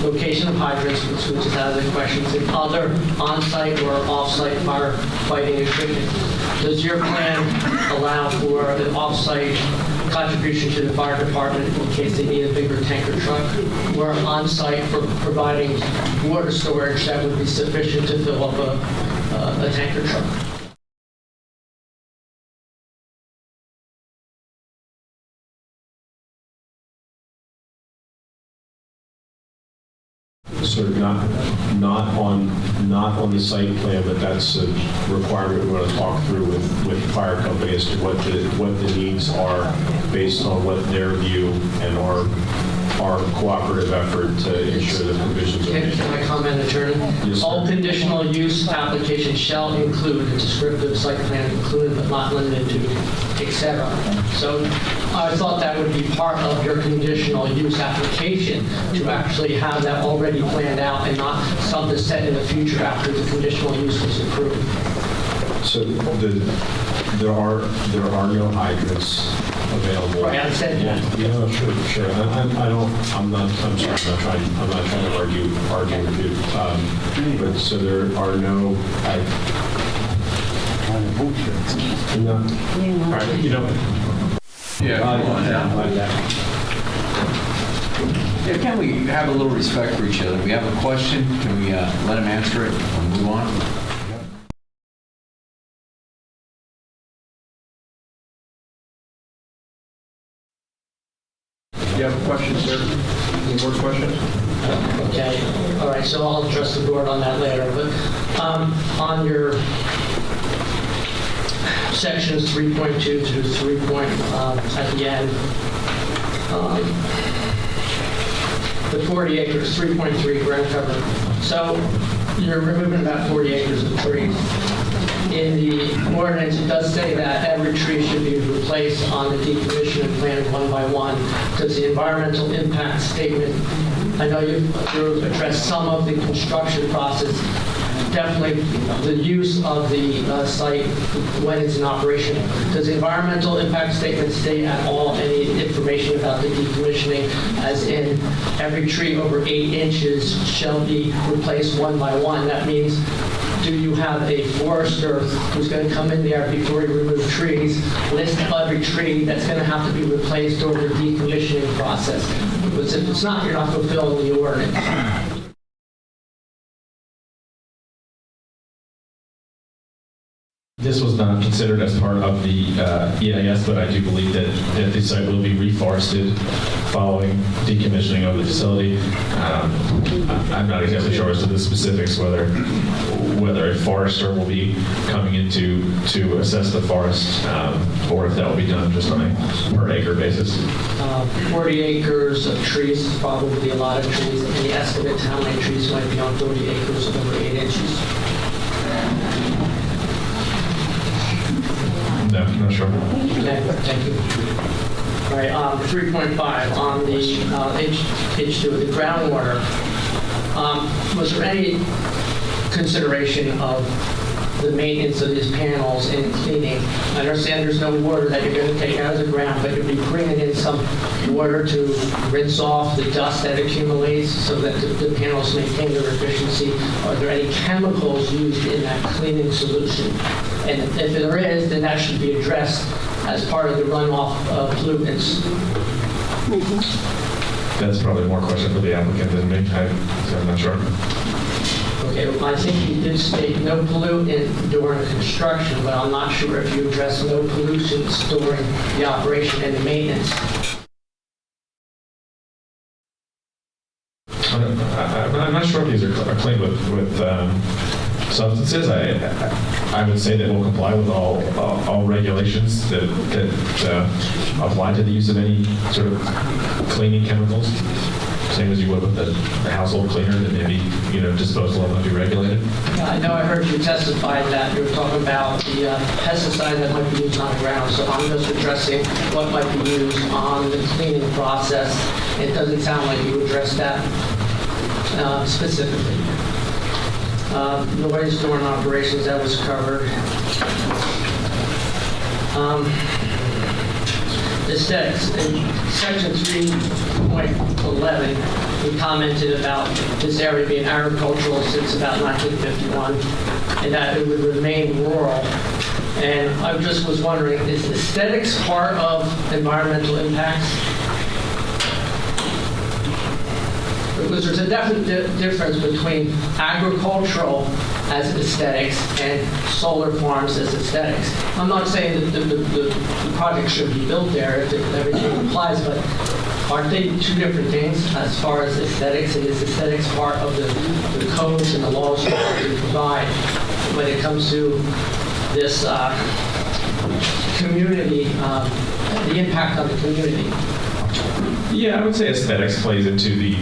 location of hydrants, which is out of the questions, and other on-site or off-site firefighting equipment. Does your plan allow for an off-site contribution to the fire department in case they need a bigger tanker truck, or on-site for providing water storage that would be sufficient to fill up a tanker truck? So not on the site plan, but that's a requirement we want to talk through with the fire company as to what the needs are based on what their view and our cooperative effort to ensure that provisions are made. Can I comment, Attorney? Yes, sir. All conditional use applications shall include a descriptive site plan, including but not limited to, etc. So I thought that would be part of your conditional use application, to actually have that already planned out and not something set in the future after the conditional use was approved. So there are no hydrants available. Right, I said that. Yeah, sure. I'm sorry, I'm not trying to argue with you. But so there are no. No. All right, you know. Yeah, come on down. Yeah, can we have a little respect for each other? We have a question, can we let him answer it and move on? You have a question, sir? Any more questions? Okay, all right, so I'll address the board on that later, but on your sections 3.2 to 3. At the end, the 40 acres, 3.3 ground cover. So you're removing about 40 acres of trees. In the ordinance, it does say that every tree should be replaced on the decommissioning plan one by one, because the environmental impact statement, I know you've addressed some of the construction process, definitely the use of the site when it's in operation. Does the environmental impact statement state at all any information about the decommissioning, as in every tree over 8 inches shall be replaced one by one? That means, do you have a forester who's going to come in there before you remove trees, list every tree that's going to have to be replaced during the decommissioning process? Because if it's not, you're not fulfilling the ordinance. This was not considered as part of the EIS, but I do believe that the site will be reforested following decommissioning of the facility. I'm not exactly sure as to the specifics, whether a forester will be coming in to assess the forest, or if that will be done just on a per acre basis. 40 acres of trees is probably a lot of trees. Any estimate how many trees might be on 40 acres over 8 inches? No, not sure. Okay, thank you. All right, 3.5 on the H2, the groundwater. Was there any consideration of the maintenance of these panels and cleaning? I understand there's no water that you're going to take out of the ground, but you'll be bringing in some water to rinse off the dust that accumulates so that the panels maintain their efficiency. Are there any chemicals used in that cleaning solution? And if there is, then that should be addressed as part of the runoff pollutants. That's probably more question for the applicant than me. I'm not sure. Okay, well, I think you did state no pollutant during construction, but I'm not sure if you addressed no pollutants during the operation and the maintenance. I'm not sure if these are clean with substances. I would say that we'll comply with all regulations that apply to the use of any sort of cleaning chemicals. Same as you would with a household cleaner that maybe, disposal of might be regulated. I know I heard you testify that you were talking about the pesticide that might be used on the ground, so I'm just addressing what might be used on the cleaning process. It doesn't sound like you addressed that specifically. Noise during operations, that was covered. Aesthetics, in section 3. 3.11, we commented about this area being agricultural since about 1951, and that it would remain rural. And I just was wondering, is aesthetics part of environmental impacts? Because there's a definite difference between agricultural as aesthetics and solar farms as aesthetics. I'm not saying that the project should be built there if everything applies, but aren't they two different things as far as aesthetics? And is aesthetics part of the codes and the laws that we provide when it comes to this community, the impact on the community? Yeah, I would say aesthetics plays into the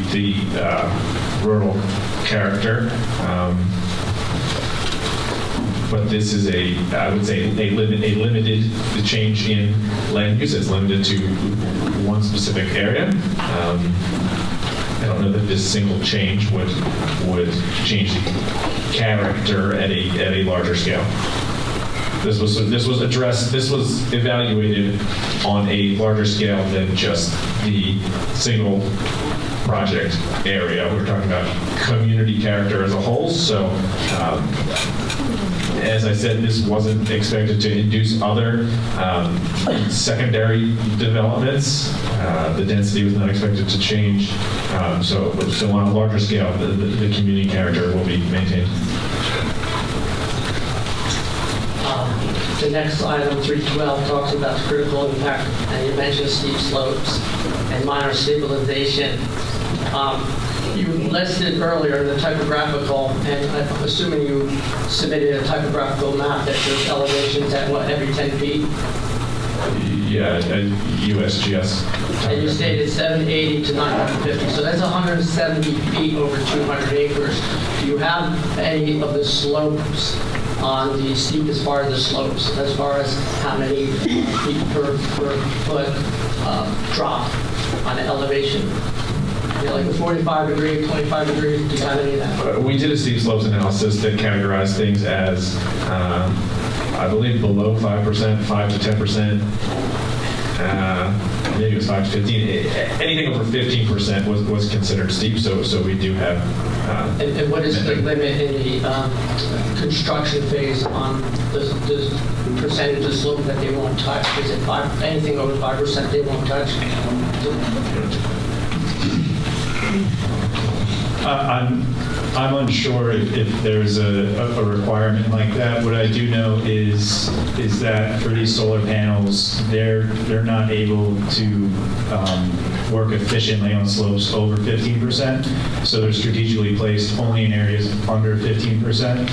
rural character. But this is I would say, a limited, the change in land use is limited to one specific area. I don't know that this single change would change the character at a larger scale. This was evaluated on a larger scale than just the single project area. We're talking about community character as a whole. So, as I said, this wasn't expected to induce other secondary developments. The density was not expected to change. So on a larger scale, the community character will be maintained. The next item, 312, talks about critical impact, and you mentioned steep slopes and minor stabilization. You listed earlier the typographical, and I'm assuming you submitted a typographical map that shows elevations at what, every 10 feet? Yeah, USGS. And you stated 780 to 950, so that's 170 feet over 200 acres. Do you have any of the slopes on the steepest part of the slopes, as far as how many feet per foot drop on the elevation? Like a 45 degree, 25 degrees, do you have any of that? We did a steep slopes analysis that categorized things as, I believe, below 5%, 5 to 10%, maybe it was 5 to 15. Anything over 15% was considered steep, so we do have. And what is the limit in the construction phase on the percentage of slope that they won't touch? Is it anything over 5% they won't touch? I'm unsure if there's a requirement like that. What I do know is that for these solar panels, they're not able to work efficiently on slopes over 15%. So they're strategically placed only in areas under 15%.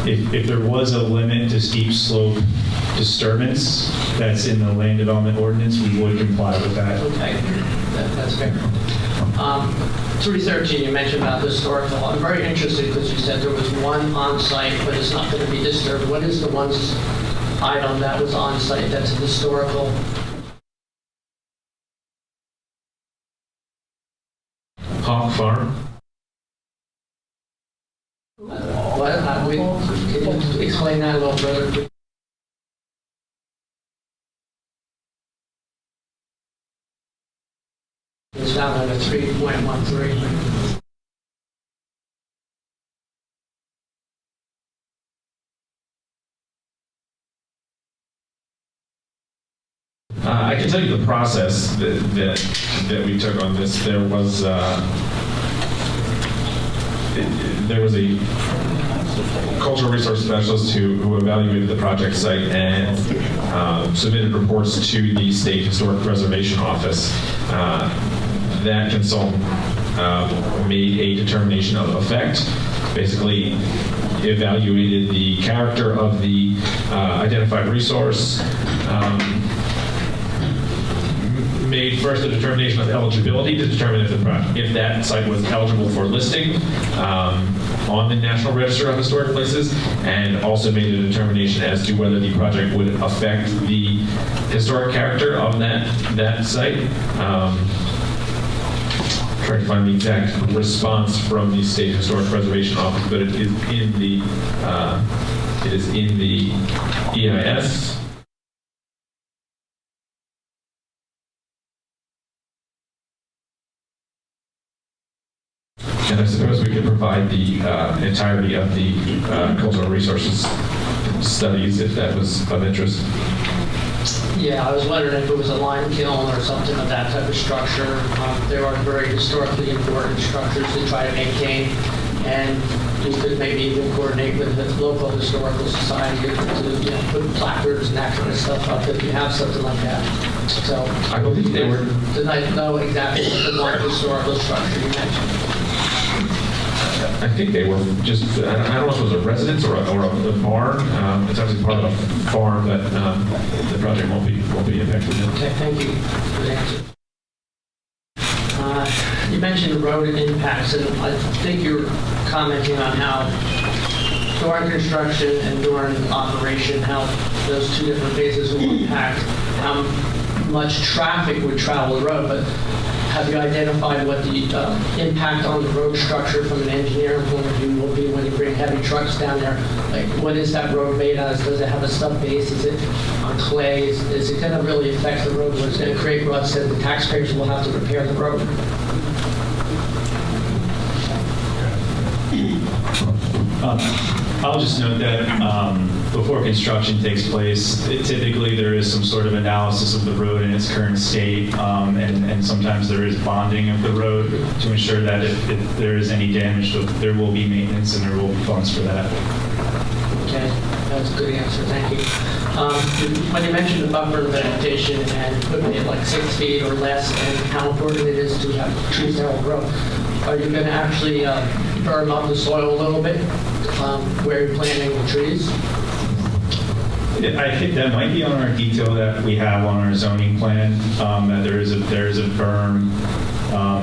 If there was a limit to steep slope disturbance that's in the land development ordinance, we would comply with that. Okay, that's fair. 313, you mentioned about the historical. I'm very interested because you said there was one on site, but it's not going to be disturbed. What is the one item that was on site that's historical? Hawk Farm. Can you explain that a little further? It's down at a 3.13. I can tell you the process that we took on this. There was a cultural resource specialist who evaluated the project site and submitted reports to the State Historic Preservation Office. That consultant made a determination of effect, basically evaluated the character of the identified resource, made first a determination of eligibility to determine if that site was eligible for listing on the National Register of Historic Places, and also made a determination as to whether the project would affect the historic character of that site. Trying to find the exact response from the State Historic Preservation Office, but it is in the EIS. And I suppose we could provide the entirety of the cultural resources studies if that was of interest. Yeah, I was wondering if it was a lime kiln or something of that type of structure. There are very historically important structures to try to maintain, and you could maybe even coordinate with the local historical society to put placards and that kind of stuff up if you have something like that. So I believe they were. Did I know exactly what the one historical structure you mentioned? I think they were just, I don't know if it was a residence or a barn. It's actually part of a farm, but the project won't be impacted. Okay, thank you for the answer. You mentioned road impacts, and I think you're commenting on how during construction and during operation, how those two different phases will impact how much traffic would travel the road, but have you identified what the impact on the road structure from an engineering point of view will be when you bring heavy trucks down there? Like, what is that road made as? Does it have a stub base? Is it on clay? Is it going to really affect the road? Where it's going to create ruts that the taxpayers will have to repair the road? I'll just note that before construction takes place, typically there is some sort of analysis of the road in its current state, and sometimes there is bonding of the road to ensure that if there is any damage, there will be maintenance and there will be funds for that. Okay, that's a good answer, thank you. When you mentioned the buffer vegetation and putting it like 6 feet or less, and how important it is to have trees that will grow, are you going to actually berm up the soil a little bit where you're planting the trees? I think that might be on our detail that we have on our zoning plan, that there is a berm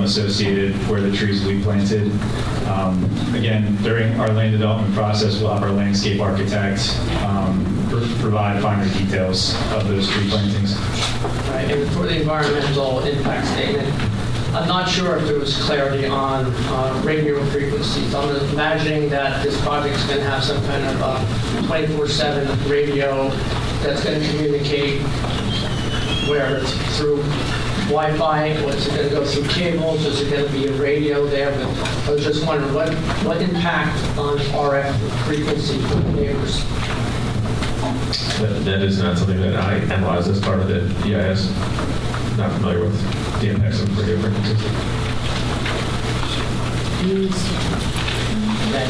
associated where the trees will be planted. Again, during our land development process, we'll have our landscape architect provide finer details of those tree plantings. Right, and for the environmental impact statement, I'm not sure if there was clarity on radio frequencies. I'm imagining that this project's going to have some kind of 24/7 radio that's going to communicate, where it's through Wi-Fi, or is it going to go through cables, is it going to be a radio there? But I was just wondering, what impact on RF frequency for the neighbors? That is not something that I analyze as part of the EIS. Not familiar with the impacts of radio frequencies.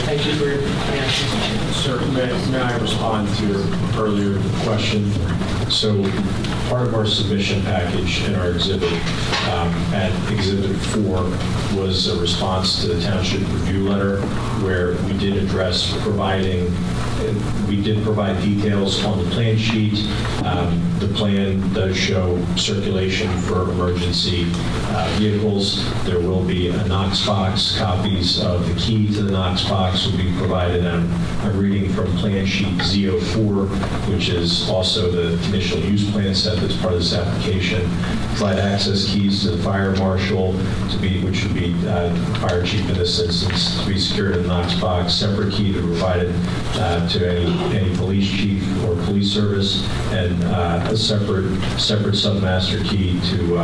Thank you for your answer. Sir, may I respond to your earlier question? So part of our submission package in our exhibit, at Exhibit 4, was a response to the township review letter where we did address we did provide details on the plan sheet. The plan does show circulation for emergency vehicles. There will be a Knox box. Copies of the key to the Knox box will be provided. I'm reading from plan sheet Z04, which is also the conditional use plan set that's part of this application. Provide access keys to the fire marshal, which would be fire chief in this instance, to be secured in the Knox box. Separate key to be provided to any police chief or police service, and a separate submaster key to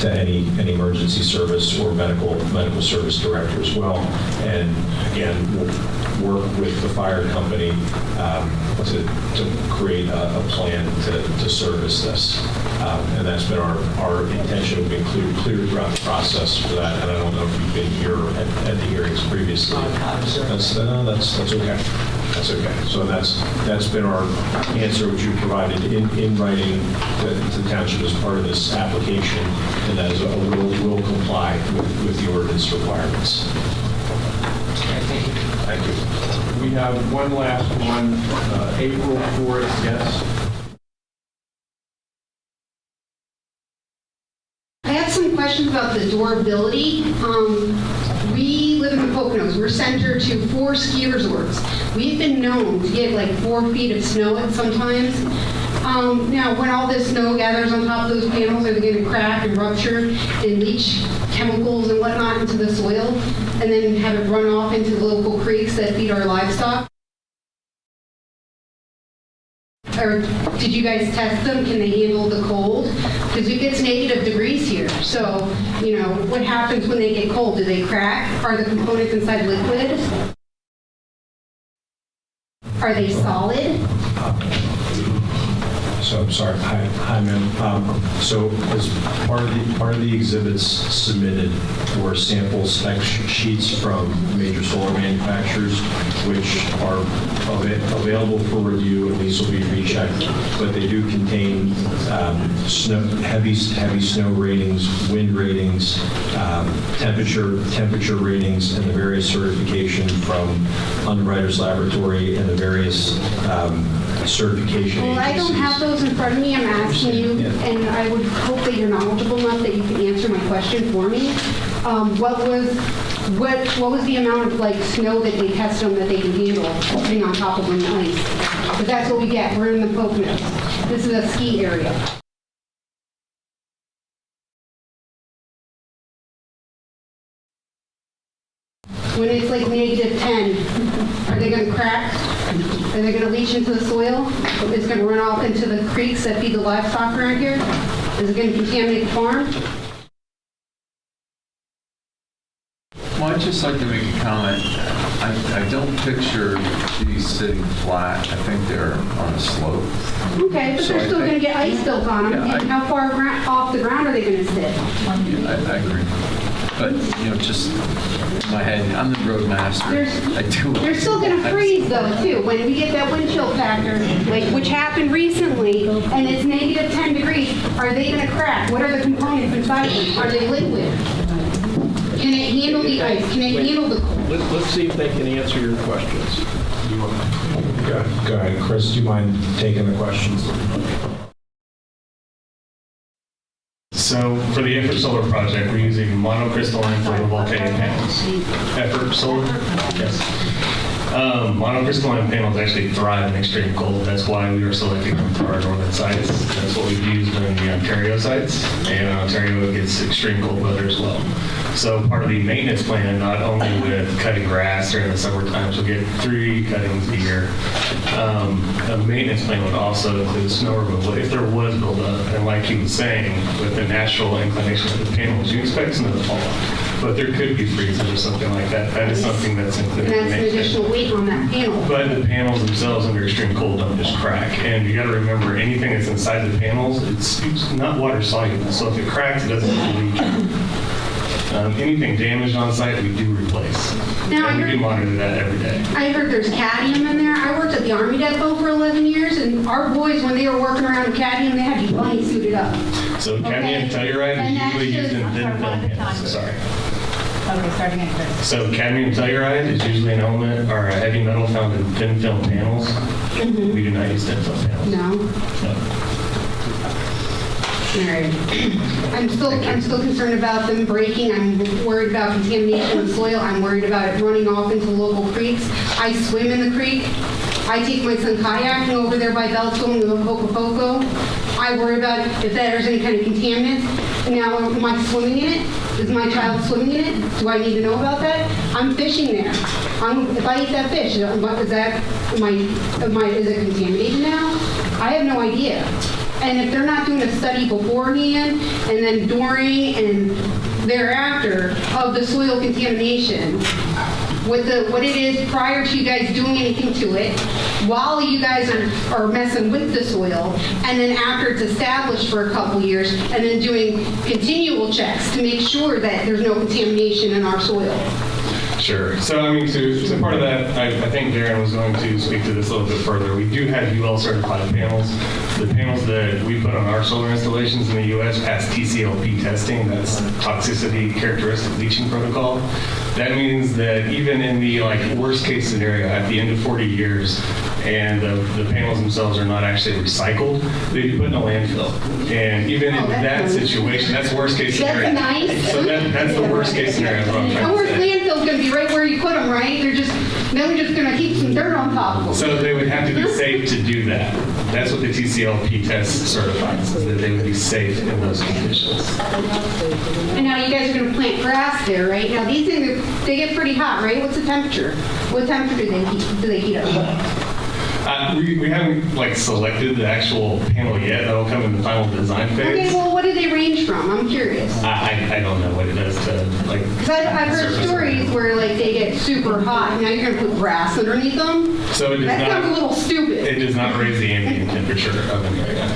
any emergency service or medical service director as well. And again, we'll work with the fire company to create a plan to service this. And that's been our intention. We've been clear throughout the process for that. And I don't know if you've been here at the hearings previously. That's okay. That's okay. So that's been our answer, which you provided in writing to the township as part of this application, and that is will comply with the ordinance requirements. Thank you. We have one last one, April 4th, yes. I had some questions about the durability. We live in the Poconos. We're center to 4 ski resorts. We've been known to get like 4 feet of snow at sometimes. Now, when all this snow gathers on top of those panels, are they going to crack and rupture and leach chemicals and whatnot into the soil, and then have it run off into the local creeks that feed our livestock? Or did you guys test them? Can they handle the cold? Because it gets negative degrees here. So, you know, what happens when they get cold? Do they crack? Are the components inside liquid? Are they solid? So, I'm sorry, hi ma'am. So as part of the exhibits submitted were sample spec sheets from major solar manufacturers, which are available for review, and these will be rechecked, but they do contain heavy snow ratings, wind ratings, temperature ratings, and the various certification from Underwriters Laboratory and the various certification Well, I don't agencies. have those in front of me. I'm asking you, and I would hope that you're knowledgeable enough that you can answer my question for me. What was the amount of like snow that they tested them that they can handle putting on top of them ice? Because that's what we get. We're in the Poconos. This is a ski area. When it's like negative 10, are they going to crack? Are they going to leach into the soil? Is it going to run off into the creeks that feed the livestock around here? Is it going to contaminate the farm? Well, I'd just like to make a comment. I don't picture these sitting flat. I think they're on a slope. Okay, but So they're I still think- going to get ice built on them. Yeah, And how far off the ground are they going to sit? I agree. But, you know, just in my head, I'm the roadmaster. I do. They're still going to freeze though too. When we get that wind chill factor, like which happened recently, and it's negative 10 degrees, are they going to crack? What are the components inside them? Are they liquid? Can it handle the ice? Can it handle the cold? Let's see if they can answer your questions. Go ahead, Chris, do you mind taking the questions? So for the Effort Solar project, we're using monocrystalline photovoltaic panels. Effort Solar? Yes. Monocrystalline panels actually thrive in extreme cold. That's why we are selecting them for our northern sites. That's what we've used on the Ontario sites. And Ontario gets extreme cold weather as well. So part of the maintenance plan, not only with cutting grass during the summer times, we'll get 3 cuttings a year. A maintenance plan would also include snow removal if there was buildup. And like he was saying, with the natural inclination of the panels, you expect snow to fall. But there could be freezes or something like that. That is something that's included And in that's the an maintenance plan. additional weight on that panel. But the panels themselves under extreme cold don't just crack. And you got to remember, anything that's inside the panels, it's not water soluble. So if it cracks, it doesn't leach. Anything damaged on site, we do replace. Now, And we do monitor that every day. I heard there's cadmium in there. I worked at the Army Depot for 11 years, and our boys, when they were working around cadmium, they had to be bunny suited up. So cadmium telluride And is that's usually used in just- thin film panels. Sorry. Okay, starting at Chris. So cadmium telluride is usually an element or a heavy metal found in thin film panels. We do not use thin film panels. No? No. All right. I'm still concerned about them breaking. I'm worried about contamination of the soil. I'm worried about it running off into local creeks. I swim in the creek. I take my son kayaking over there by Beltsville and the Hocopoco. I worry about if there's any kind of contaminants. Now, am I swimming in it? Is my child swimming in it? Do I need to know about that? I'm fishing there. If I eat that fish, is it contaminated now? I have no idea. And if they're not doing a study beforehand and then during and thereafter of the soil contamination, what it is prior to you guys doing anything to it, while you guys are messing with the soil, and then after it's established for a couple years, and then doing continual checks to make sure that there's no contamination in our soil. Sure. So, I mean, to part of that, I think Darren was going to speak to this a little bit further. We do have UL certified panels. The panels that we put on our solar installations in the U.S. pass TCLP testing. That's toxicity characteristic leaching protocol. That means that even in the worst case scenario, at the end of 40 years, and the panels themselves are not actually recycled, they'd be put in a landfill. And even in that situation, that's worst case scenario. That's nice. So that's the worst case scenario. Is what I'm The trying to worst say. landfill's gonna be right where you put them, right? They're just gonna heap some dirt on top of them. So they would have to be safe to do that. That's what the TCLP test certifies, is that they would be safe in those conditions. And now you guys are gonna plant grass there, right? Now these things, they get pretty hot, right? What's the temperature? What temperature do they heat up? We haven't selected the actual panel yet. That'll come in the final design phase. Okay, well, what do they range from? I'm curious. I don't know what it does to, like. Because I've heard surface stories where like they get super hot. Now you're gonna put grass underneath them. So it does That not. sounds a little stupid. It does not raise the ambient temperature of an area.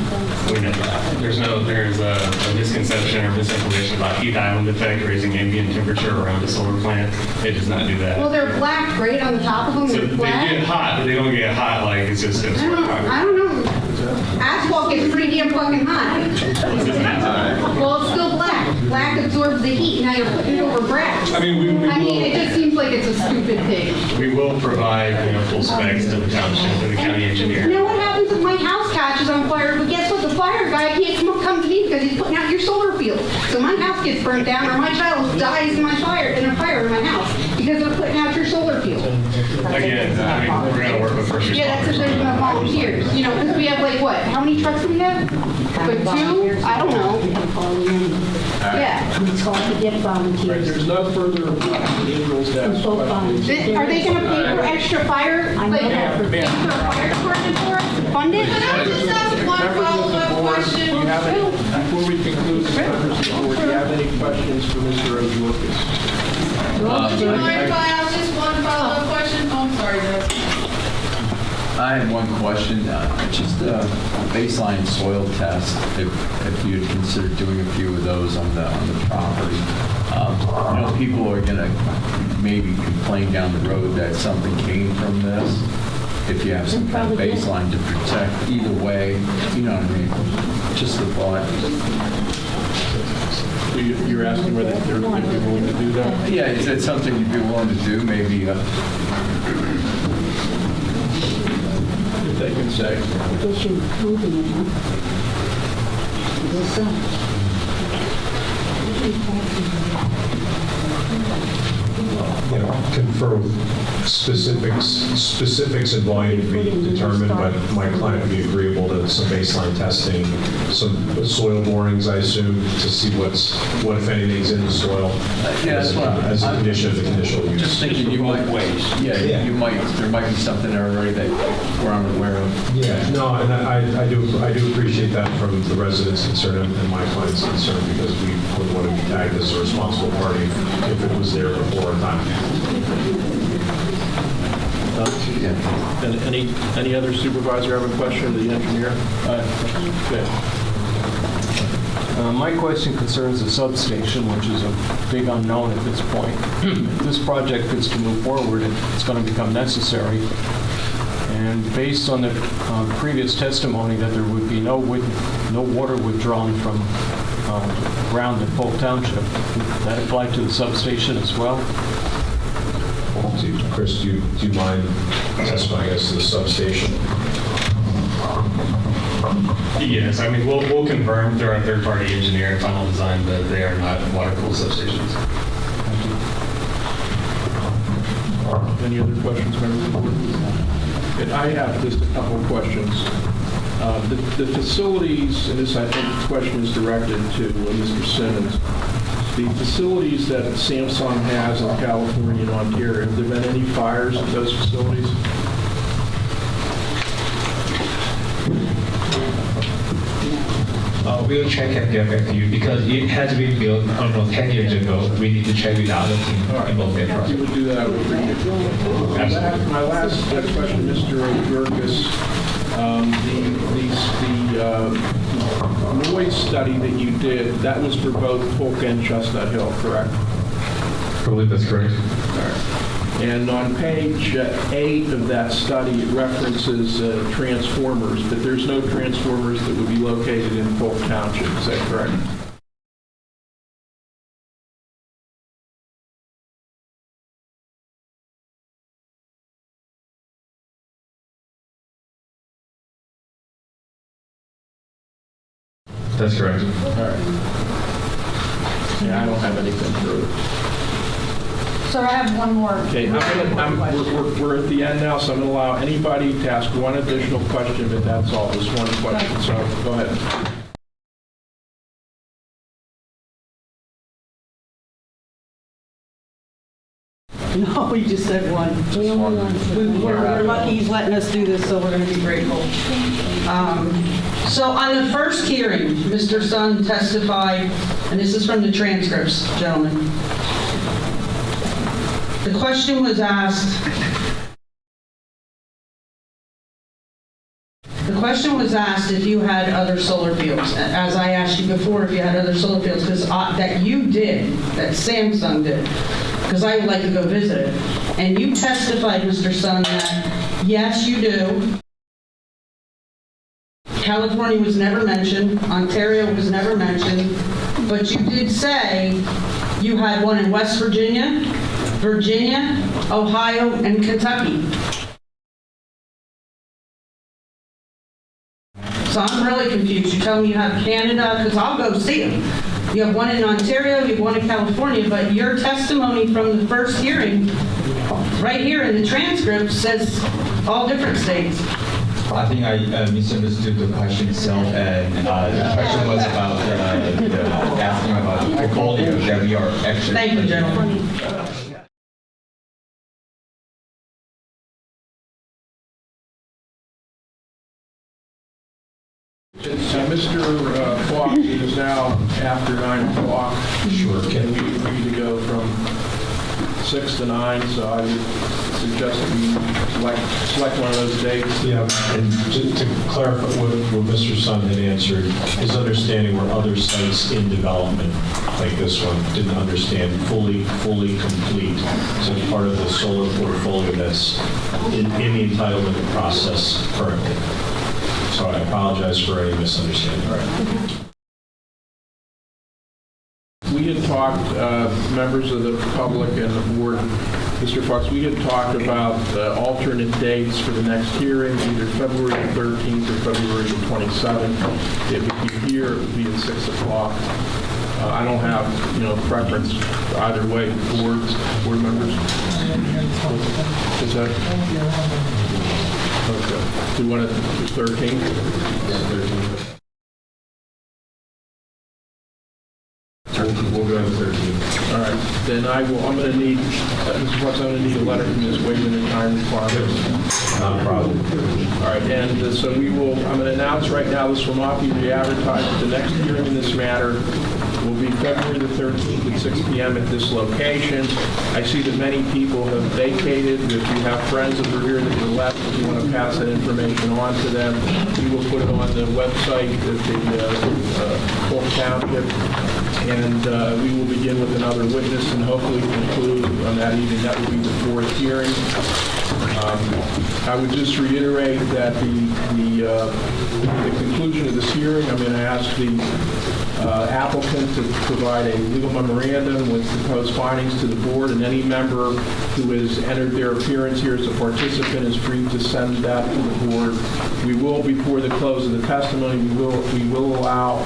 We know that. There's a misconception or misinformation about heat island effect raising ambient temperature around a solar plant. It does not do that. Well, they're black, right, on the top of them. So They're they black. get hot, but they don't get hot like it's just. I don't know. Asphalt gets pretty damn fucking hot. Well, it's still black. Black absorbs the heat. Now you're putting it over grass. I mean, it just seems like it's a stupid thing. We will provide, full specs to the township and the county engineer. Now what happens if my house catches on fire? But guess what? The fire guy can't come to me because he's putting out your solar field. So my house gets burnt down, or my child dies in a fire in my house because they're putting out your solar field. Again, we're going to work with first responders. Yeah, that's if there's no volunteers. Because we have like what? How many trucks do we have? Like 2? I don't know. Yeah. It's hard to get volunteers. There's no further individuals to ask questions. Are they going to pay for extra fire? Like, pay for a fire department for us to fund it? Can I just ask one follow-up question? Do you have any, before we conclude the members of the board, do you have any questions for Mr. Ojorkis? Do you mind if I ask just one follow-up question? Oh, I'm sorry, guys. I have one question, just a baseline soil test, if you'd consider doing a few of those on the property. People are gonna maybe complain down the road that something came from this. If you have some kind of baseline to protect either way, you know what I mean? Just a thought. So you're asking whether they'd be willing to do that? Yeah, is that something you'd be willing to do? Maybe. If they can say. I guess you're moving it, huh? I guess so. Confer with specifics and volume to be determined, but my client would be agreeable to some baseline testing, some soil borings, I assume, to see what if anything's in the soil as a condition of the conditional use. Just thinking you might there might be something there already that we're unaware of. Yeah, no, and I do appreciate that from the residents' concern and my client's concern, because we would want to be tagged as a responsible party if it was there before our time. And any other supervisor have a question of the engineer? Okay. My question concerns the substation, which is a big unknown at this point. If this project is to move forward, it's going to become necessary. And based on the previous testimony that there would be no water withdrawn from ground in Polk Township, would that apply to the substation as well? Chris, do you mind testifying as to the substation? Yes, we'll confirm through our third-party engineer and final design that they are not water-cooled substations. Any other questions, members of the board? And I have just a couple of questions. The facilities, and this I think the question is directed to Mr. Simmons. The facilities that Samsung has in California and Ontario, have there been any fires at those facilities? We'll check and get back to you because it has been built, 10 years ago. We need to check with the other team in both their projects. You would do that, I would appreciate it. My last question, Mr. Ojorkis, the noise study that you did, that was for both Polk and Chestnut Hill, correct? I believe that's correct. And on page 8 of that study, it references transformers, but there's no transformers that would be located in Polk Township. Is that correct? That's correct. All right. Yeah, I don't have anything further. So I have one more. Okay, we're at the end now, so I'm going to allow anybody to ask one additional question, but that's all, just one question. So go ahead. No, we just said one. We're lucky he's letting us do this, so we're going to be grateful. So on the first hearing, Mr. Sun testified, and this is from the transcripts, gentlemen. The question was asked, if you had other solar fields, as I asked you before, if you had other solar fields, because that you did, that Samsung did, because I would like to go visit it. And you testified, Mr. Sun, that yes, you do. California was never mentioned, Ontario was never mentioned, but you did say you had one in West Virginia, Ohio, and Kentucky. So I'm really confused. You tell me you have Canada, because I'll go see them. You have one in Ontario, you have one in California, but your testimony from the first hearing, right here in the transcript, says all different states. I think I misunderstood the question itself, and the question was about asking about the portfolio that we are actually. Thank you, gentlemen. Mr. Fox, it is now after 9 o'clock. Sure. Can we agree to go from 6 to 9? So I would suggest that we select one of those dates. Yeah, and to clarify what Mr. Sun had answered, his understanding were other sites in development, like this one, didn't understand fully complete. So it's part of the solar portfolio that's in the entitlement process currently. So I apologize for any misunderstanding. All right. We had talked, members of the public and the board, Mr. Fox, we had talked about alternate dates for the next hearing, either February 13th or February 27th. It would be here, it would be at 6 o'clock. I don't have, preference either way. Board members? Is that? Okay. Do you want it the 13th? Yeah, 13th. We'll go to the 13th. All right. Then I'm going to need, Mr. Fox, I'm going to need a letter from Ms. Wayman and time requirements. Not a problem. All right. And so I'm going to announce right now, this will not be re-advertised. The next hearing in this matter will be February the 13th at 6 p.m. at this location. I see that many people have vacated. If you have friends that are here that were left, if you want to pass that information on to them, we will put it on the website at the Polk Township. And we will begin with another witness and hopefully conclude on that evening. That will be the fourth hearing. I would just reiterate that the conclusion of this hearing, I'm going to ask the applicant to provide a legal memorandum with proposed findings to the board, and any member who has entered their appearance here as a participant is free to send that to the board. We will, before the close of the testimony, we will allow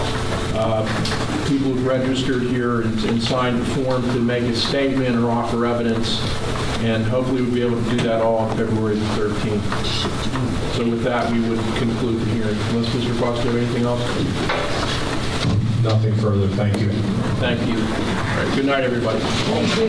people who've registered here and signed the form to make a statement or offer evidence, and hopefully we'll be able to do that all on February the 13th. So with that, we would conclude the hearing. Unless Mr. Fox, do you have anything else? Nothing further. Thank you. Thank you. All right. Good night, everybody. Thank you.